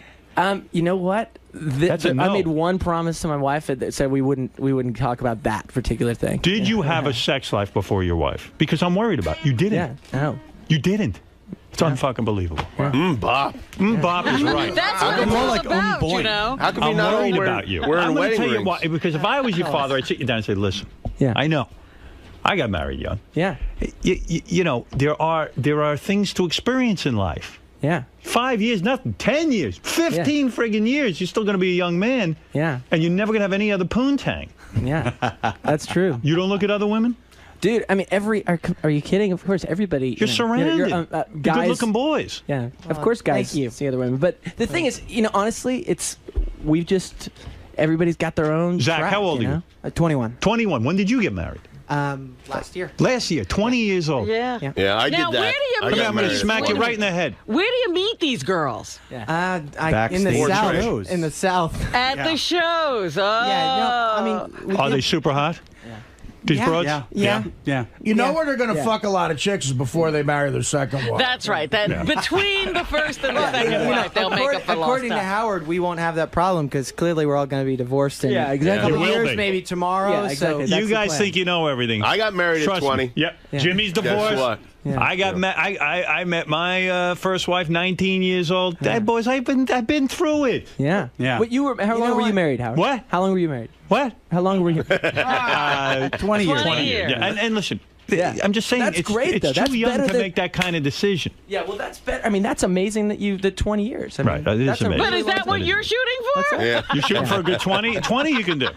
You know what? That's a no. I made one promise to my wife that said we wouldn't talk about that particular thing. Did you have a sex life before your wife? Because I'm worried about it. You didn't. Yeah, no. You didn't. It's unfucking believable. Bop. Bop is right. That's what it's all about, you know. How come I'm you not worried wearing, about you. wearing I'm going to wedding tell you rings? why. Because if I was your father, I'd sit you down and say, listen, I know. I got married young. Yeah. You know, there are things to experience in life. Yeah. 5 years, nothing. 10 years. 15 friggin' years. You're still going to be a young man. Yeah. And you're never going to have any other poontang. Yeah. That's true. You don't look at other women? Dude, I mean, are you kidding? Of course, everybody. You're surrounded. Guys, good-looking boys. Yeah, of course, guys see other women. But the thing is, honestly, everybody's got their own. Zach, track, how old are you? 21. 21. When did you get married? Last year. Last year, 20 years old. Yeah. Yeah, I did Now, that. where do you I meet? got I'm going to married. smack you right in the head. Where do you meet these girls? In the Or south. shows. In the south. At the shows. Oh. Yeah, no, I mean, Are they super hot? These broads? Yeah. You know where they're going to fuck a lot of chicks is before they marry their second wife. That's right. Between the first and the second wife, they'll make up for lost according to time. Howard, we won't have that problem because clearly we're all going to be divorced in a couple You will years, be. maybe tomorrow. Yeah, exactly. So You guys think you know everything. I got married Trust at 20. Me. Yep. Yeah. Jimmy's Guess divorced. what? Yeah. I met my first wife, 19 years old. Hey, boys, I've been through it. Yeah. Yeah. But how long were you married, Howard? What? How long were you married? What? How long were you? 20 years. 20 years. Yeah. And listen, Yeah. I'm just saying That's it's, great, it's though. too That's young better to than- make that kind of decision. Yeah, well, that's better. I mean, that's amazing that the 20 years. I mean, Right, that is that's a amazing. But is that what you're shooting for? Yeah. You're shooting for a good 20? 20 you can do.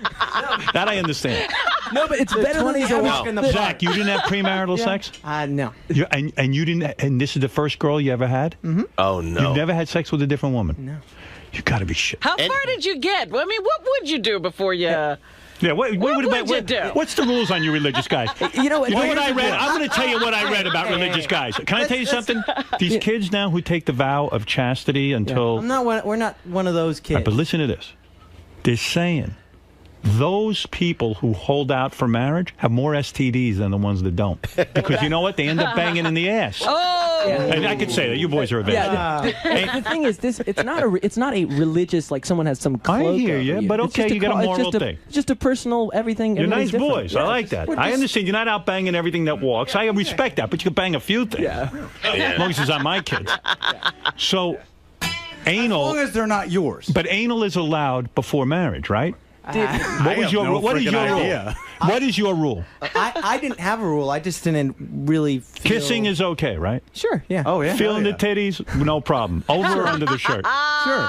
That I understand. No, but it's better than 20s are walking the Zach, you didn't have premarital sex? No. And you didn't. And this is the first girl you ever had? Mm-hmm. Oh, no. You've never had sex with a different woman? No. You got to be shit. How far did you get? I mean, what would you do before you... Yeah, What would you do? What's the rules on you religious guys? You know what? You know what Here's I the read? deal. I'm going to tell you what I read about religious guys. Can I tell you something? These kids now who take the vow of chastity until... We're not one of those kids. Right, but listen to this. They're saying those people who hold out for marriage have more STDs than the ones that don't. Because you know what? They end up banging in the ass. Oh! And I could say that. You boys are advanced. The thing is, it's not a religious, like someone has some cloak I hear over you, but It's okay, just you got a it's moral just thing. Just a personal everything. You're nice everybody's different. boys. Yeah, I like that. we're I just- understand you're not out banging everything that walks. I respect that, but you can bang a few things. Yeah. As long as it's on my kids. So, anal... As long as they're not yours. But anal is allowed before marriage, right? What is your rule? What is your rule? What is your rule? I didn't have a rule. I just didn't really feel... Kissing is okay, right? Sure, yeah. Oh, yeah. Feeling the titties, no problem. Over or under the shirt? Sure.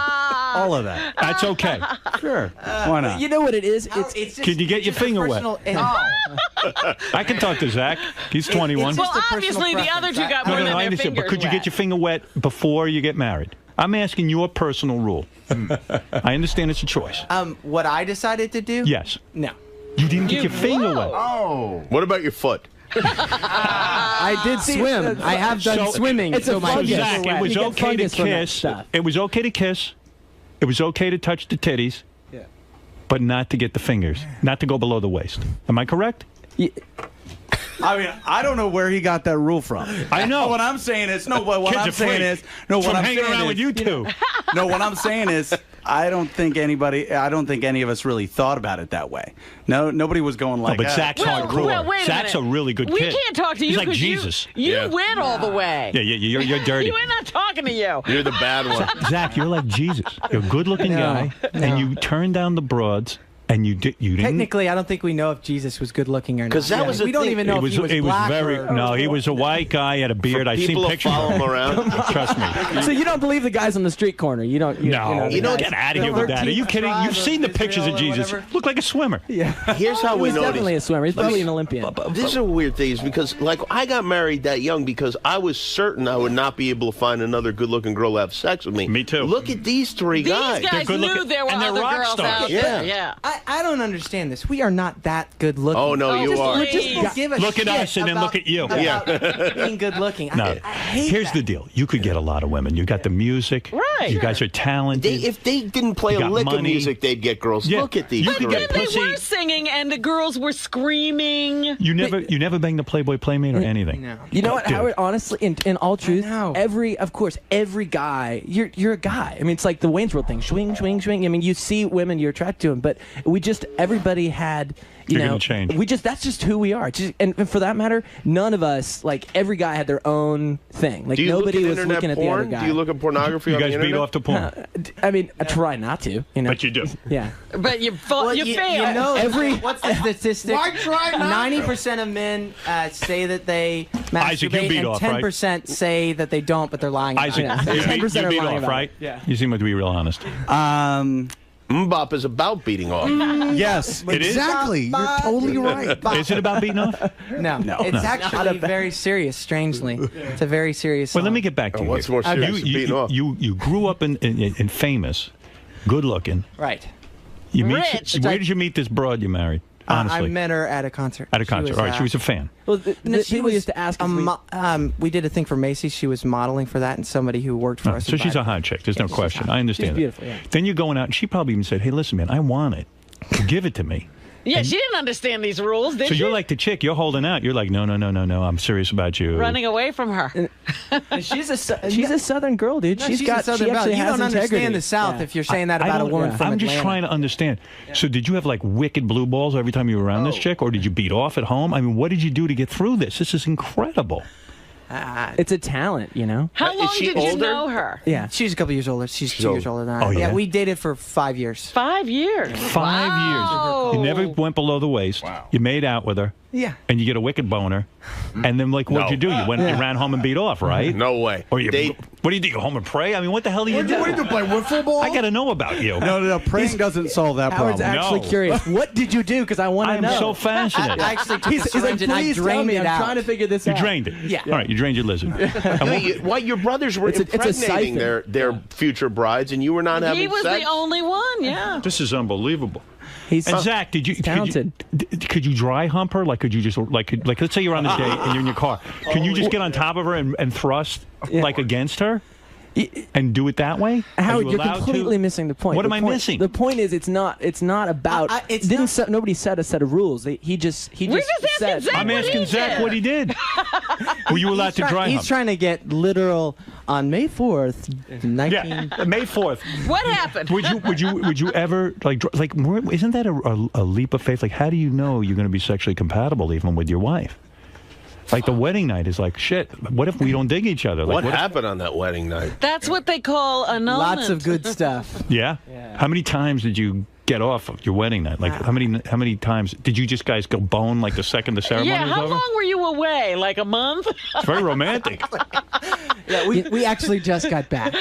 All of that. That's okay. Sure. Why not? You know what it is? It's just, Can you get your finger wet? I can talk to Zach. He's 21. Well, obviously, the other two got No, more no, than no, I their understand. fingers But could you wet. get your finger wet before you get married? I'm asking your personal rule. I understand it's a choice. What I decided to do? Yes. No. You didn't get your finger wet. Oh. What about your foot? I did swim. I have done swimming. It's a so my fungus. Zach, it was You get okay to fungus from that kiss. stuff. It was okay to kiss. It was okay to touch the titties. Yeah. But not to get the fingers. Not to go below the waist. Am I correct? I mean, I don't know where he got that rule from. I know. What I'm saying is, no, what Kids I'm are saying free. is, no, From what I'm hanging saying around is, with you two. No, what I'm saying is, I don't think any of us really thought about it that way. No, nobody was going like, but Zach's hardcore. Well, wait a Zach's a minute. really good We kid. can't talk to you He's like 'cause Jesus. You went all the way. Yeah, you're dirty. We're not talking to you. You're the bad one. Zach, you're like Jesus. You're a good-looking guy, and you turn down the broads, and you didn't. Technically, I don't think we know if Jesus was good looking or not. 'Cause that was the we don't thing. even know if he was black or... No, he was a white guy, had a beard. I've seen people to pictures follow of him around. Trust me. So you don't believe the guys on the street corner? You don't? No, you know, get out of here with that. Are you kidding? You've seen the pictures of Jesus. Look like a swimmer. Yeah. Here's how we He's know definitely a swimmer. He's probably an Olympian. This is a weird thing, is because, like, I got married that young because I was certain I would not be able to find another good-looking girl to have sex with me. Me too. Look at these three guys. These guys knew there were and they're other rock girls stars. out there. Yeah. I don't understand this. We are not that good looking. Oh, no, you are. We just don't give a Look at shit us and then look about- at you. about being good looking. No. I hate Here's that. the deal. You could get a lot of women. You got the music. Right. You guys are talented. If they didn't play You a got lick of money. music, they'd get girls. Yeah. Look at these You three. could get They pussy. were singing, and the girls were screaming. You never banged the Playboy Playmate or anything. No. You know what, Dude. Howard? Honestly, in all truth, every guy, you're a guy. I mean, it's like the Wayne's World thing. Swing, swing, swing. I mean, you see women, you're attracted to them, but everybody had. You're gonna change. That's just who we are. And for that matter, none of us, like, every guy had their own thing. Like, Do you nobody look at was internet looking at porn? the other guy. Do you look at pornography You on guys the beat internet? off to porn. I mean, I try not to, you know. But you do. Yeah. But you Well, you failed. You know, Every- what's the statistic? Why try not? 90% of men say that they Isaac, you masturbate, beat and off, right? 10% say that they don't, but they're lying about Isaac, it. you 10% are beat lying off, about right? it. Yeah. You seem to be real honest. Mbop is about beating off. Yes, It is? exactly. You're totally right. Is it about beating off? No, it's actually very serious, strangely. It's a very serious Well, let song. me get back to you. What's more serious than beating off? You grew up in famous, good looking. Right. You meet. Rich. Where did you meet this broad you married? I Honestly, met her at a concert. at a concert. All right, she was a fan. Well, No, she people was used to ask us. we did a thing for Macy's. She was modeling for that, and somebody who worked for us. So she's a invited- hot chick. There's no she's question. hot. I understand. She's that. beautiful, yeah. Then you're going out, and she probably even said, "Hey, listen, man, I want it. Give it to me." Yeah, she didn't understand these rules, did So she? you're like the chick. You're holding out. You're like, no. I'm serious about you. running away from her. And she's a Southern girl, dude. No, she's a got. Southern She belle. actually You has don't understand integrity. the South Yeah. if you're saying that I about a don't- woman from I'm Atlanta. just trying to understand. So did you have like wicked blue balls every time you were around this chick, or did you beat off at home? I mean, what did you do to get through this? This is incredible. It's a talent, you know. How long she did you older? know her? Yeah. She's a couple years older. She's 2 years older than I. Oh, yeah? We dated for 5 years. 5 years. 5 years. You never went below the waist. Wow. You made out with her. Yeah. And you get a wicked boner. And then, like, what'd No. you do? You ran home and beat off, right? No way. Or you, They- what do you do? You go home and pray? I mean, what the hell do you do? What do you do, play wiffle ball? I got to know about you. No. Praying doesn't solve that Howard's problem. actually No. curious. What did you do? Because I want to I'm know. so fascinated. I actually took He's a like, syringe and I please tell drained me. it I'm out. trying to figure this You out. drained it. Yeah. All right, you drained your lizard. Why your brothers were It's a impregnating siphon. their future brides, and you were not having He was sex? the only one, yeah. This is unbelievable. He's And Zach, talented. could you dry hump her? Like, could you just like let's say you're on a date and you're in your car. Can you just get on top of her and thrust like against her? And do it that way? Howard, Are you you're allowed completely to? missing the point. What The am I point- missing? The point is, it's not about. Nobody set a set of rules. He just We're just asking said. Zach I'm what asking he Zach did. what he did. Were you allowed to dry He's hump? trying to get literal on May 4th, 19. Yeah, May 4th. What happened? Would you ever isn't that a leap of faith? Like, how do you know you're going to be sexually compatible even with your wife? Like, the wedding night is like, shit, what if we don't dig each other? Like, What happened on that wedding night? That's what they call annulment. Lots of good stuff. Yeah? How many times did you get off of your wedding night? Like, how many times did you just guys go bone like the second the ceremony Yeah, was how over? long were you away? Like a month? It's very romantic. Yeah, we actually just got back.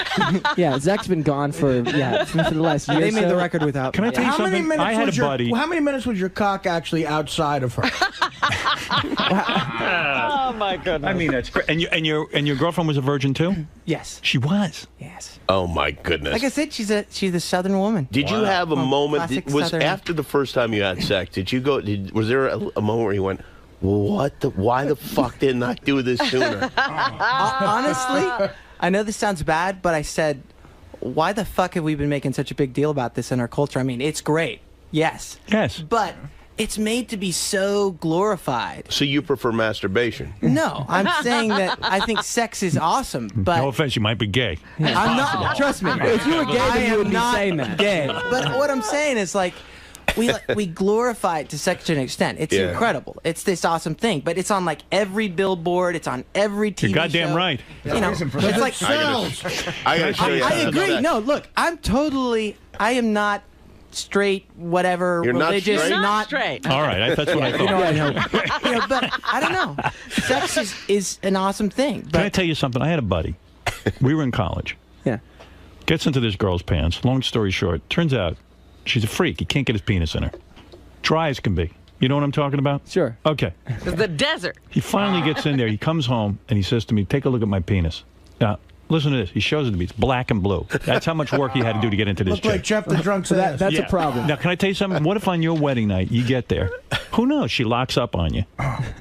Yeah, Zach's been gone for the last year. They or made so. the record without Can I me. tell you How many something? minutes I had was a buddy. How many minutes was your cock actually outside of her? Oh my goodness. I mean, that's great. And your girlfriend was a virgin too? Yes. She was. Yes. Oh my goodness! Like I said, she's a Southern woman. Did you have a moment? Classic Was Southern. after the first time you had sex? Did you go? Was there a moment where you went, "What the? Why the fuck didn't I do this sooner?" Honestly, I know this sounds bad, but I said, why the fuck have we been making such a big deal about this in our culture? I mean, it's great. Yes. Yes. But it's made to be so glorified. So you prefer masturbation? No, I'm saying that I think sex is awesome, but No offense, you might be gay. I'm not. Trust me. If you were gay, then you would be saying that. Gay. But what I'm saying is like. We glorify it to such an extent. It's incredible. It's this awesome thing, but it's on like every billboard. It's on every TV You're goddamn show. right. You know, it's like I gotta show you. I agree. No, look, I am not straight, whatever, You're not religious, straight? not straight. All right, that's what I thought. But I don't know. Sex is an awesome thing. But Can I tell you something? I had a buddy. We were in college. Yeah. Gets into this girl's pants. Long story short, turns out she's a freak. He can't get his penis in her. Dry as can be. You know what I'm talking about? Sure. Okay. The desert. He finally gets in there. He comes home and he says to me, "Take a look at my penis." Now, listen to this. He shows it to me. It's black and blue. That's how much work he had to do to get into this Look like chick. Jeff the Drunk's ass. That's a problem. Now, can I tell you something? What if on your wedding night you get there? Who knows? She locks up on you.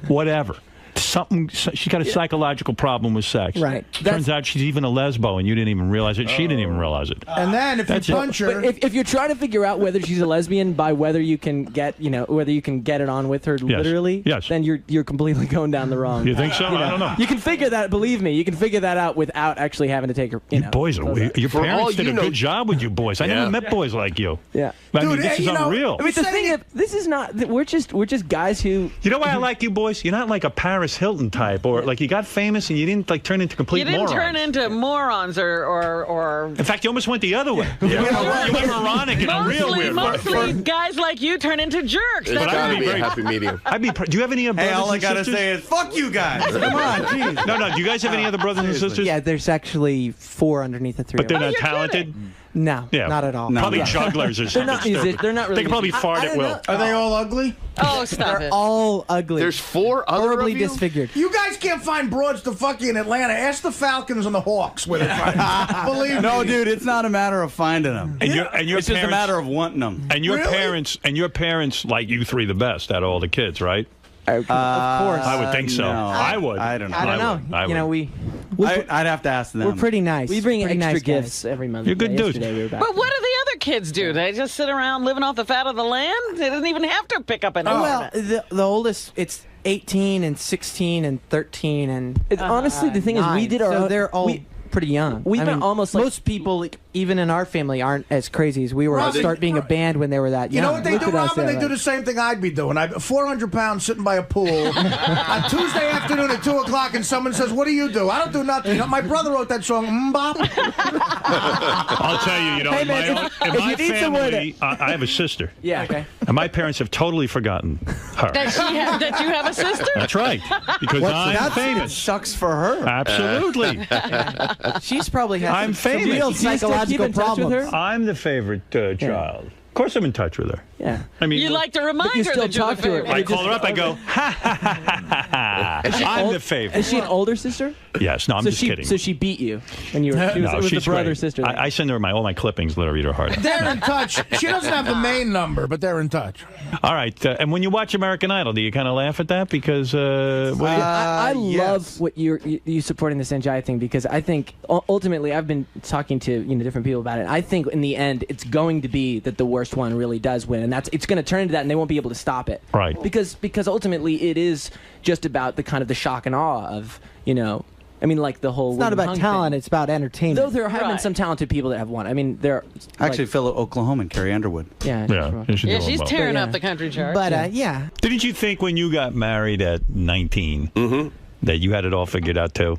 Whatever. She's got a psychological problem with sex. Right. Turns out she's even a lesbo, and you didn't even realize it. She didn't even realize it. And then if you punch her... But if you're trying to figure out whether she's a lesbian by whether you can get, whether you can get it on with her literally, then you're completely going down the wrong. You think so? I don't know. You can figure that. Believe me, you can figure that out without actually having to take her. You boys, your parents did a good job with you boys. I never met boys like you. Yeah. I mean, this is unreal. I mean, the thing is, this is not. We're just guys who. You know why I like you boys? You're not like a Paris Hilton type, or like you got famous and you didn't like turn into complete morons. You didn't turn into morons or. In fact, you almost went the other way. You went moronic in a real weird way. Mostly guys like you turn into jerks. There's got to be a happy medium. Do you have any brothers and sisters? All I gotta say is, fuck you guys. Come on, jeez. No. Do you guys have any other brothers and sisters? Yeah, there's actually 4 underneath the 3. But they're not talented? No, not at all. Probably jugglers or something. They're not really. They can probably fart at will. Are they all ugly? Oh, stop They're all ugly. There's 4 other horribly of you? disfigured. You guys can't find broads to fuck you in Atlanta. Ask the Falcons and the Hawks where they find them. Believe me. No, dude, it's not a matter of finding them. And your it's just a matter of wanting them. And your parents like you 3 the best out of all the kids, right? Of course. I would think so. No. I would. I don't know. I don't know. I'd have to ask them. We're pretty nice. We bring pretty extra nice gifts every month. You're good dudes. Yesterday we were back. But what do the other kids do? They just sit around living off the fat of the land? They don't even have to pick up an Well, the oldest, it's 18 and 16 and 13 and honestly, the thing is, we 9. did our so own- they're all pretty young. We've been mean, almost like most people, even in our family, aren't as crazy as we were. Robin, Start being a band when they were that You young. know what they do, Robin? They do the same thing I'd be doing. I'm 400 pounds sitting by a pool on Tuesday afternoon at 2 o'clock, and someone says, "What do you do?" I don't do nothing. You know, my brother wrote that song, Mbop. I'll tell you, Hey, man, in my if you need someone family, I have a sister. Yeah. Okay. And my parents have totally forgotten her. That you have a sister? That's right. Because I'm famous. Sucks for her. Absolutely. She's probably had I'm some famous. real Do you still keep psychological in touch with problems. her? I'm the favorite child. Of course I'm in touch with her. Yeah. I mean, You like to remind you her still that you're talk the to her. favorite. I call her up, I go, ha, ha, ha, ha, ha. I'm the favorite. Is she an older sister? Yes, no, I'm just kidding. So she beat you when you were. She was, No, it was she's the brother great. sister. I send her all my clippings, let her eat her heart. They're in touch. She doesn't have the main number, but they're in touch. All right, and when you watch American Idol, do you kind of laugh at that? Because I yes. love what you supporting this NGI thing, because I think ultimately I've been talking to different people about it. I think in the end it's going to be that the worst one really does win, and it's going to turn into that, and they won't be able to stop it. Right. Because ultimately it is just about the kind of the shock and awe of I mean, like the whole. It's not about Hung talent; thing. it's about entertainment. Though there have been some talented people that have won. I mean, there Actually, fellow Oklahoman, Carrie Underwood. Yeah, she's tearing up the country chart. But yeah. Didn't you think when you got married at 19 that you had it all figured out too?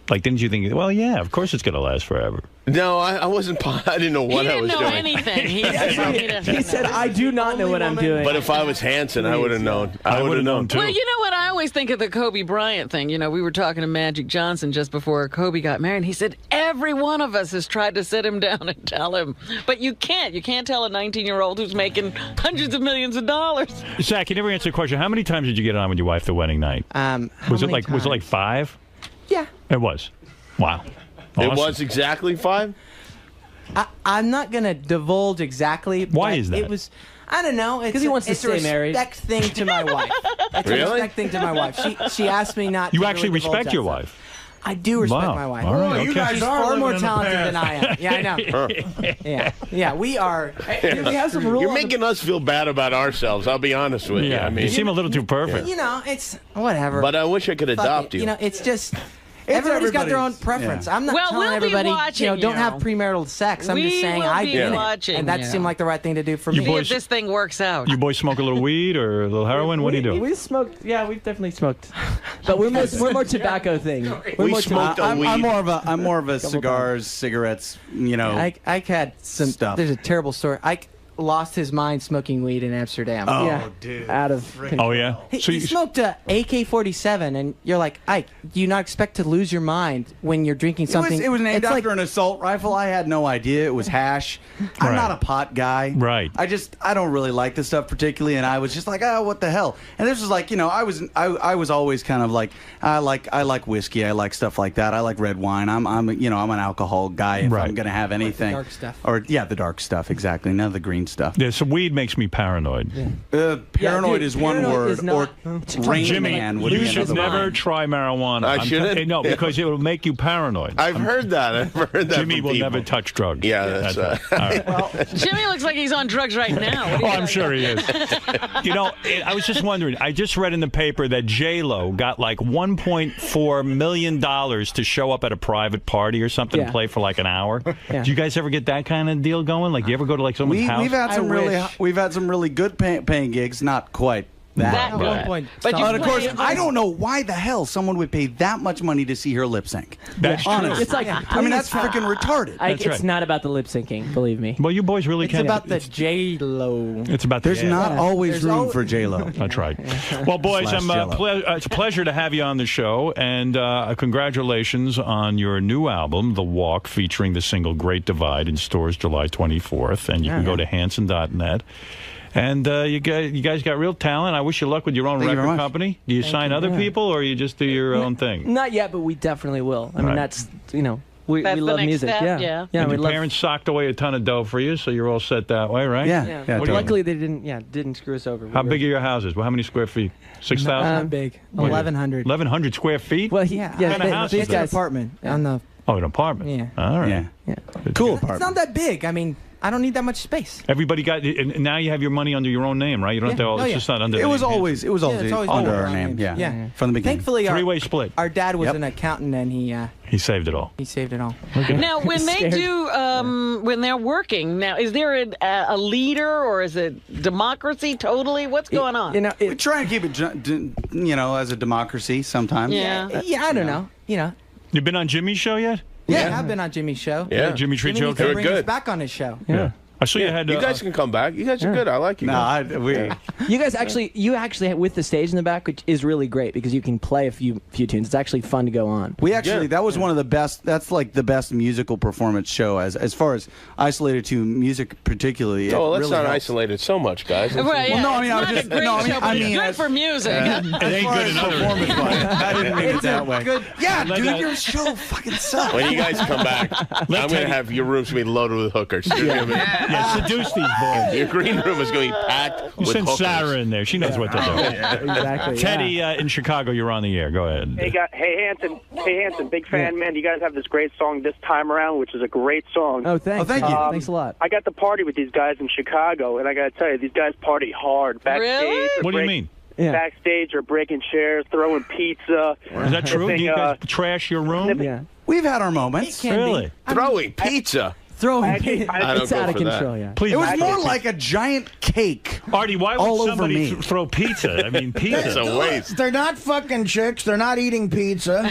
Like, didn't you think, well, yeah, of course it's going to last forever? No, I wasn't. I didn't know what I was doing. Anything. He said, "I do not know what I'm doing." But if I was Hanson, I would have known. I would have known too. Well, you know what? I always think of the Kobe Bryant thing. We were talking to Magic Johnson just before Kobe got married. He said every one of us has tried to sit him down and tell him, but you can't. You can't tell a 19-year-old who's making hundreds of millions of dollars. Zach, you never answered the question. How many times did you get on with your wife the wedding night? Was it like 5? Yeah. It was. Wow. It was exactly 5? I'm not going to divulge exactly. Why is that? It was, I don't know. Because he wants to stay married. It's a respect thing to my wife. It's Really? a respect thing to my wife. She asked me not You to actually really divulge respect that your stuff. wife. I do respect Wow. my wife. All right, She's okay. far more talented than I am. Yeah, I know. Yeah, we are. We have some rules. You're making us feel bad about ourselves. I'll be honest with you. Yeah, I mean, you seem a little too perfect. You know, it's whatever. But I wish I could Fuck adopt it. you. You know, it's just. Everybody's got their own preference. Yeah. I'm not Well, telling we'll be everybody, watching don't you. have premarital sex. I'm We just saying will I be did watching it, and that you. seemed like the right thing to do for You me. See boys- if this thing works out. You boys smoke a little weed or a little heroin? What do you do? We smoked. Yeah, we've definitely smoked. But we're more tobacco thing. We're We more smoked a I'm weed. I'm more of a cigars, cigarettes, you know. Ike had some stuff. There's a terrible story. Ike lost his mind smoking weed in Amsterdam. Oh, Yeah. dude. Out of Oh, yeah? He smoked a AK-47, and you're like, Ike, do you not expect to lose your mind when you're drinking something? It was named It's after like, an assault rifle. I had no idea it was hash. I'm Right. not a pot guy. Right. I don't really like this stuff particularly, and I was just like, oh, what the hell? And this was like, you know, I was always kind of like, I like whiskey, I like stuff like that. I like red wine. I'm an alcohol guy if Right. I'm gonna have anything. dark stuff. Or yeah, the dark stuff exactly. None of the green stuff. Yeah, so weed makes me paranoid. Paranoid dude, is one paranoid word, is not- or Jimmy, Rain Man would you be should another never word. try marijuana. I shouldn't? No, because it will make you paranoid. I've heard that. I've heard that. Jimmy from will people. never touch drugs. Yeah, that's All right. Jimmy looks like he's on drugs right now. What do Oh, you I'm think? sure he is. You know, I was just wondering. I just read in the paper that J-Lo got like $1.4 million to show up at a private party or something and Yeah. play for like an hour. Yeah. Do you guys ever get that kind of deal going? Like, you ever go to like someone's house? We've had some really good paying gigs, not quite that. That but- good. point, But you But of course, play- I don't know why the hell someone would pay that much money to see her lip sync. That's true. Honestly. It's like, I mean, that's freaking retarded. It's right. not about the lip syncing, believe me. Well, you boys really It's can't. about the J-Lo. It's about the There's gas. not always There's room al- for J-Lo. That's right. Well, boys, Slash it's a pleasure to have you on the show, and congratulations on your new album, The Walk, featuring the single Great Divide in stores July 24th, and you can go to Hanson.net. And you guys got real talent. I wish you luck with your own Thank you very record much. company. Do you sign other people, or you just do your own thing? Not yet, but we definitely will. I mean, Right. that's, you know, we That's the love next music. step, Yeah. yeah. Yeah, And we your love. parents socked away a ton of dough for you, so you're all set that way, right? Yeah. Yeah. totally. Luckily, they didn't screw us over. How big are your houses? Well, how many square feet? 6,000? Not big. 1,100. 1,100 square feet? Well, Yeah. yeah. kind of house these is It's an guys. apartment on the. Oh, an apartment. Yeah. All right. Yeah. Yeah. Cool It's apartment. not that big. I mean, I don't need that much space. Everybody got, and now you have your money under your own name, right? You don't have to. Yeah. It's Oh, yeah. just not under. It the was name Hanson. always it's always under under our our name. names. Yeah. Yeah. From the beginning. Thankfully, Three-way split. our dad was Yep. an accountant, and He saved it all. he saved it all. Now, when they Scared. do, when they're working, now, is there a leader or is it democracy totally? What's going on? You know, We try and keep it, as a democracy sometimes. Yeah. Yeah, I don't know. You know. You been on Jimmy's show yet? Yeah, I've been on Jimmy's show. Yeah. Jimmy Treat Jimmy Joe. needs to They're bring us good. back on his show. Yeah. I saw you had. You guys can come back. You guys are good. I like you. No, guys. you guys actually with the stage in the back, which is really great because you can play a few tunes. It's actually fun to go on. We actually, that was one of the best, that's like the best musical performance show as far as isolated to music particularly. Oh, it let's really not helps. isolate it so much, guys. Right, yeah. Well, no, I mean, it's I was not just- a great no, I mean- show, but I it's mean, good as- for music. It ain't good in other Performance wise. I didn't mean it that way. Good. Yeah, Let dude, that- your show fucking sucks. When you guys come back, I'm going to have your rooms be loaded with hookers. Yeah, seduce these boys. Your green room is going to be packed You with send hookers. Sarah in there. She knows what to do. Exactly. Teddy in Chicago, you're on the air. Go ahead. Hey Hanson, big fan, man. You guys have this great song this time around, which is a great song. Oh, thanks. thank you. Thanks a lot. I got to party with these guys in Chicago, and I got to tell you, these guys party hard. Backstage, Really? they're What do you mean? Yeah. Backstage, are breaking chairs, throwing pizza. Is that true? They Do think, you guys trash your room? Yeah. We've had our moments. Really? Throwing pizza. Throwing. I don't It's go out of for that. control. Yeah. Please. It was more like a giant cake. Artie, why would all over somebody me. throw pizza? I mean, pizza. It's a waste. They're not fucking chicks. They're not eating pizza.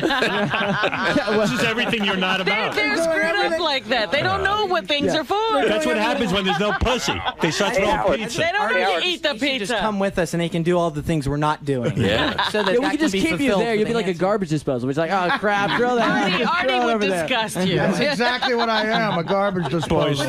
This is everything you're not about. They're screwed up like that. They don't know what things are for. That's what happens when there's no pussy. They start throwing pizza. They don't know to eat the He should pizza. just come with us, and he can do all the things we're not doing. Yeah. So that Yeah, we that could can just be keep you fulfilled there. for You'd be the like a Hanson. garbage disposal. It's like, oh crap, throw that. Artie throw it would over there. disgust you. That's exactly what I am, a garbage disposal. Boys,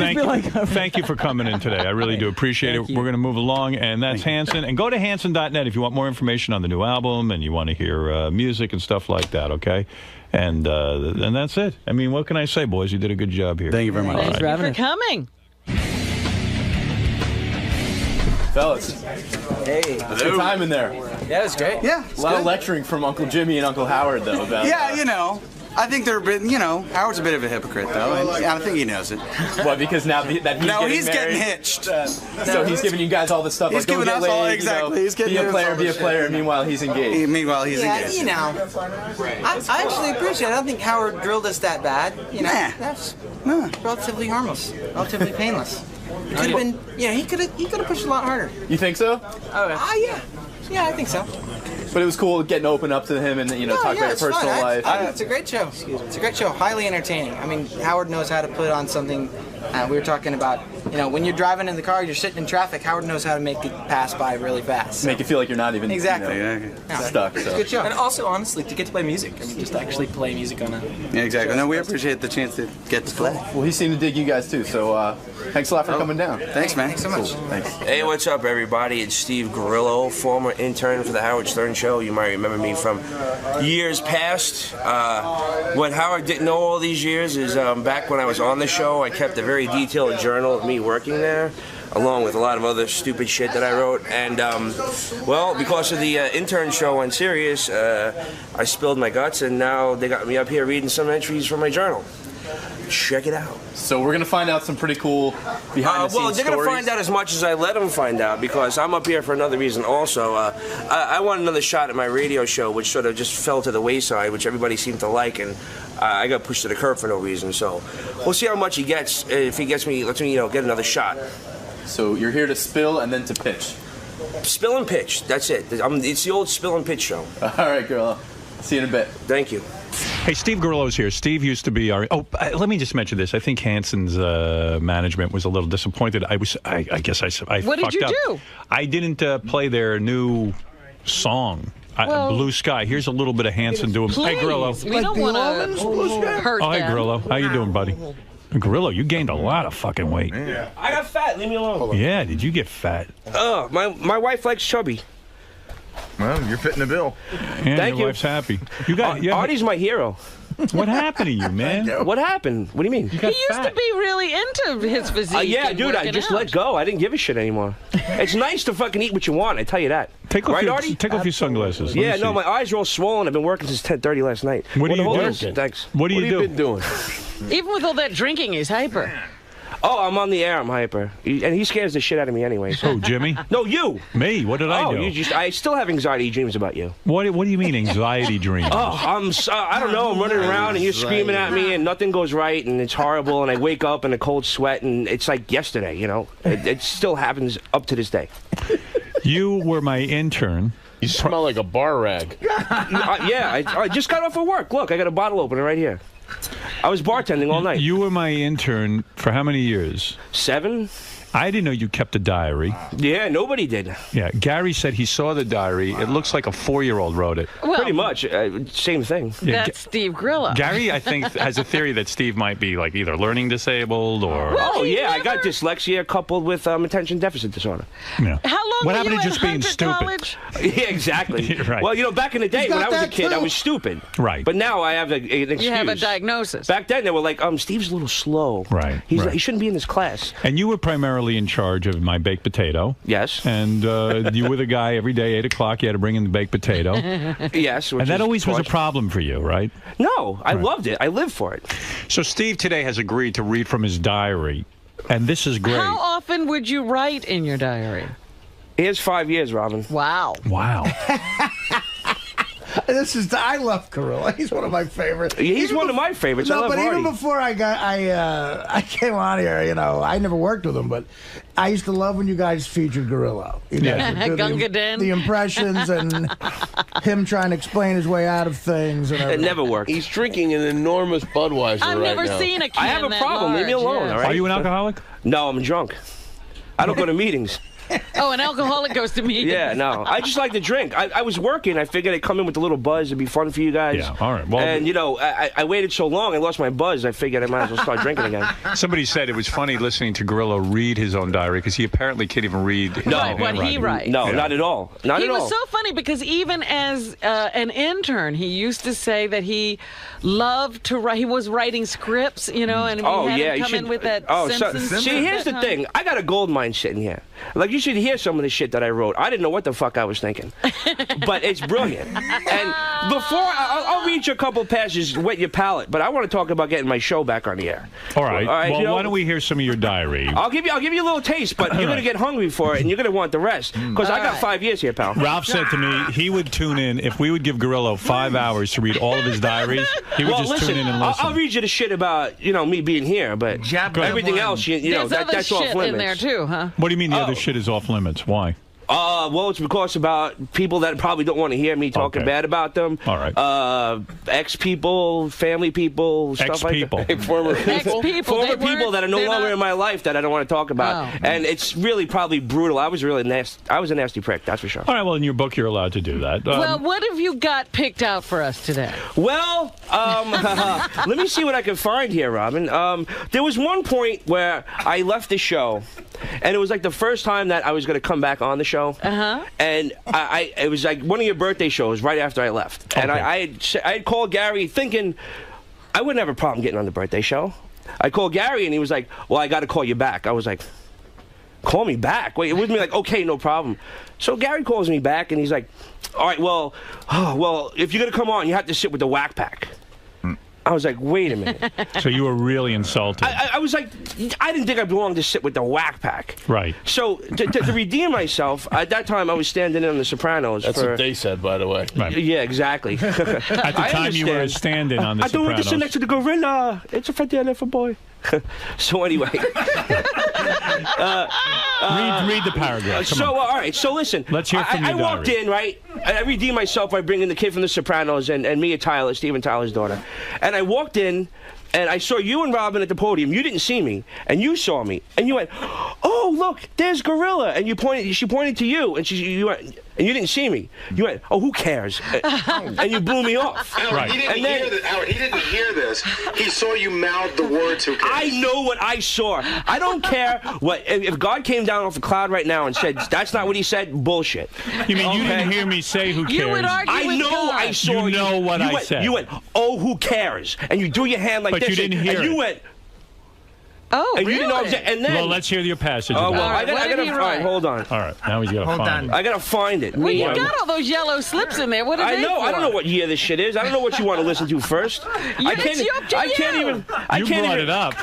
thank you for coming in today. I really do appreciate it. We're going to move along, and that's Hanson. And go to Hanson.net if you want more information on the new album and you want to hear music and stuff like that, okay? And that's it. I mean, what can I say, boys? You did a good job here. Thank you very much. Thanks for coming. Fellas. Hey. Good time in there. Yeah, it was great. Yeah. A lot of lecturing from Uncle Jimmy and Uncle Howard, though. About, Yeah, you know. I think they're a bit, Howard's a bit of a hypocrite, though, and I think he knows it. What, because now that he's getting hitched. So he's giving you guys all the stuff. He's like, giving us all, exactly. He's getting be a player, meanwile he's engaged. Meanwhile he's engaged. I actually appreciate it. I don't think Howard drilled us that bad. That's relatively harmless, relatively painless. It could have been, he could have pushed a lot harder. You think so? Yeah, I think so. But it was cool getting open up to him and talk about your personal life. It's a great show. It's a great show. Highly entertaining. I mean, Howard knows how to put on something. We were talking about, when you're driving in the car, you're sitting in traffic. Howard knows how to make it pass by really fast. Make it feel like you're not even stuck. So. It's a good show. And also, honestly, to get to play music. I mean, just actually play music on a. Yeah, exactly. No, we appreciate the chance to get to play. Well, he seemed to dig you guys too. So thanks a lot for coming down. Thanks, man. Thanks so much. Cool. Thanks. Hey, what's up, everybody? It's Steve Grillo, former intern for the Howard Stern Show. You might remember me from years past. What Howard didn't know all these years is back when I was on the show, I kept a very detailed journal of me working there, along with a lot of other stupid shit that I wrote. And, because of the intern show on Sirius, I spilled my guts, and now they got me up here reading some entries from my journal. Check it out. So we're going to find out some pretty cool behind-the-scenes Well, they're going to find out as much as I let them find out, because I'm up here for another reason also. I want another shot at my radio show, which sort of just fell to the wayside, which everybody seemed to like, and I got pushed to the curb for no reason. So we'll see how much he gets. If he lets me, get another shot. So you're here to spill and then to pitch. Spill and pitch. That's it. It's the old spill and pitch show. All right, girl. See you in a bit. Thank you. Hey, Steve Grillo's here. Steve used to be our... let me just mention this. I think Hanson's management was a little disappointed. I guess I What did you do? I didn't play their new song. Blue Sky. Here's a little bit of Hanson doing... Please, hey, Grillo. We don't want to hurt hey, them. Grillo. How you doing, buddy? Grillo, you gained a lot of fucking weight. Yeah. I got fat. Leave me alone. Yeah, did you get fat? My wife likes chubby. Well, you're fitting the bill. Yeah, Thank your you. wife's happy. You got Artie's my hero. What happened to you, man? What happened? What do you mean? He used to be really into his physique. Yeah, dude, I just let go. I didn't give a shit anymore. It's nice to fucking eat what you want, I tell you that. Take off, Artie? Take off your sunglasses. Yeah, no, my eyes are all swollen. I've been working since 10:30 last night. What are you doing? Thanks. What have you been doing? Even with all that drinking, he's hyper. Oh, I'm on the air. I'm hyper. And he scares the shit out of me anyway. So. Oh, Jimmy? No, you. Me? What did I do? I still have anxiety dreams about you. What do you mean anxiety dreams? I don't know. I'm running around and you're screaming at me and nothing goes right and it's horrible and I wake up in a cold sweat and it's like yesterday, It still happens up to this day. You were my intern. You smell like a bar rag. I just got off of work. Look, I got a bottle opener right here. I was bartending all night. You were my intern for how many years? 7. I didn't know you kept a diary. Yeah, nobody did. Yeah, Gary said he saw the diary. It looks like a 4-year-old wrote it. Well, pretty much. Same thing. Yeah, that's Steve Grillo. Gary, I think, has a theory that Steve might be like either learning disabled or... I got dyslexia coupled with attention deficit disorder. Yeah. How long what were happened you to just at being Hunter stupid? College? Yeah, exactly. Right. Well, back in the day when I was a kid, I was stupid. Right. But now I have an excuse. You have a diagnosis. Back then, they were like, Steve's a little slow. Right. He shouldn't be in this class. And you were primarily in charge of my baked potato. Yes. And you were the guy every day, 8 o'clock, you had to bring in the baked potato. Yes. And that always was a problem for you, right? No, I loved it. I lived for it. So Steve today has agreed to read from his diary, and this is great. How often would you write in your diary? Here's 5 years, Robin. Wow. Wow. I love Carrillo. He's one of my favorites. He's one of my favorites. No, I love but Artie. even before I came on here, I never worked with him, but I used to love when you guys featured Carrillo. Gunga Din. The impressions and him trying to explain his way out of things. And it never worked. He's drinking an enormous Budweiser I've right never now. seen a can I have a that problem. Leave me large, alone. yes. All right? Are you an alcoholic? No, I'm drunk. I don't go to meetings. Oh, an alcoholic goes to meetings. Yeah, no. I just like to drink. I was working. I figured I'd come in with a little buzz. It'd be fun for you guys. Yeah, all right. Well, and, I waited so long, I lost my buzz. I figured I might as well start drinking again. Somebody said it was funny listening to Grillo read his own diary because he apparently can't even read. No, what he writes. No, not at all. Not he at all. was so funny because even as an intern, he used to say that he loved to write. He was writing scripts, and we had him come in with that Simpsons. See, here's the thing. I got a gold mine man sitting here. Like, you should hear some of the shit that I wrote. I didn't know what the fuck I was thinking. But it's brilliant. And before, I'll read you a couple passages, wet your palate, but I want to talk about getting my show back on the air. All right. Well, why don't we hear some of your diary? I'll give you a little taste, but you're going to get hungry for it, and you're going to want the rest. Because I got 5 years here, pal. Ralph said to me he would tune in, if we would give Gorillo 5 hours to read all of his diaries, he would just tune in and listen. I'll read you the shit about, me being here, but everything else, that's off limits. There's other shit in there, too, huh? What do you mean the other shit is off limits? Why? Well, it's because about people that probably don't want to hear me talking bad about them. All right. Ex-people, family people, stuff like that. Former people that are no longer in my life that I don't want to talk about. Oh. And it's really probably brutal. I was really nasty. I was a nasty prick, that's for sure. All right, well, in your book, you're allowed to do that. Well, what have you got picked out for us today? Well, let me see what I can find here, Robin. There was one point where I left the show, and it was like the first time that I was going to come back on the show. And it was like one of your birthday shows right after I left. Okay. And I had called Gary thinking I wouldn't have a problem getting on the birthday show. I called Gary and he was like, well, I got to call you back. I was like, call me back? Wait, it was me like, okay, no problem. So Gary calls me back and he's like, all right, well, if you're going to come on, you have to sit with the whack pack. I was like, wait a minute. So you were really insulted. I was like, I didn't think I belonged to sit with the whack pack. Right. So to redeem myself, at that time I was standing in on The Sopranos. That's what they said, by the way. Right. Yeah, exactly. At the time you were a stand-in on The Sopranos. I don't want to sit next to the gorilla. It's a fat for boy. So anyway. Read the paragraph. All right, so listen. Let's hear from your I walked in, right? I redeemed myself by bringing the kid from The Sopranos and Mia Tyler, Steven Tyler's daughter. And I walked in, and I saw you and Robin at the podium. You didn't see me, and you saw me, and you went, "Oh, look, there's Gorilla." And she pointed to you, and you went, and you didn't see me. You went, "Oh, who cares?" And you blew me off. Howard, right. He didn't hear this. He saw you mouth the words, "Who cares?" I know what I saw. I don't care what if God came down off the cloud right now and said that's not what he said. Bullshit. You mean you didn't hear me say who cares? You would argue I with know God. I saw you. Know what I said. You went, "Oh, who cares?" And you threw your hand like but this. But you didn't hear and you it. went. Oh, and really? you didn't know, and then, well, let's hear your passage. Oh, well, right, I gotta find. Hold on. All right, now he's got to find it. I gotta find it. Well, you got all those yellow slips in there. What are they for? I don't know what year this shit is. I don't know what you want to listen to first. I can't even. You brought it up.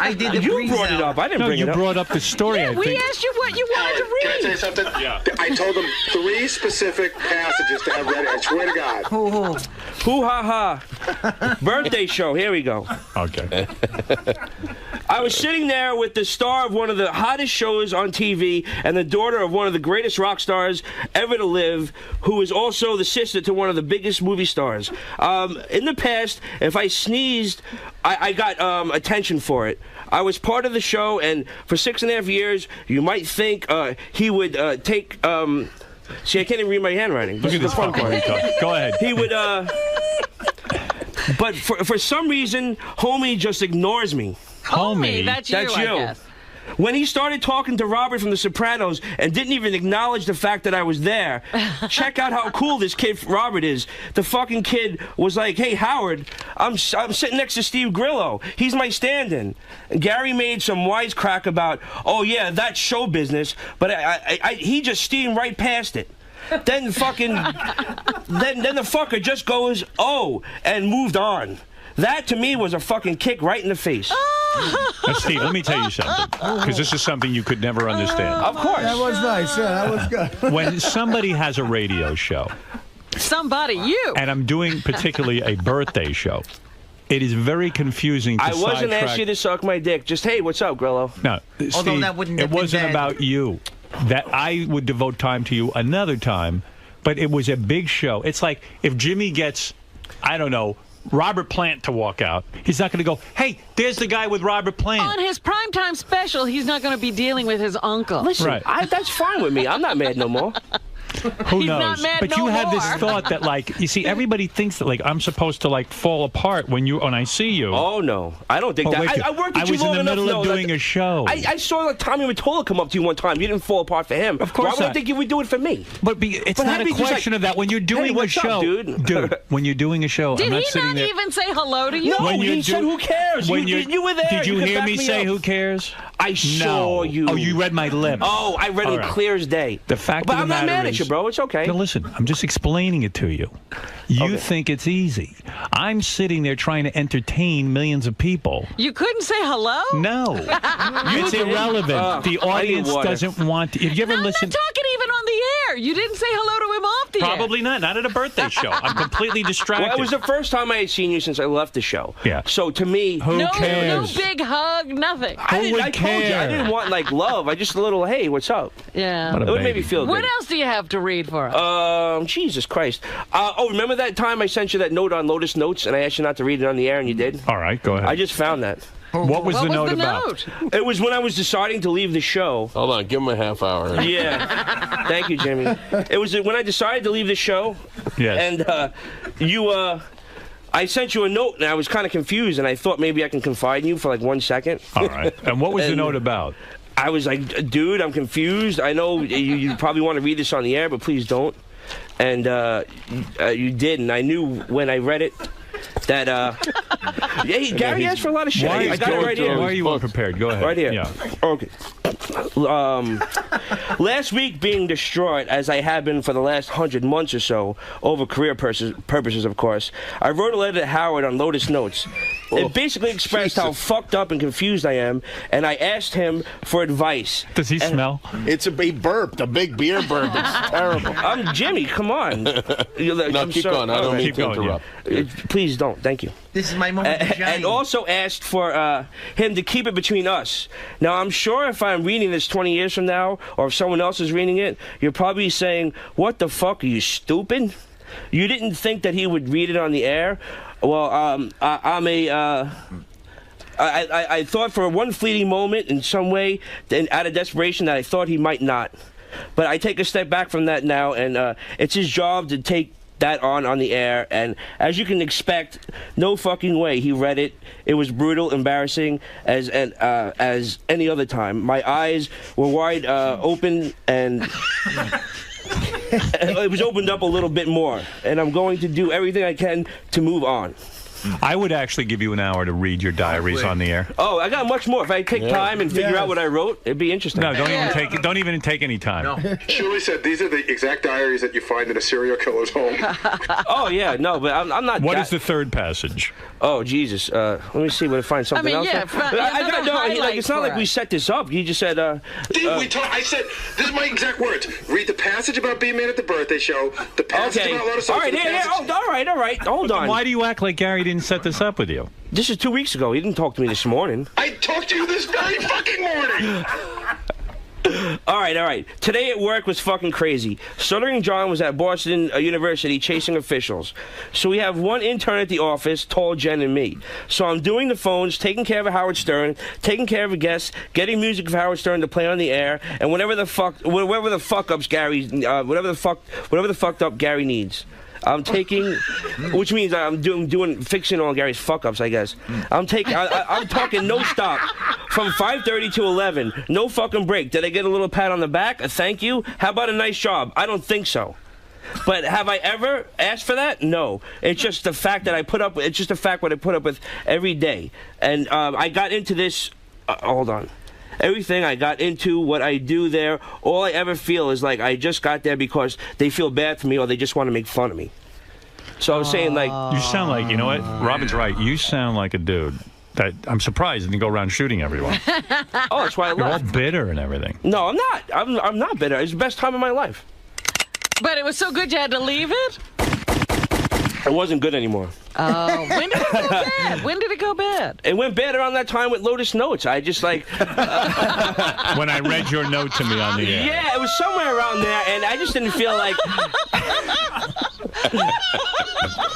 I did. You brought it up. I didn't bring it up. You brought up the story. Yeah, we asked you what you wanted to read. Can I tell you something? Yeah. I told him 3 specific passages to have ready. I swear to God. Hoo ha ha. Birthday show. Here we go. Okay. I was sitting there with the star of one of the hottest shows on TV and the daughter of one of the greatest rock stars ever to live, who is also the sister to one of the biggest movie stars. In the past, if I sneezed, I got attention for it. I was part of the show, and for 6.5 years, you might think he would take... see, I can't even read my handwriting. Look at this fun part. Go ahead. He would... but for some reason, homie just ignores me. Homie, that's you, I guess. When he started talking to Robert from The Sopranos and didn't even acknowledge the fact that I was there, check out how cool this kid Robert is. The fucking kid was like, "Hey, Howard, I'm sitting next to Steve Grillo. He's my stand-in." And Gary made some wisecrack about, "Oh yeah, that's show business," but he just steamed right past it. Then fucking, then the fucker just goes, "Oh," and moved on. That, to me, was a fucking kick right in the face. Now, Steve, let me tell you something, because this is something you could never understand. Of course. That was nice. Yeah, that was good. When somebody has a radio show. Somebody, you. And I'm doing particularly a birthday show. It is very confusing to I wasn't asking you to suck my dick. Just, hey, what's up, Grillo? No, Steve, that wouldn't it wasn't about you. That I would devote time to you another time, but it was a big show. It's like if Jimmy gets, I don't know, Robert Plant to walk out, he's not going to go, "Hey, there's the guy with Robert Plant." On his primetime special, he's not going to be dealing with his uncle. Listen, right. That's fine with me. I'm not mad no more. Who He's knows? not mad but no you have more. this thought that, like, you see, everybody thinks that, like, I'm supposed to, like, fall apart when I see you. Oh, no. I don't think that. I worked with you long enough. I was in the middle of doing a show. I saw like Tommy Mottola come up to you one time. You didn't fall apart for him. Of course Why would I think you would do it for me? But it's not a question of that. When you're doing a show, dude, when you're doing a show, Did I'm not he sitting not there. even say hello to you? No, he said, "Who cares?" You were there. Did you hear me say, up. "Who cares"? I saw you. Oh, you read my lips. Oh, I read them clear as day. The fact but of the I'm not matter mad at is, you, bro. It's okay. No, listen, I'm just explaining it to you. You think it's easy. I'm sitting there trying to entertain millions of people. You couldn't say hello? No. It's irrelevant. The audience doesn't want to. Have you ever listened? I'm not talking even on the air. You didn't say hello to him off the air. Probably not. Not at a birthday show. I'm completely distracted. Well, it was the first time I had seen you since I left the show. Yeah. So to me, Who cares? No big hug, nothing. I told you, I didn't want like love. I just a little, hey, what's up? Yeah. It would make me feel good. What else do you have to read for us? Jesus Christ. Remember that time I sent you that note on Lotus Notes and I asked you not to read it on the air and you did? All right, go ahead. I just found that. What was the note about? It was when I was deciding to leave the show. Hold on, give him a half hour. Yeah. Thank you, Jimmy. It was when I decided to leave the show. Yes. And I sent you a note, and I was kind of confused, and I thought maybe I can confide in you for like 1 second. All right. And what was the note about? I was like, dude, I'm confused. I know you probably want to read this on the air, but please don't. And you did, and I knew when I read it that Gary asked for a lot of shit. I got it right here. Why are you unprepared? Go ahead. Right here. Yeah. Okay. Last week, being distraught as I have been for the last 100 months or so, over career purposes, of course, I wrote a letter to Howard on Lotus Notes. It basically expressed how fucked up and confused I am, and I asked him for advice. Does he smell? It's a big burp, a big beer burp. It's terrible. I'm Jimmy, come on. No, keep going. I don't mean to interrupt. Please don't. Thank you. This is my moment to shine. And also asked for him to keep it between us. Now, I'm sure if I'm reading this 20 years from now, or if someone else is reading it, you're probably saying, what the fuck, are you stupid? You didn't think that he would read it on the air? Well, I thought for one fleeting moment in some way, then out of desperation, that I thought he might not. But I take a step back from that now, and it's his job to take that on the air, and as you can expect, no fucking way he read it. It was brutal, embarrassing as any other time. My eyes were wide open, and it was opened up a little bit more, and I'm going to do everything I can to move on. I would actually give you an hour to read your diaries on the air. Oh, I got much more. If I take time and figure out what I wrote, it'd be interesting. No, don't even take any time. No. Shirley said these are the exact diaries that you find in a serial killer's home. Oh yeah, no, but I'm not. What is the third passage? Oh Jesus, let me see. When I find something else. I got no. Like, it's not like we set this up. You just said. I said this is my exact words. Read the passage about being man at the birthday show. The passage about Lotus. All right, all right. Hold on. Why do you act like Gary didn't set this up with you? This is 2 weeks ago. He didn't talk to me this morning. I talked to you this very fucking morning. All right. Today at work was fucking crazy. Stuttering John was at Boston University chasing officials. So we have one intern at the office, Tall Jen, and me. So I'm doing the phones, taking care of Howard Stern, taking care of a guest, getting music of Howard Stern to play on the air, and whatever the fucked up Gary needs. I'm taking, which means I'm fixing all Gary's fuck-ups, I guess. I'm talking no stop from 5:30 to 11. No fucking break. Did I get a little pat on the back? A thank you? How about a nice job? I don't think so. But have I ever asked for that? No. It's just the fact that it's just a fact what I put up with every day. And I got into this, hold on. Everything I got into, what I do there, all I ever feel is like I just got there because they feel bad for me or they just want to make fun of me. So I was saying, like... You sound like, you know what? Robin's right. You sound like a dude that I'm surprised didn't go around shooting everyone. Oh, that's why I left. You're all bitter and everything. No, I'm not. I'm not bitter. It's the best time of my life. But it was so good you had to leave it? It wasn't good anymore. Oh, when did it go bad? When did it go bad? It went bad around that time with Lotus Notes. I just like... When I read your note to me on the air. Yeah, it was somewhere around there, and I just didn't feel like...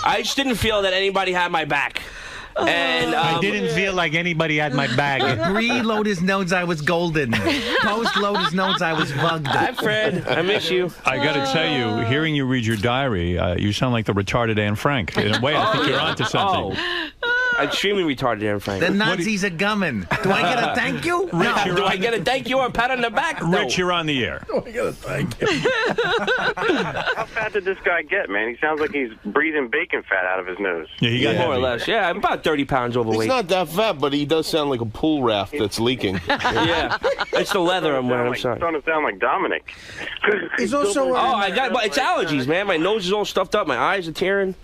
I just didn't feel that anybody had my back. And I didn't feel like anybody had my bag. Pre-Lotus Notes, I was golden. Post-Lotus Notes, I was bugged. Hi, Fred. I miss you. I got to tell you, hearing you read your diary, you sound like the retarded Anne Frank. In a way, I think you're onto something. Extremely retarded, Aaron Frank. The Nazis are gumming. Do I get a thank you? No. Do I get a thank you or a pat on the back? No. Rich, you're on the air. Do I get a thank you? How fat did this guy get, man? He sounds like he's breathing bacon fat out of his nose. Yeah, he got more or less. Yeah, I'm about 30 pounds overweight. He's not that fat, but he does sound like a pool raft that's leaking. Yeah, it's the leather I'm wearing. I'm sorry. Starting to sound like Dominic. He's also. It's allergies, man. My nose is all stuffed up. My eyes are tearing.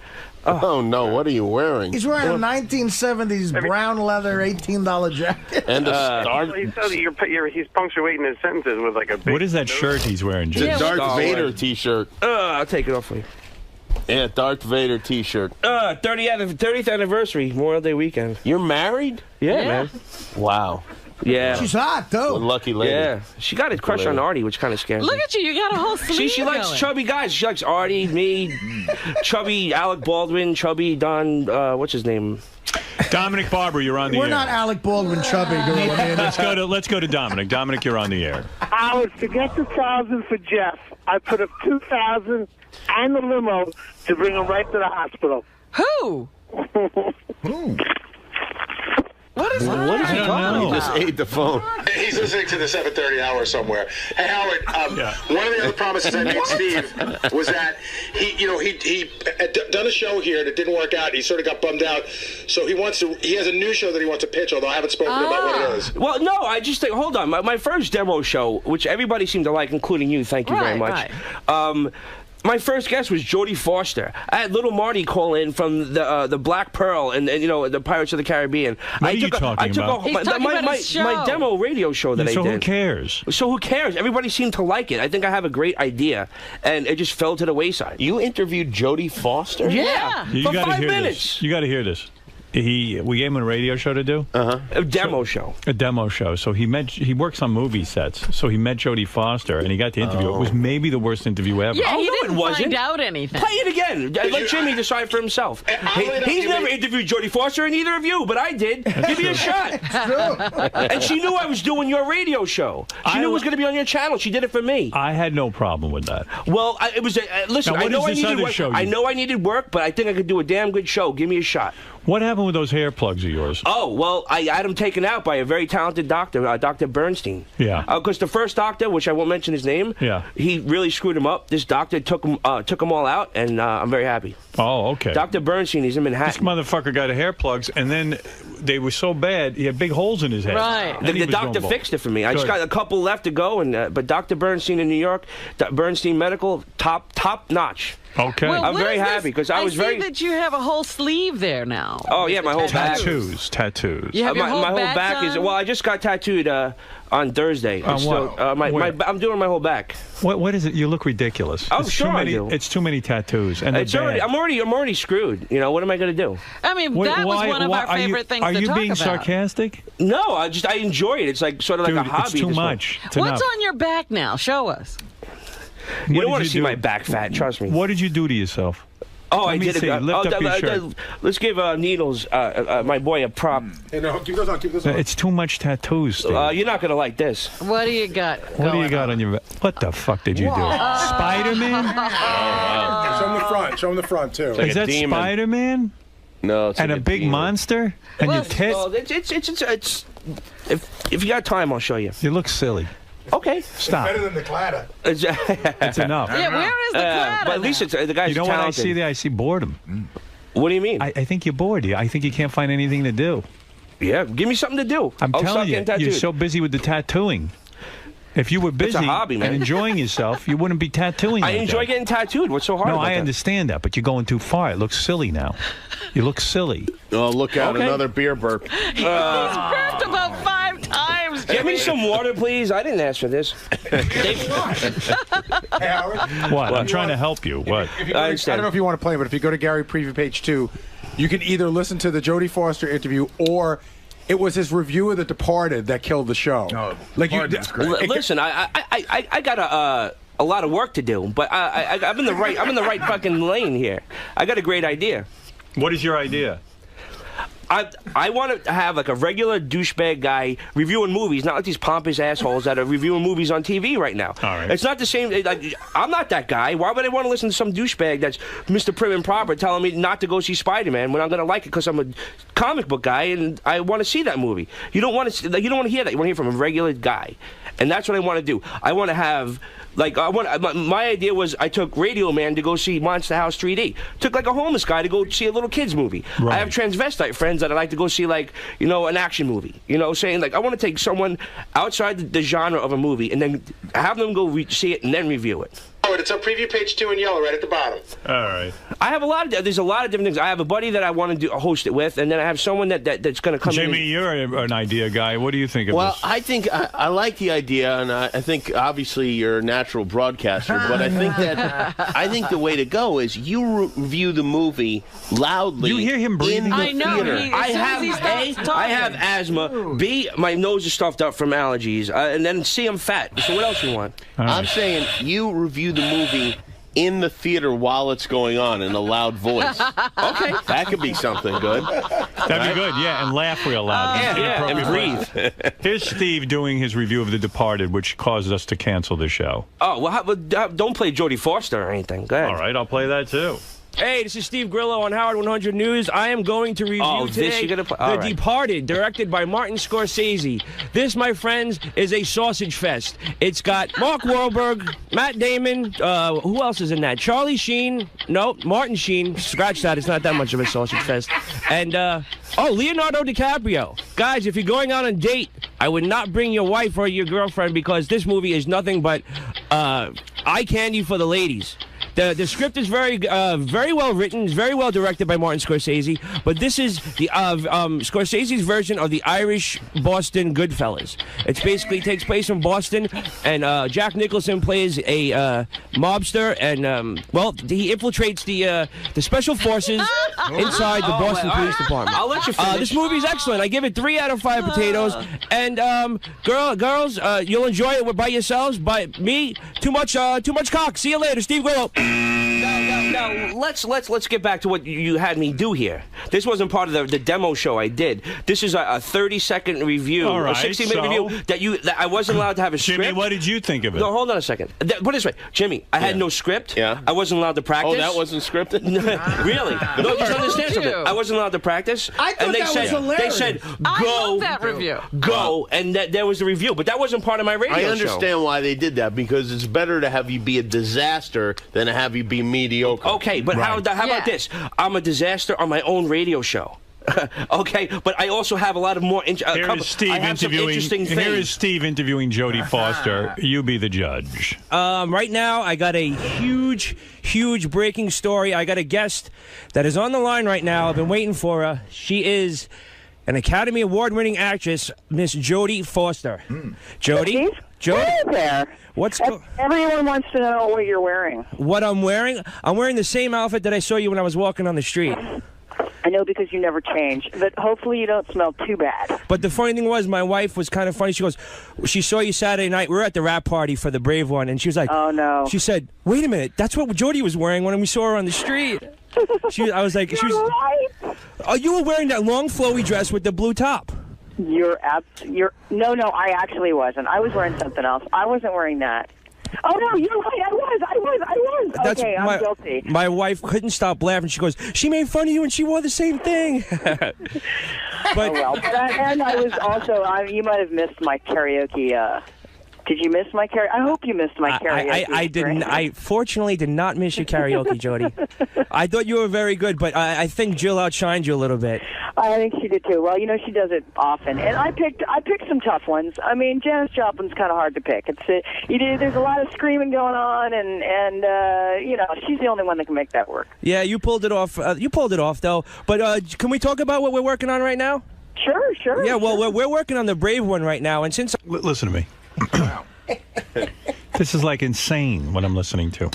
Oh no! What are you wearing? He's wearing a 1970s brown leather $18 jacket. And a Darth. He said that he's punctuating his sentences with like a big What is that shirt he's wearing, Jim? It's a Darth Vader T-shirt. I'll take it off for you. Yeah, Darth Vader T-shirt. 30th anniversary, Memorial Day weekend. You're married? Yeah, man. Wow. Yeah. She's hot, too. What a lucky lady. Yeah. She got a crush on Artie, which kind of scares me. Look at you. You got a whole sleeve She likes going. chubby guys. She likes Artie, me, chubby Alec Baldwin, chubby Don, what's his name? Dominic Barber, you're on the We're air. not Alec Baldwin chubby, girl. Let's go to Dominic. Dominic, you're on the air. Howard, forget the 1,000 for Jeff. I put up 2,000 and the limo to bring him right to the hospital. Who? Who? What is that? What is he talking about? He just ate the phone. He's listening to the 7:30 hour somewhere. Hey, Howard, one of the other promises I made Steve was that he had done a show here that didn't work out. He sort of got bummed out, so he has a new show that he wants to pitch, although I haven't spoken about what it is. Well, no, I just think, hold on. My first demo show, which everybody seemed to like, including you, thank you very much. Right. My first guest was Jodie Foster. I had Little Marty call in from the Black Pearl and the Pirates of the Caribbean. What are you talking about? He's talking about his show. My demo radio show that I did. So who cares? So who cares? Everybody seemed to like it. I think I have a great idea, and it just fell to the wayside. You interviewed Jodie Foster? Yeah, You for gotta 5 hear minutes. This. You got to hear this. We gave him a radio show to do. A demo show. A demo show. So he works on movie sets. So he met Jodie Foster and he got to interview. It was maybe the worst interview ever. Yeah, he no, didn't it wasn't. find out anything. Play it again. Let Jimmy decide for himself. He's never interviewed Jodie Foster and either of you, but I did. Give me a shot. And she knew I was doing your radio show. She knew it was going to be on your channel. She did it for me. I had no problem with that. Well, it was. Listen, Now, I know what I is this needed other work. show I know I needed work, but I think I could do a damn good show. Give me a shot. What happened with those hair plugs of yours? Oh, well, I had them taken out by a very talented doctor, Dr. Bernstein. Yeah. Because the first doctor, which I won't mention his name, he really screwed him up. This doctor took them all out, and I'm very happy. Oh, okay. Dr. Bernstein, he's in Manhattan. This motherfucker got hair plugs, and then they were so bad, he had big holes in his head. Right. And The doctor fixed it for me. I just got a couple left to go, and but Dr. Bernstein in New York, Bernstein Medical, top notch. Okay. Well, I'm what very is this? happy because I was see very. that you have a whole sleeve there now. Oh yeah, my whole back. Tattoos. You have your whole my whole back back is. done? Well, I just got tattooed on Thursday. On what? I'm doing my whole back. What is it? You look ridiculous. Oh, It's sure too I many, do. It's too many tattoos, and It's already, I'm already screwed. You know what am I going to do? I mean, that was one of our favorite things to talk about. Are you being sarcastic? No, I enjoy it. It's like sort of like a hobby. It's too much. It's What's enough. on your back now? Show us. You don't want to see my back fat. Trust me. What did you do to yourself? Oh, Let I me did. see. Lift up your shirt. Let's give Needles, my boy, a prop. Hey, no, keep those on. Keep those on. It's too much tattoos, Steve. You're not gonna like this. What do you got? What do you got on your back? What the fuck did you do? Spider-Man? Show him the front. Show him the front too. Is that Spider-Man? No, it's and like a big monster? And your tits? Well, it's if you got time, I'll show you. You look silly. Okay. Stop. Better than the Claddagh. It's enough. Yeah, where is the Claddagh? But at least it's, the guy's You know what I talented. see there? I see boredom. What do you mean? I think you're bored. I think you can't find anything to do. Yeah, give me something to do. I'm I'll telling start you, getting tattooed. you're so busy with the tattooing. If you were busy It's a hobby, man. and enjoying yourself, you wouldn't be tattooing. I like enjoy that. getting tattooed. What's so hard No, about I that? understand that, but you're going too far. It looks silly now. You look silly. Oh, look out, Okay. another beer burp. He's burped about 5 times. Give me some water, please. I didn't ask for this. What? I'm trying to help you. What? I don't know if you want to play, but if you go to Gary Preview page 2, you can either listen to the Jodie Foster interview or it was his review of The Departed that killed the show. Oh, like Listen, I got a lot of work to do, but I'm in the right fucking lane here. I got a great idea. What is your idea? I want to have like a regular douchebag guy reviewing movies, not like these pompous assholes that are reviewing movies on TV right now. All right. It's not the same. Like, I'm not that guy. Why would I want to listen to some douchebag that's Mr. Prim and Proper telling me not to go see Spider-Man when I'm going to like it because I'm a comic book guy and I want to see that movie? You don't want to hear that. You want to hear from a regular guy, and that's what I want to do. I want to have. Like, my idea was I took Radio Man to go see Monster House 3D. Took, like, a homeless guy to go see a little kid's movie. Right. I have transvestite friends that I like to go see, like, you know, an action movie. You know, saying, like, I want to take someone outside the genre of a movie and then have them go see it and then review it. It's on preview page 2 in yellow, right at the bottom. All right. I have there's a lot of different things. I have a buddy that I want to host it with, and then I have someone that's going to come in. Jimmy, you're an idea guy. What do you think of this? Well, I think I like the idea, and I think obviously you're a natural broadcaster, but I think the way to go is you review the movie loudly. You hear him breathing in the I know, theater. I have asthma. B, my nose is stuffed up from allergies, and then C, I'm fat. So what else you want? I'm saying you review the movie in the theater while it's going on in a loud voice. Okay. That could be something good. That'd be good, yeah, and laugh real loud. And breathe. Here's Steve doing his review of The Departed, which caused us to cancel the show. Oh, well, don't play Jodie Foster or anything. Go ahead. All right, I'll play that too. Hey, this is Steve Grillo on Howard 100 News. I am going to review today The Departed, directed by Martin Scorsese. This, my friends, is a sausage fest. It's got Mark Wahlberg, Matt Damon, who else is in that? Charlie Sheen, no, Martin Sheen. Scratch that, it's not that much of a sausage fest. And, Leonardo DiCaprio. Guys, if you're going out on a date, I would not bring your wife or your girlfriend because this movie is nothing but eye candy for the ladies. The script is very well written. It's very well directed by Martin Scorsese. But this is the Scorsese's version of the Irish Boston Goodfellas. It basically takes place in Boston, and Jack Nicholson plays a mobster, and he infiltrates the special forces inside the Boston Police Department. I'll let you finish. This movie is excellent. I give it 3 out of 5 potatoes. And girls, you'll enjoy it by yourselves. By me, too much cock. See you later, Steve Grillo. No, let's get back to what you had me do here. This wasn't part of the demo show I did. This is a 30-second review, All right, a 60-minute review that I wasn't allowed to have a script. Jimmy, what did you think of it? No, hold on a second. Put it this way, Jimmy, I had no script. Yeah. I wasn't allowed to practice. Oh, that wasn't scripted? Really? No, just understand something. I wasn't allowed to practice. I thought that was hilarious. They said, I go. love that review. Go, and there was the review. But that wasn't part of my radio show. I understand why they did that, because it's better to have you be a disaster than to have you be mediocre. Okay, but how about this? I'm a disaster on my own radio show. Okay, but I also have a lot of more. Here is Steve interviewing Jodie Foster. You be the judge. Right now, I got a huge breaking story. I got a guest that is on the line right now. I've been waiting for her. She is an Academy Award-winning actress, Miss Jodie Foster. Jodie? Hey there. Everyone wants to know what you're wearing. What I'm wearing? I'm wearing the same outfit that I saw you when I was walking on the street. I know, because you never change, but hopefully you don't smell too bad. But the funny thing was, my wife was kind of funny. She goes, she saw you Saturday night. We were at the rap party for the Brave One, and she was like, oh, no. She said, wait a minute, that's what Jodie was wearing when we saw her on the street. I was like, right. Oh, you were wearing that long flowy dress with the blue top. No, I actually wasn't. I was wearing something else. I wasn't wearing that. Oh, no, you're right. I was. Okay, I'm guilty. My wife couldn't stop laughing. She goes, she made fun of you and she wore the same thing. But and I was also, you might have missed my karaoke. Did you miss my karaoke? I hope you missed my karaoke. I didn't. I fortunately did not miss your karaoke, Jodie. I thought you were very good, but I think Jill outshined you a little bit. I think she did too. Well, she does it often, and I picked some tough ones. I mean, Janis Joplin's kind of hard to pick. There's a lot of screaming going on, and she's the only one that can make that work. Yeah, you pulled it off. You pulled it off, though. But can we talk about what we're working on right now? Sure. Yeah, well, we're working on the Brave One right now, and since listen to me. This is like insane what I'm listening to.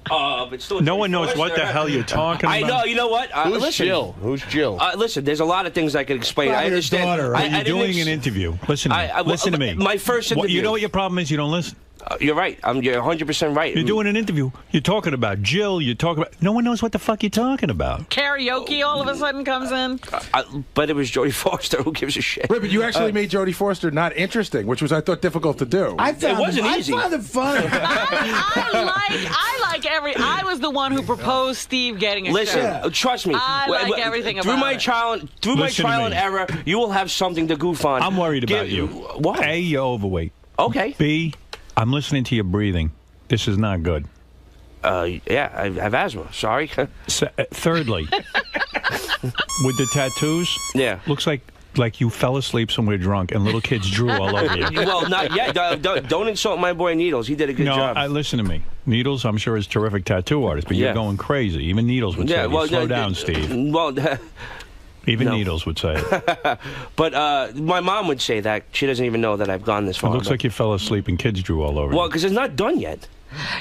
But still, no one knows what the hell you're talking about. I know. You know what? Who's Jill? Listen, there's a lot of things I could explain. I understand. You're doing an interview. Listen to me. Listen to me. My first interview. You know what your problem is? You don't listen. You're right. You're 100% right. You're doing an interview. You're talking about Jill. You're talking about... No one knows what the fuck you're talking about. Karaoke all of a sudden comes in. But it was Jodie Foster. Who gives a shit? Right, but you actually made Jodie Foster not interesting, which was, I thought, difficult to do. I found it wasn't easy. I found it funny. I was the one who proposed Steve getting a show. Listen, trust me. I like everything about through my it. trial and error, you will have something to goof on. I'm worried about you. Why? A, you're overweight. Okay. B, I'm listening to your breathing. This is not good. Yeah, I have asthma. Sorry. Thirdly, with the tattoos, yeah, looks like you fell asleep somewhere drunk and little kids drew all over you. Well, not yet. Don't insult my boy Needles. He did a good job. No, listen to me. Needles, I'm sure, is a terrific tattoo artist, but you're going crazy. Even Needles would say, slow down, Steve. Well, even Needles would say it. But my mom would say that. She doesn't even know that I've gone this far. It looks like you fell asleep and kids drew all over you. Well, because it's not done yet.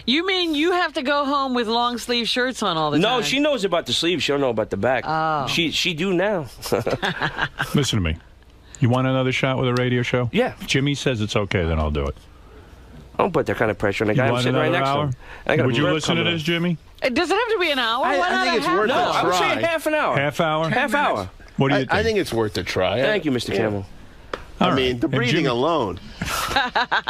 You mean you have to go home with long sleeve shirts on all the time? No, she knows about the sleeves. She'll know about the back. Oh. She do now. Listen to me. You want another shot with a radio show? Yeah. If Jimmy says it's okay, then I'll do it. Don't put that kind of pressure on the guy. I'm sitting right next to him. Would you listen to this, Jimmy? Does it have to be an hour? I think it's worth a try. No, I'm saying half an hour. Half hour? Half hour. What do you think? I think it's worth a try. Thank you, Mr. Campbell. I mean, the breathing alone.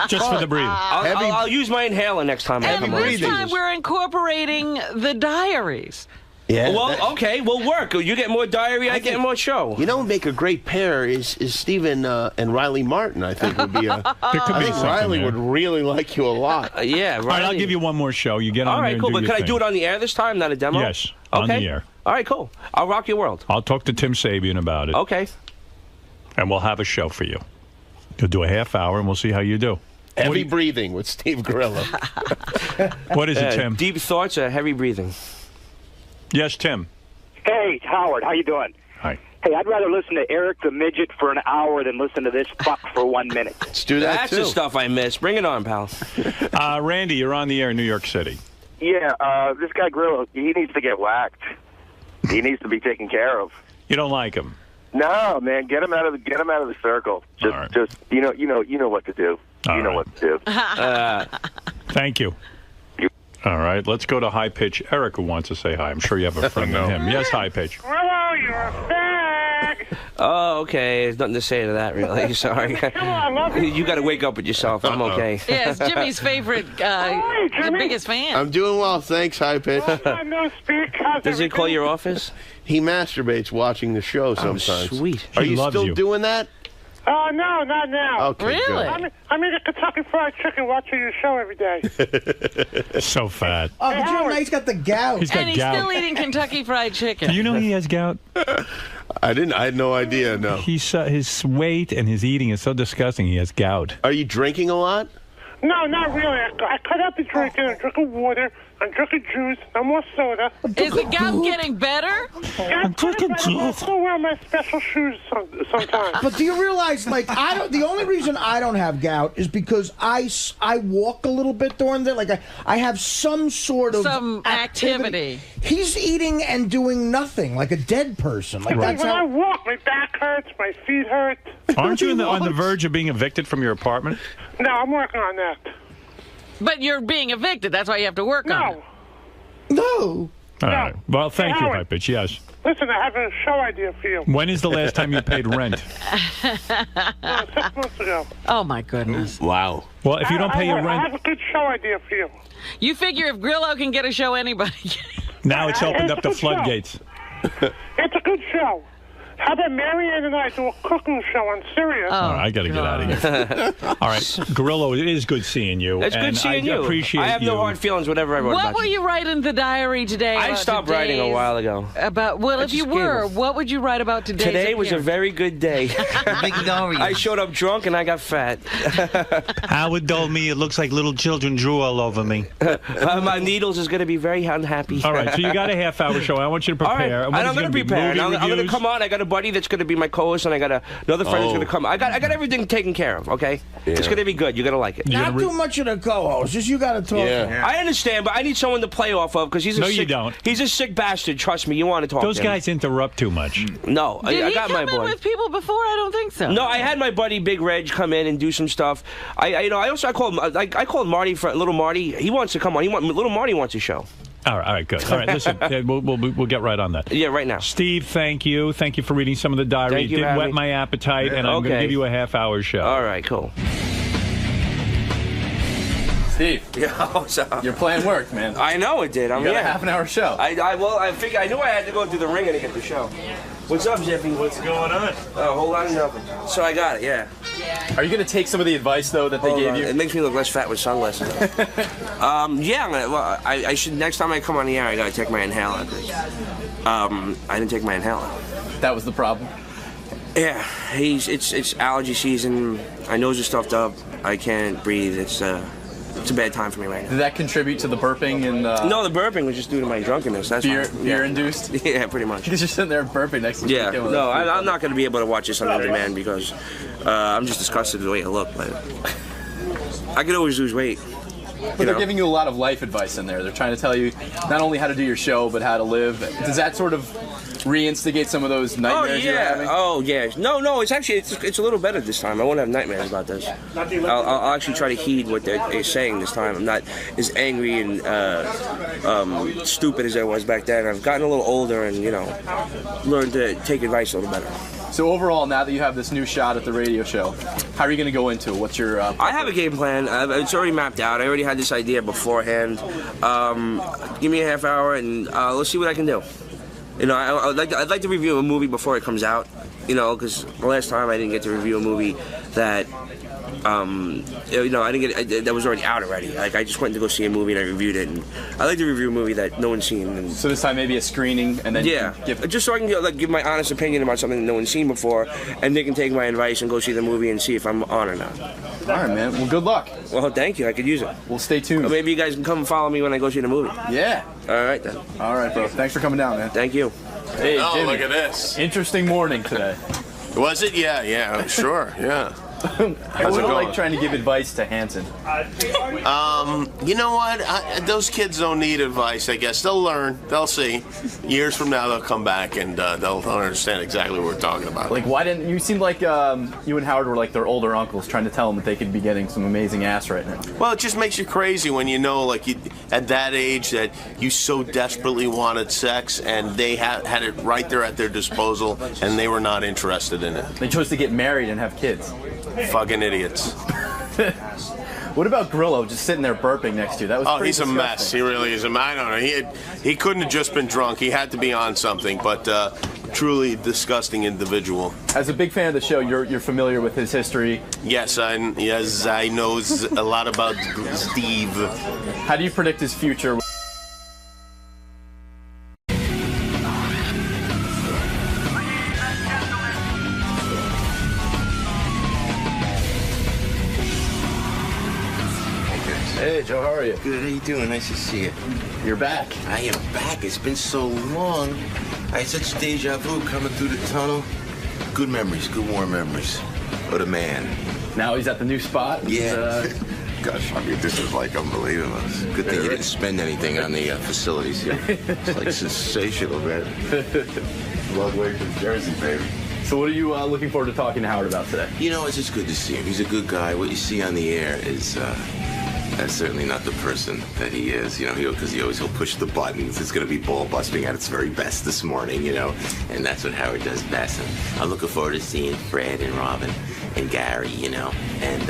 Just for the breathing. I'll use my inhaler next time. And this time we're incorporating the diaries. Yeah. Well, okay, we'll work. You get more diary, I get more show. You know, what would make a great pair is Stephen and Riley Martin. I think would be a. I think Riley would really like you a lot. Yeah, All right, I'll give you one more show. You get on all right, there cool. and But can I do it on the air this time, not a demo? Yes, okay. on the air. All right, cool. I'll rock your world. I'll talk to Tim Sabian about it. Okay. And we'll have a show for you. You'll do a half hour, and we'll see how you do. Heavy breathing with Steve Grillo. What is it, Tim? Deep thoughts or heavy breathing? Yes, Tim. Hey, Howard, how you doing? Hi. Hey, I'd rather listen to Eric the Midget for an hour than listen to this fuck for 1 minute. Let's do that, That's the stuff I miss. Bring it on, pal. Randy, you're on the air in New York City. Yeah, this guy Grillo, he needs to get whacked. He needs to be taken care of. You don't like him? No, man, get him out of the circle. Just you know what to do. You know what to do. Thank you. All right, let's go to High Pitch. Eric, who wants to say hi. I'm sure you have a friend in him. Yes, High Pitch. Grillo, you're a fag. Oh, okay. There's nothing to say to that, really. Sorry. Come on, love you. You got to wake up with yourself. I'm okay. Yeah, it's Jimmy's favorite, the biggest fan. I'm doing well, thanks, High Pitch. Does he call your office? He masturbates watching the show sometimes. Oh, sweet. Are you still doing that? No, not now. Okay, really? I'm eating Kentucky Fried Chicken watching your show every day. So fat. Oh, but you know, he's got the gout. He's got and he's gout. still eating Kentucky Fried Chicken. Do you know he has gout? I didn't. I had no idea. No. His weight and his eating is so disgusting. He has gout. Are you drinking a lot? No, not really. I cut out the drinking. I'm drinking water. I'm drinking juice. No more soda. Is the gout getting better? I'm drinking juice. I also wear my special shoes sometimes. But do you realize, like, the only reason I don't have gout is because I walk a little bit during the, like, I have some sort of activity. He's eating and doing nothing, like a dead person. Like when I walk, my back hurts, my feet hurt. Aren't you on the verge of being evicted from your apartment? No, I'm working on that. But you're being evicted. That's why you have to work on it. No. All right. Well, thank you, High Pitch. Yes. Listen, I have a show idea for you. When is the last time you paid rent? 6 months ago. Oh, my goodness. Wow. Well, if you don't pay your I rent... have a good show idea for you. You figure if Grillo can get a show, anybody Now it's opened up the floodgates. It's a good show. How about Marianne and I do a cooking show on Sirius? Oh, I got to get out of here. All right, Gorillo, it is good seeing you. It's good seeing you. I appreciate I have no hard feelings whatever I wrote What about will you write in the diary today? I stopped writing a while ago. If you were, what would you write about today? Today was a very good day. I showed up drunk and I got fat. Howard told me it looks like little children drew all over me. My Needles is going to be very unhappy. All right, so you got a half-hour show. I want you to prepare. All right. I'm going to prepare. I'm going to come on. I got a buddy that's going to be my co-host, and I got another friend who's going to come. I got everything taken care of. Okay, it's going to be good. You're going to like it. Not too much of the co-host. Just you got to talk. Yeah. I understand, but I need someone to play off of because he's a sick, you don't. He's a sick bastard. Trust me, you want to talk. Those to him. guys interrupt too much. No, Did I got he my come in boy. with people before? I don't think so. No, I had my buddy Big Reg come in and do some stuff. I called Marty for little Marty. He wants to come on. Little Marty wants a show. All right, good. All right, listen, we'll get right on that. Yeah, right now. Steve, thank you. Thank you for reading some of the diary. Thank you, It did whet Abby. my appetite, and I'm going to give you a half-hour show. All right, cool. Steve. Yeah, what's up? Your plan worked, man. I know it did. You got a half-an-hour show. I figured I knew I had to go through the ringer to get the show. What's up, Zippy? What's going on? A whole lot of nothing. So I got it, yeah. Are you going to take some of the advice, though, that they gave you? It makes me look less fat with sunglasses. Yeah, I should, next time I come on the air, I got to take my inhaler. I didn't take my inhaler. That was the problem? Yeah, it's allergy season. My nose is stuffed up. I can't breathe. It's a bad time for me right now. Did that contribute to the burping? And No, the burping was just due to my drunkenness. That's beer-induced? Yeah, pretty much. Because you're sitting there burping next to me. Yeah, no, I'm not going to be able to watch this on the man because I'm just disgusted with the way I look. But I could always lose weight. But they're giving you a lot of life advice in there. They're trying to tell you not only how to do your show, but how to live. Does that sort of reinstigate some of those nightmares you're having? Oh, yeah. No, it's actually, it's a little better this time. I won't have nightmares about this. I'll actually try to heed what they're saying this time. I'm not as angry and stupid as I was back then. I've gotten a little older and, learned to take advice a little better. So overall, now that you have this new shot at the radio show, how are you going to go into it? What's your... I have a game plan. It's already mapped out. I already had this idea beforehand. Give me a half hour and let's see what I can do. I'd like to review a movie before it comes out, because the last time I didn't get to review a movie that, that was already out already. Like, I just went to go see a movie and I reviewed it, and I like to review a movie that no one's seen. And, so this time maybe a screening, and then just so I can give my honest opinion about something that no one's seen before, and they can take my advice and go see the movie and see if I'm on or not. All right, man. Well, good luck. Well, thank you. I could use it. Well, stay tuned. Or maybe you guys can come and follow me when I go see the movie. Yeah. All right, then. All right, bro. Thanks for coming down, man. Thank you. Hey, Oh, Jimmy. look at this. Interesting morning today. Was it? Yeah, sure, yeah. I would like trying to give advice to Hanson. You know what? Those kids don't need advice, I guess. They'll learn. They'll see. Years from now, they'll come back and they'll understand exactly what we're talking about. Like, why didn't you seem like you and Howard were like their older uncles trying to tell them that they could be getting some amazing ass right now? Well, it just makes you crazy when you know, like, at that age that you so desperately wanted sex and they had it right there at their disposal and they were not interested in it. They chose to get married and have kids. Fucking idiots. What about Grillo just sitting there burping next to you? That was pretty he's disgusting. a mess. He really is. I don't know. He couldn't have just been drunk. He had to be on something, but truly disgusting individual. As a big fan of the show, you're familiar with his history. Yes, I know a lot about Steve. How do you predict his future? Hey, Joe, how are you? Good, how you doing? Nice to see you. You're back. I am back. It's been so long. I had such deja vu coming through the tunnel. Good memories, good warm memories. What a man. Now he's at the new spot? Yeah. Gosh, I mean, this is like unbelievable. Good thing you didn't spend anything on the facilities here. It's like sensational, man. Long way from Jersey, baby. So what are you looking forward to talking to Howard about today? You know, it's just good to see him. He's a good guy. What you see on the air is... that's certainly not the person that he is, because he'll push the buttons. It's going to be ball busting at its very best this morning, and that's what Howard does best. And I'm looking forward to seeing Fred and Robin and Gary, and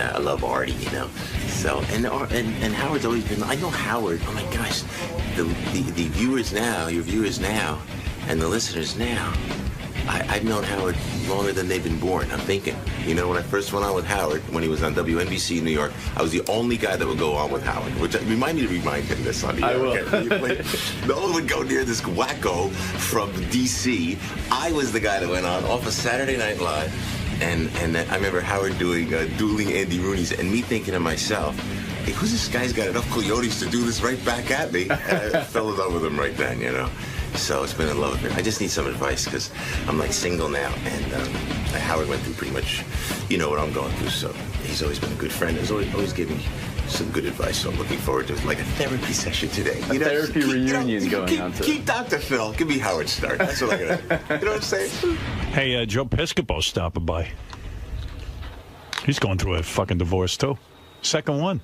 I love Artie, So, and Howard's always been, I know Howard, oh my gosh, the viewers now, your viewers now, and the listeners now, I've known Howard longer than they've been born. I'm thinking, when I first went on with Howard, when he was on WNBC in New York, I was the only guy that would go on with Howard, which remind me to remind him this on the air. I will. Okay? No one would go near this wacko from D.C. I was the guy that went on off of Saturday Night Live, and I remember Howard doing dueling Andy Rooney's, and me thinking to myself, hey, who's this guy's got enough coyotes to do this right back at me? And I fell in love with him right then, So it's been a love affair. I just need some advice because I'm like single now, and Howard went through pretty much, you know what I'm going through. So he's always been a good friend. He's always given me some good advice. So I'm looking forward to like a therapy session today. A therapy reunion going on today. Keep Dr. Phil. Give me Howard Stark. That's what I'm gonna. You know what I'm saying? Hey, Joe Piscopo's stopping by. He's going through a fucking divorce too. Second one.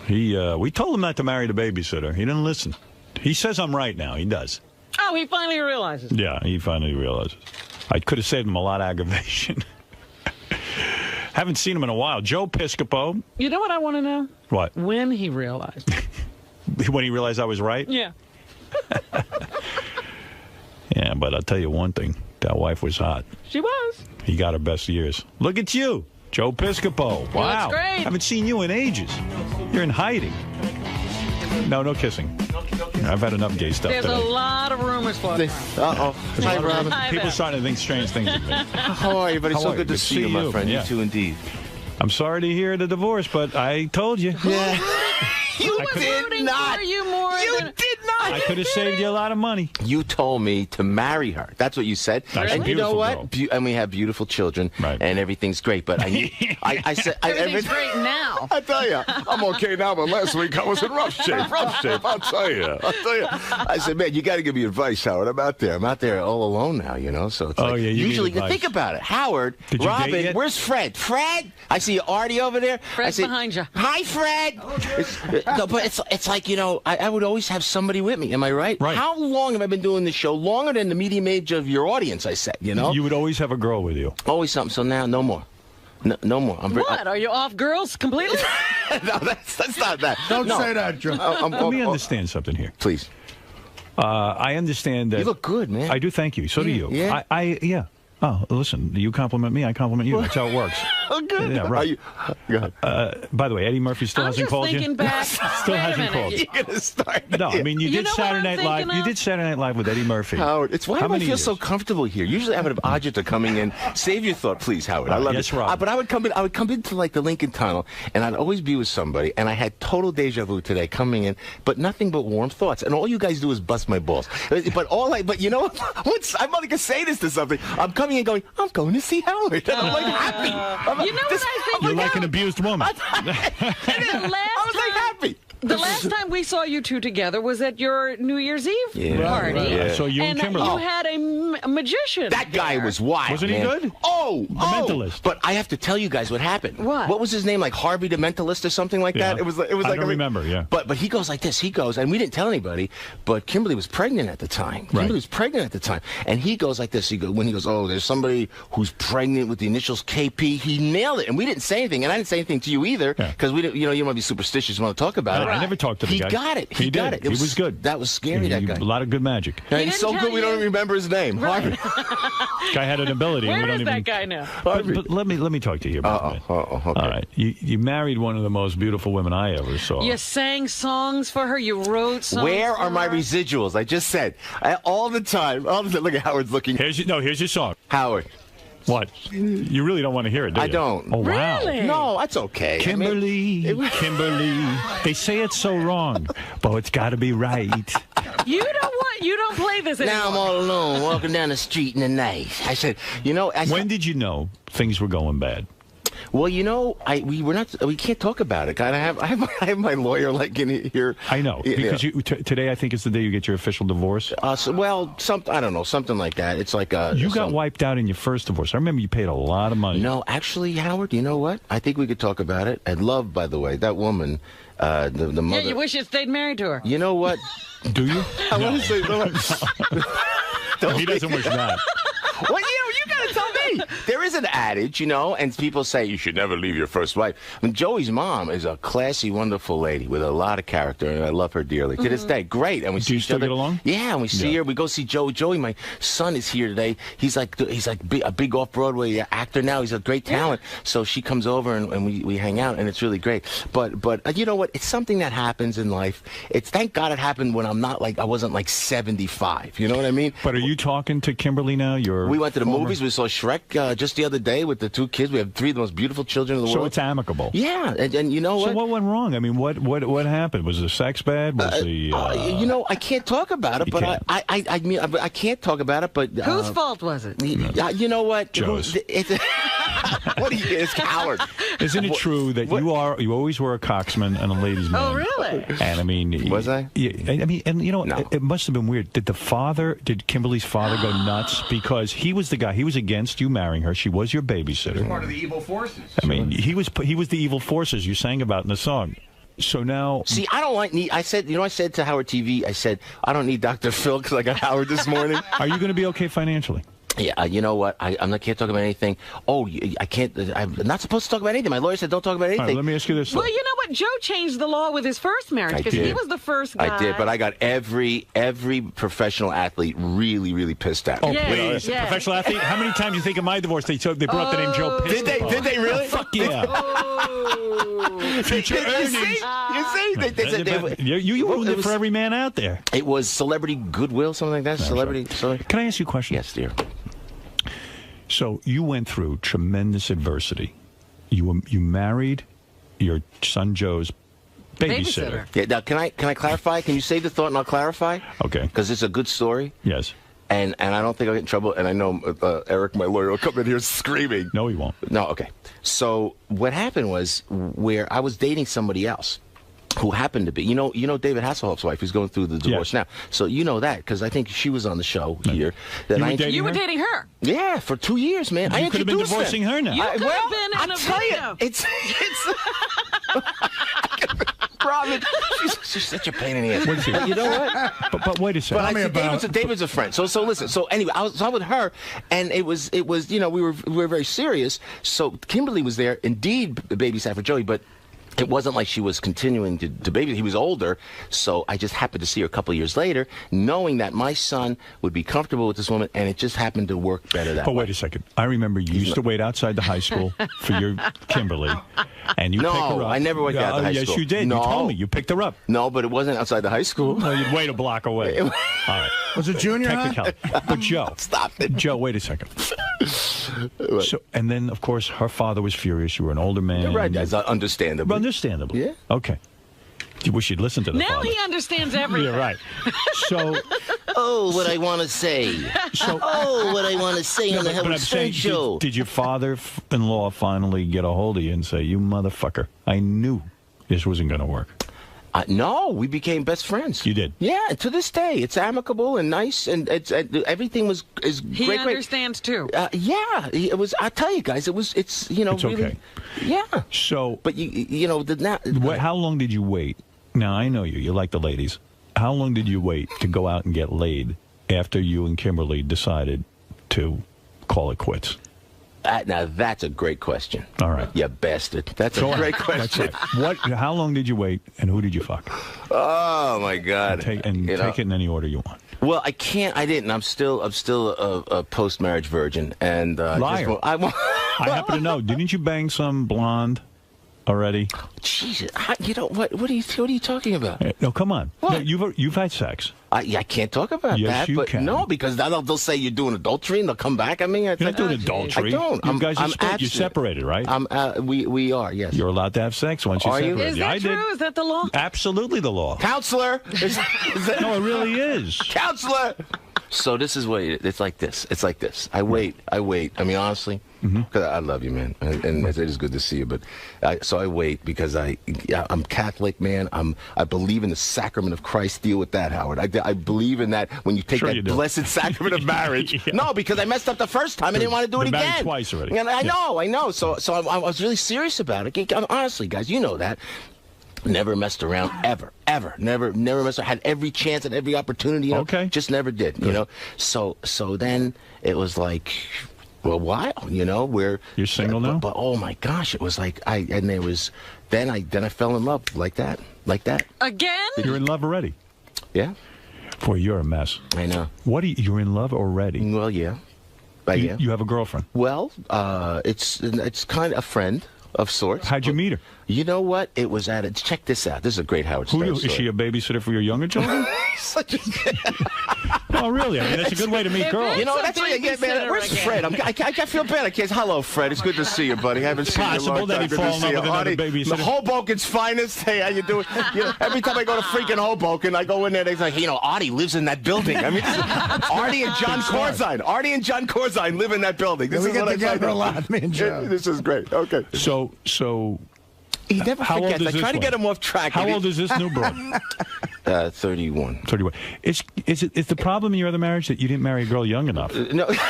We told him not to marry the babysitter. He didn't listen. He says I'm right now. He does. Oh, he finally realizes. Yeah, he finally realizes. I could have saved him a lot of aggravation. Haven't seen him in a while. Joe Piscopo. You know what I want to know? What? When he realized. When he realized I was right? Yeah. Yeah, but I'll tell you one thing. That wife was hot. She was. He got her best years. Look at you, Joe Piscopo. Wow. That's great. Haven't seen you in ages. You're in hiding. No kissing. I've had enough gay stuff There's today. a lot of rumors floating around. Uh-oh. Hi, Robin. People starting to think strange things of me. How are you, buddy? So good to see you, my friend. Yeah. You too, indeed. I'm sorry to hear the divorce, but I told you. Yeah. You did not. You did not. I could have saved you a lot of money. You told me to marry her. That's what you said. Really? And you know what? And we have beautiful children, and everything's great. But I said everything's great now. I tell you, I'm okay now. But last week I was in rough shape. Rough shape. I'll tell you. I said, man, you got to give me advice, Howard. I'm out there all alone now. You know. So it's like, yeah. Usually, think about it, Howard, Did you date Robin. yet? Where's Fred? Fred. I see Artie over there. Fred's behind you. Hi, Fred. No, but it's like, you know, I would always have somebody with me. Am I right? Right. How long have I been doing this show? Longer than the medium age of your audience, I said, you know? You would always have a girl with you. Always something. So now, no more. No more. What? Are you off girls completely? No, that's not that. Don't say that, Joe. Let me understand something here. Please. I understand that. You look good, man. I do, thank you. So do you. Yeah. Yeah. Oh, listen, you compliment me, I compliment you. That's how it works. Oh, good. Yeah, right. Go ahead. By the way, Eddie Murphy still hasn't called you? Still hasn't called you. You're going to start. No, I mean, you did Saturday Night Live. You did Saturday Night Live with Eddie Murphy. Howard, it's why How do I many feel years? so comfortable here? Usually I have an agita coming in. Save your thought, please, Howard. I love yes, it. Rob. But I would come into like the Lincoln Tunnel, and I'd always be with somebody, and I had total deja vu today coming in, but nothing but warm thoughts. And all you guys do is bust my balls. But you know what? I'm only gonna say this to something. I'm coming in going, I'm going to see Howard. And I'm like happy. You know what I think? You're like an abused woman. I was like happy. The last time we saw you two together was at your New Year's Eve party. Right. Yeah. So you and Kimberly. You had a magician. That guy was wild. Wasn't he good? Oh, the mentalist. But I have to tell you guys what happened. What was his name? Like Harvey the Mentalist or something like that? It was like I don't remember, yeah. But he goes like this. He goes, and we didn't tell anybody, but Kimberly was pregnant at the time. Kimberly was pregnant at the time. And he goes like this. When he goes, oh, there's somebody who's pregnant with the initials KP. He nailed it. And we didn't say anything. And I didn't say anything to you either. Because we didn't, you want to be superstitious. You want to talk about it. I never talked to the guy. He got it. He got it. He was good. That was scary, that guy. A lot of good magic. Yeah, he's so good we don't even remember his name. Right. Guy had an ability. Where we don't is even... that guy now? But let me talk to you about it. Okay. All right. You married one of the most beautiful women I ever saw. You sang songs for her. You wrote songs. Where for are my her? residuals? I just said all the time. Look at Howard's looking. Here's your song. Howard. What? You really don't want to hear it, do you? I don't. Oh, wow. Really? No, that's okay. Kimberly. They say it's so wrong, but it's got to be right. You don't play this anymore. Now I'm all alone walking down the street in the night. I said, when did you know things were going bad? Well, we can't talk about it. I have my lawyer like in here. I know because today I think is the day you get your official divorce. I don't know, something like that. It's like you got wiped out in your first divorce. I remember you paid a lot of money. No, actually, Howard, you know what? I think we could talk about it. And love, by the way, that woman, the mother. Yeah, you wish you stayed married to her. You know what? Do you? I want to say he doesn't wish that. Well, you got to tell me. There is an adage, and people say you should never leave your first wife. I mean, Joey's mom is a classy, wonderful lady with a lot of character, and I love her dearly. To this day, great. And we see each other. Get along? Yeah, and we see her. We go see Joey. Joey, my son, is here today. He's like a big off-Broadway actor now. He's a great talent. Yeah. So she comes over and we hang out, and it's really great. But you know what? It's something that happens in life. Thank God it happened when I wasn't 75. You know what I mean? But are you talking to Kimberly now? We went to the movies. We saw Shrek back just the other day with the 2 kids. We have 3 of the most beautiful children in the world. So it's amicable. Yeah, and you know what? So what went wrong? I mean, what happened? Was the sex bad? Was the you know, I can't talk about it, but I mean, I can't talk about it, but whose fault was it? You know what? Joe's. What do you? It's Howard. Isn't it true that you always were a coxman and a ladies' man? Oh, really? And I mean, was I? Yeah, I mean, and you know, it must have been weird. Did Kimberly's father go nuts because he was the guy? He was against you marrying her. She was your babysitter. Part of the evil forces. I mean, he was the evil forces you sang about in the song. So now, see, I don't like. I said to Howard TV, I said I don't need Dr. Phil because I got Howard this morning. Are you going to be okay financially? Yeah, you know what? I can't talk about anything. Oh, I can't. I'm not supposed to talk about anything. My lawyer said don't talk about anything. All right, let me ask you this. Well, you know what? Joe changed the law with his first marriage because he was the first guy. I did, but I got every professional athlete really pissed out. Oh, please. Yes. Professional athlete? How many times you think of my divorce they brought up the name Joe Piss? Did they really? Oh, fuck yeah. Future earnings. You ruined it for every man out there. It was celebrity goodwill, something like that. Celebrity. Right. Can I ask you a question? Yes, dear. So you went through tremendous adversity. You married your son Joe's babysitter. Yeah. Now, can I clarify? Can you say the thought and I'll clarify? Okay. Because it's a good story. Yes. And I don't think I'll get in trouble. And I know Eric, my lawyer, will come in here screaming. No, he won't. No. Okay. So what happened was where I was dating somebody else. Who happened to be, you know David Hasselhoff's wife, who's going through the divorce now. So you know that because I think she was on the show here. You were dating her? Yeah, for 2 years, man. You could have been divorcing her now. You could have been in a video. It's Robin, she's such a pain in the ass. But you know what? But wait a second. But David's a friend. So listen. So anyway, I was with her, and it was we were very serious. So Kimberly was there, indeed, babysat for Joey, but. It wasn't like she was continuing to baby. He was older, so I just happened to see her a couple of years later, knowing that my son would be comfortable with this woman, and it just happened to work better that way. But wait a second. I remember you used to wait outside the high school for your Kimberly, and you pick her up. No, I never waited out the high school. Yes, you did. No. You told me. You picked her up. No, but it wasn't outside the high school. No, you'd wait a block away. All right. Was it junior high? But Joe. Stop it. Joe, wait a second. So, and then, of course, her father was furious. You were an older man. You're right, guys. Understandably. Understandably. Yeah. Okay. You wish you'd listen to the now father. He understands everything. You're right. So. Oh, what I want to say. What I want to say on the Howard Stern show. Did your father-in-law finally get a hold of you and say, "You motherfucker, I knew this wasn't going to work"? No, we became best friends. You did? Yeah, to this day, it's amicable and nice, and it's everything is he great. He understands too. Yeah, it was. I tell you guys, it's it's really, okay. Yeah. So, but how long did you wait? Now I know you like the ladies. How long did you wait to go out and get laid after you and Kimberly decided to call it quits? Now that's a great question. All right, you bastard. That's a great question. That's right. How long did you wait, and who did you fuck? Oh my God! Take it in any order you want. Well, I can't. I didn't. I'm still a post-marriage virgin, and liar. I happen to know. Didn't you bang some blonde already? Jesus, you know what? What are you talking about? No, come on. No, you've had sex. I can't talk about that. You can. No, because they'll say you're doing adultery, and they'll come back. I mean, you're not doing adultery. I don't. You guys are you're separated, right? We are. Yes. You're allowed to have sex once you're separated. Is that true? Is that the law? Absolutely, the law. Counselor. No, it really is. Counselor. So this is what it's like. It's like this. I wait. I mean, honestly, because I love you, man, and it is good to see you. But so I wait because I'm Catholic, man. I believe in the sacrament of Christ. Deal with that, Howard. I believe in that when you take that blessed sacrament of marriage. Yeah. No, because I messed up the first time. I didn't want to do it again. Married twice already. And I know. So I was really serious about it. Honestly, guys, you know that. Never messed around ever. Never messed around. Had every chance and every opportunity. Okay. Just never did. You know. So then it was like a while. You know, where you're single now. But oh my gosh, it was like then I fell in love like that. Again. You're in love already. Yeah. Boy, you're a mess. I know. You're in love already? Well, yeah. You have a girlfriend? Well, it's kind of a friend of sorts. How'd you meet her? You know what? It was check this out. This is a great Howard Stern story. Is she a babysitter for your younger children? Such a... Oh, really? I mean, that's a good way to meet girls. You know, that's what I get, man. Where's Fred? I feel bad. I can't. Hello, Fred. It's good to see you, buddy. I haven't seen you in a long time. Good to see you. Artie, the Hoboken's finest. Hey, how you doing? You know, every time I go to freaking Hoboken, I go in there. They're like, hey, you know, Artie lives in that building. I mean, Artie and John Corzine. Artie and John Corzine live in that building. This we is get what together a lot, man. This is great. Okay. So. He never How forgets. old is I try to get him off track. How old is this new broad? 31. 31. Is the problem in your other marriage that you didn't marry a girl young enough? No. He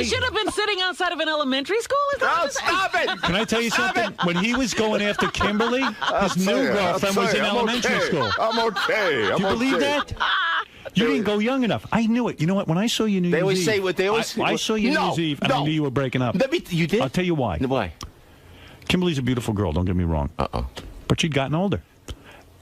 should have been sitting outside of an elementary school. Is that what stop it! Can I tell you something? When he was going after Kimberly, his new girlfriend was in elementary school. I'm okay. Do you believe that? You didn't go young enough. I knew it. You know what? When I saw you New Year's Eve, always say what they always. I saw you New Year's Eve, and I knew you were breaking up. You did? I'll tell you why. Why? Kimberly's a beautiful girl. Don't get me wrong. But she'd gotten older.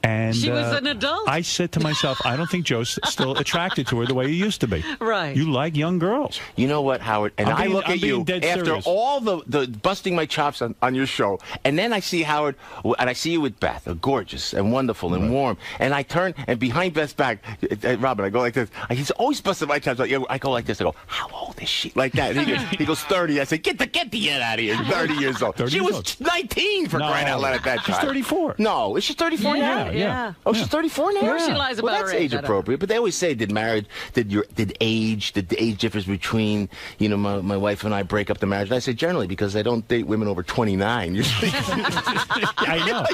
And she was an adult. I said to myself, I don't think Joe's still attracted to her the way he used to be. Right. You like young girls. You know what, Howard? And I look at you after all the busting my chops on your show, and then I see Howard, and I see you with Beth, gorgeous and wonderful and warm, and I turn, and behind Beth's back, Robin, I go like this. He's always busting my chops. I go like this. I go, how old is she? Like that. And he goes 30. I say, get the head out of here. 30 years old. She was 19 for crying out loud at that time. She's 34. No, is she 34 now? Yeah. Oh, she's 34 now? Or she lies about that's her age. age appropriate. But they always say, did the age difference between, you know, my wife and I break up the marriage? And I say, generally, because I don't date women over 29. I know.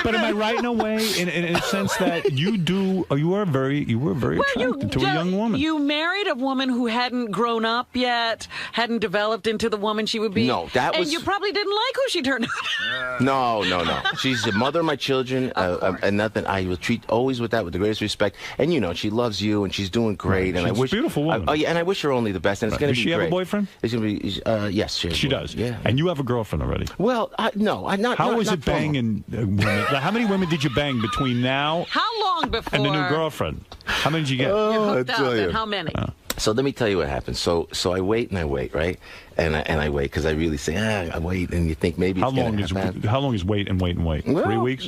But am I right in a way, in a sense that you were very attracted to a young woman? You married a woman who hadn't grown up yet, hadn't developed into the woman she would be. No, that was. And you probably didn't like who she turned out. No. She's the mother of my children, and nothing. I will treat always with the greatest respect. And you know, she loves you, and she's doing great. Right. And She's a beautiful woman. And I wish her only the best. And it's going to be great. Does she have a boyfriend? It's going to be. Yes, she does. Yeah. And you have a girlfriend already. Well, no, I'm not. How was it banging women? How many women did you bang between now? How long before? And the new girlfriend. How many did you get? You're hooked up, and how many? So let me tell you what happens. So I wait and I wait, right? And I wait because I really say, I wait, and you think maybe it's going to happen. How long is wait and wait and wait? Well, 3 weeks?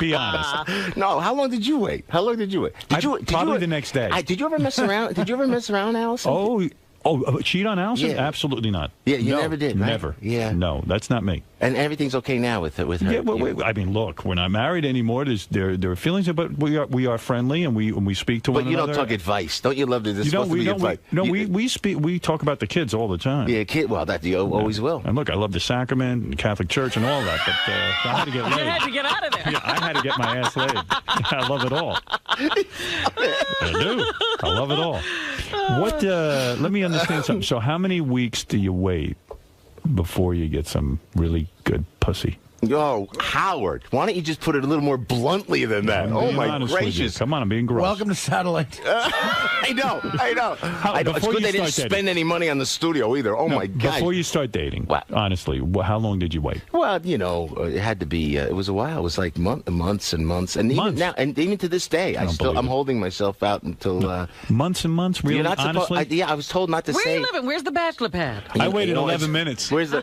Be honest. No, how long did you wait? Probably the next day. Did you ever mess around? Did you ever mess around, Allison? Oh, cheat on Allison? Yeah. Absolutely not. Yeah, you never did, right? Never. Yeah. No, that's not me. And everything's okay now with her. Yeah, I mean, look, we're not married anymore. There are feelings, but we are friendly, and we speak to one another. But you don't talk advice. Don't you love to discuss advice? We talk about the kids all the time. Yeah, well, that you always will. And look, I love the sacrament, and Catholic Church, and all that, but I had to get laid. You had to get out of there. Yeah, I had to get my ass laid. I love it all. I do. I love it all. Let me understand something. So how many weeks do you wait before you get some really good pussy? Oh, Howard, why don't you just put it a little more bluntly than that? Oh, my gracious. Come on, I'm being gross. Welcome to Satellite. I know. It's good they didn't spend any money on the studio either. Oh, my God. Before you start dating, honestly, how long did you wait? Well, you know, it had to be, it was a while. It was like months and months. And even now, and even to this day, I'm holding myself out until... months and months? Really, honestly? I was told not to say... Where are you living? Where's the bachelor pad? I waited 11 minutes. Where's the...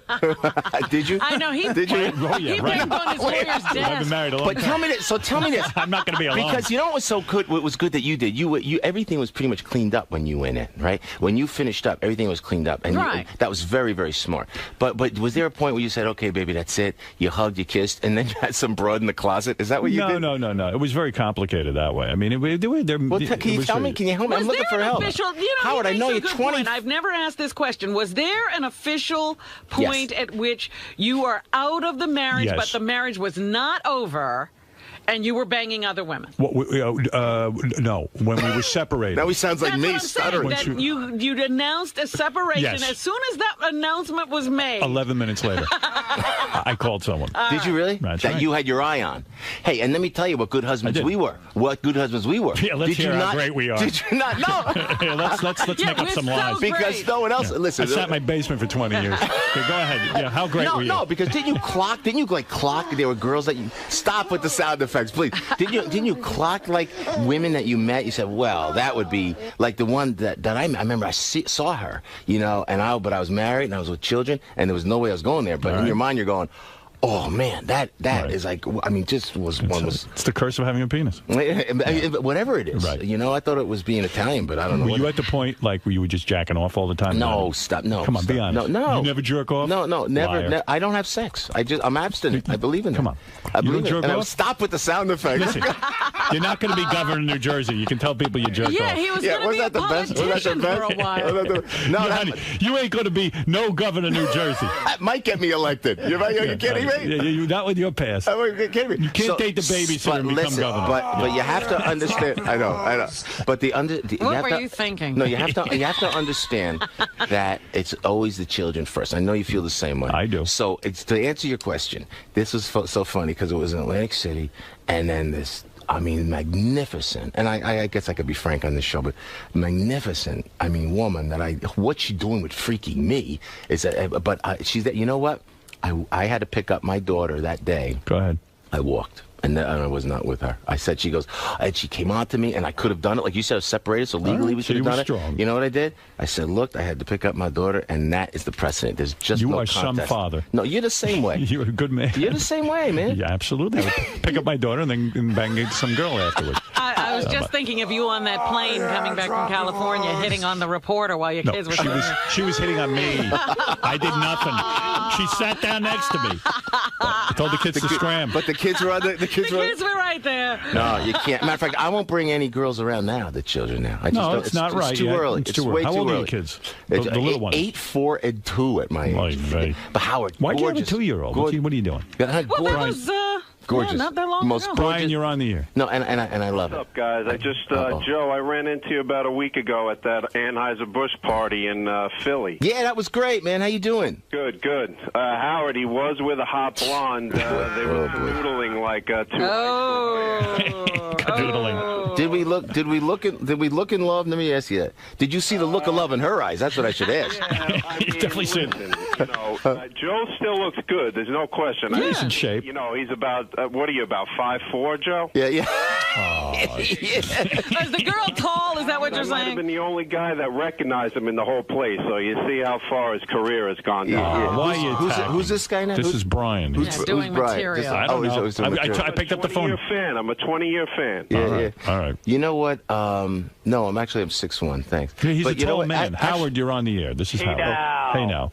Did you? I know. Did you? Oh, yeah. He banged on his lawyer's desk. I've been married a long time. But tell me this. So tell me this. I'm not going to be alone. Because you know what was so good? What was good that you did? You everything was pretty much cleaned up when you went in, right? When you finished up, everything was cleaned up, and that was very, very smart. But was there a point where you said, "Okay, baby, that's it"? You hugged, you kissed, and then you had some broad in the closet. Is that what you did? No. It was very complicated that way. I mean, can you tell me? Can you help me? I'm looking for help. Howard, I know you're 20. I've never asked this question. Was there an official point at which you are out of the marriage, but the marriage was not over, and you were banging other women? No, when we were separated. Now he sounds like me stuttering. That you'd announced a separation. Yes. As soon as that announcement was made. 11 minutes later, I called someone. Did you really? That's that right. you had your eye on. Hey, and let me tell you what good husbands we were. What good husbands we were. Yeah, let's hear how great we are. Did you not? No. Yeah, let's make up some lies. Because no one else. Yeah. Listen. I sat in my basement for 20 years. Okay, go ahead. Yeah, how great were you? No, because didn't you clock? There were girls that you... Stop with the sound effects, please. Didn't you clock like women that you met? You said, well, that would be like the one that I remember. I saw her, you know, but I was married and I was with children, and there was no way I was going there. But in your mind, you're going, Oh man, that is like, I mean, just was one was. It's the curse of having a penis. Whatever it is, Right. you know. I thought it was being Italian, but I don't know. Were you at the point like where you were just jacking off all the time? No, stop. No, come on, stop. be honest. No. You never jerk off? No, never. Liar. I don't have sex. I'm abstinent. I believe in it. Come on. I believe don't in jerk it. And off? stop with the sound effect. Listen, you're not going to be governor of New Jersey. You can tell people you jerk off. Yeah, he was going to be a politician for a while. No, honey, you ain't going to be no governor of New Jersey. That might get me elected. Are you kidding me? Yeah, you're not with your past. You kidding me? You can't date the babysitter and become governor. But you have to understand. I know. But What were you thinking? No, you have to understand that it's always the children first. I know you feel the same way. I do. So to answer your question, this was so funny because it was in Atlantic City, and then this. I mean, magnificent, and I guess I could be frank on this show, but magnificent. I mean, woman that what she's doing with freaking me is that. But she's that. You know what? I had to pick up my daughter that day. Go ahead. I walked. And I was not with her. I said, she goes, and she came on to me, and I could have done it. Like you said, I was separated, so legally we should have done it. Strong. You know what I did? I said, look, I had to pick up my daughter, and that is the precedent. There's just no contest. You are some father. No, you're the same way. You're a good man. You're the same way, man. Yeah, absolutely. I would pick up my daughter and then bang some girl afterwards. I was just thinking of you on that plane coming back from California, hitting on the reporter while your kids were sitting there. She was hitting on me. I did nothing. She sat down next to me. I told the kids to scram. But the kids were on the kids were right there. No, you can't. Matter of fact, I won't bring any girls around now. The children now. It's not right. It's too early. It's way too early. How old are your kids? The little ones. 8, 4, and 2 at my age. But Howard, why'd you have a 2-year-old? What are you doing? Well, that was gorgeous. Yeah, not that long ago. Brian, you're on the air. No, and I love it. What's up, guys? I just Joe, I ran into you about a week ago at that Anheuser-Busch party in Philly. Yeah, that was great, man. How you doing? Good. Howard, he was with a hot blonde. They were canoodling like two. Canoodling. Did we look in love? Let me ask you that. Did you see the look of love in her eyes? That's what I should ask. You definitely should. Joe still looks good. There's no question. He's in shape. You know, he's about what are you, about 5'4", Joe? Yeah. Is the girl tall? Is that what you're I might have saying? been the only guy that recognized him in the whole place. So you see how far his career has gone down. Why are you who's this guy now? This is Brian. Doing Brian? material. I don't know. I picked up the phone. I'm a 20-year fan. Yeah. All right. You know what? No, I'm 6'1". Thanks. He's but a tall man. Howard, you're on the air. This is Howard. Hey now.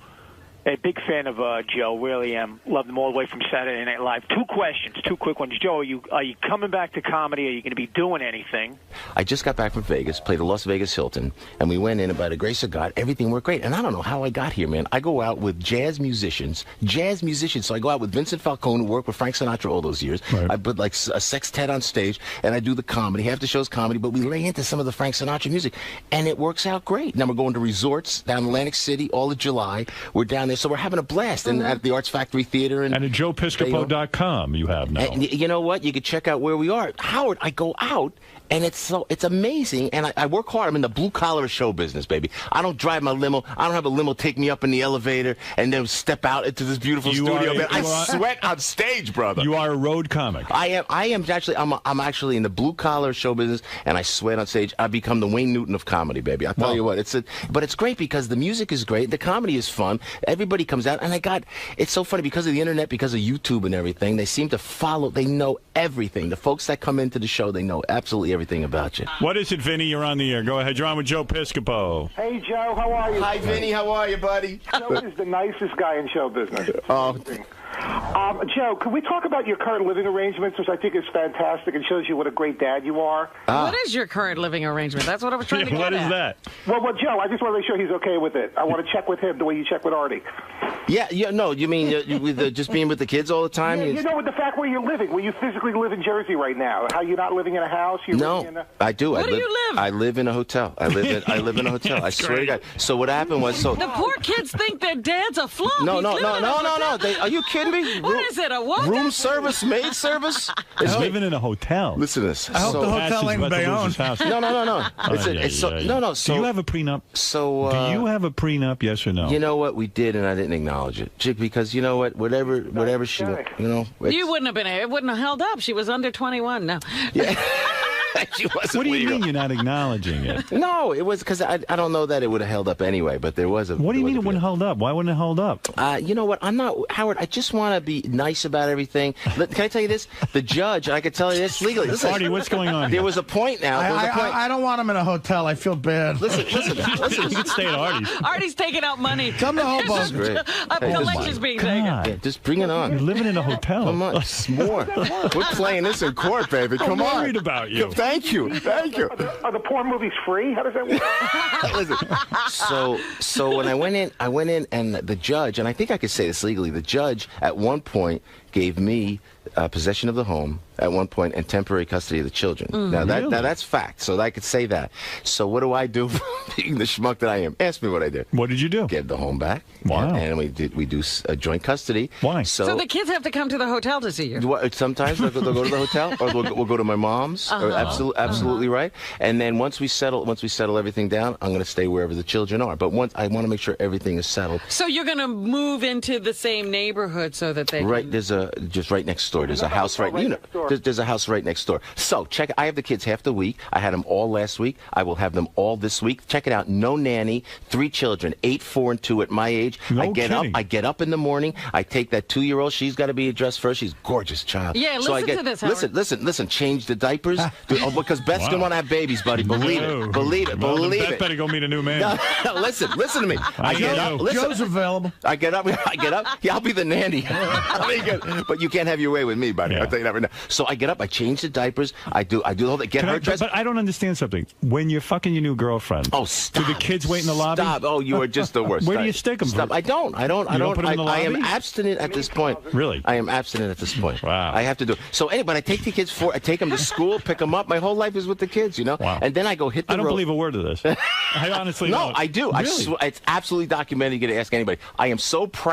A big fan of Joe, really am. Love him all the way from Saturday Night Live. 2 questions, 2 quick ones. Joe, are you coming back to comedy? Are you going to be doing anything? I just got back from Vegas, played the Las Vegas Hilton, and we went in, and by the grace of God, everything worked great. And I don't know how I got here, man. I go out with jazz musicians. So I go out with Vincent Falcone, who worked with Frank Sinatra all those years. Right. I put like a sextet on stage, and I do the comedy. Half the show's comedy, but we lay into some of the Frank Sinatra music, and it works out great. Now we're going to resorts down in Atlantic City all of July. We're down there, so we're having a blast. And at the Arts Factory Theater. And at joepiscopo.com you have now. And you know what? You can check out where we are. Howard, I go out, and it's amazing. And I work hard. I'm in the blue-collar show business, baby. I don't drive my limo. I don't have a limo take me up in the elevator and then step out into this beautiful studio. I sweat on stage, brother. You are a road comic. I am actually. I'm actually in the blue-collar show business, and I sweat on stage. I become the Wayne Newton of comedy, baby. I'll tell you what. But it's great because the music is great. The comedy is fun. Everybody comes out, and it's so funny because of the internet, because of YouTube and everything. They seem to follow. They know everything. The folks that come into the show, they know absolutely everything about you. What is it, Vinny? You're on the air. Go ahead. You're on with Joe Piscopo. Hey, Joe. How are you? Hi, Vinny. How are you, buddy? Joe is the nicest guy in show business. Oh. Joe, can we talk about your current living arrangements, which I think is fantastic and shows you what a great dad you are? What is your current living arrest? That's what I was trying to get What is at. that? Well, Joe, I just want to make sure he's okay with it. I want to check with him the way you check with Artie. Yeah, no, you mean with just being with the kids all the time? Yeah, you know, with the fact where you're living, where you physically live in Jersey right now, how you're not living in a house? I do. Where do you live? I live in a hotel. I live in a hotel. I swear to God. So what happened was, the poor kids think their dad's a flunk. No. Are you kidding me? What is it? A what? Room service, maid service. He's living in a hotel. Listen to this. I hope the hotel ain't Bayonne. No. Do you have a prenup? Do you have a prenup? Yes or no? You know what? We did, and I didn't acknowledge it, because you know what? Whatever she, You wouldn't have been. It wouldn't have held up. She was under 21. No. Yeah. she wasn't What do you legal. mean you're not acknowledging it? No, it was because I don't know that it would have held up anyway, but there was a... What do you mean it wouldn't hold up? Why wouldn't it hold up? You know what? I'm not... Howard, I just want to be nice about everything. Can I tell you this? The judge, and I can tell you this legally. Listen, Artie, what's going on There here? was a point now. I don't want him in a hotel. I feel bad. Listen. You can stay at Artie's. Artie's taking out money. Come to Hoboken. Great. Collections being taken. Yeah, just bring it on. You're living in a hotel. Come on, it's more. We're playing this in court, baby. Come I'm on. worried about you. Thank you. Are the porn movies free? How does that work? Listen, so when I went in, and the judge, and I think I could say this legally, the judge at one point gave me possession of the home at one point and temporary custody of the children. Now that's fact, so I could say that. So what do I do, being the schmuck that I am? Ask me what I did. What did you do? Get the home back. Wow. And we do a joint custody. Why? So the kids have to come to the hotel to see you. Sometimes they'll go to the hotel, or we'll go to my mom's. Absolutely right. And then once we settle everything down, I'm going to stay wherever the children are. But I want to make sure everything is settled. So you're going to move into the same neighborhood so that they right. There's just right next door. There's a house right. There's a house right next door. So check. I have the kids half the week. I had them all last week. I will have them all this week. Check it out. No nanny. 3 children, 8, 4, and 2 at my age. I get up in the morning. I take that 2-year-old. She's got to be addressed first. She's a gorgeous child. Yeah, so listen to this, Howard. Listen. Change the diapers because Beth's gonna want to have babies, buddy. Believe it. Believe it. Beth better go meet a new man. Listen to me. I get up. Joe's available. I get up. Yeah, I'll be the nanny. But you can't have your way with me, buddy. Yeah. I'll tell you that right now. So I get up. I change the diapers. I do the whole thing. Get her dressed. But I don't understand something. When you're fucking your new girlfriend, stop. Do the kids wait in the lobby? Stop. Oh, you are just the worst. Where do you stick them? Stop. I don't. You don't put them in the lobby? I am abstinent at this point. Really? I am abstinent at this point. Wow. I have to do it. So but I take the kids I take them to school, pick them up. My whole life is with the kids, Wow. And then I go hit the road. I don't believe a word of this. I honestly No, don't. I do. Really? It's absolutely documented. You can ask anybody. I am so proud.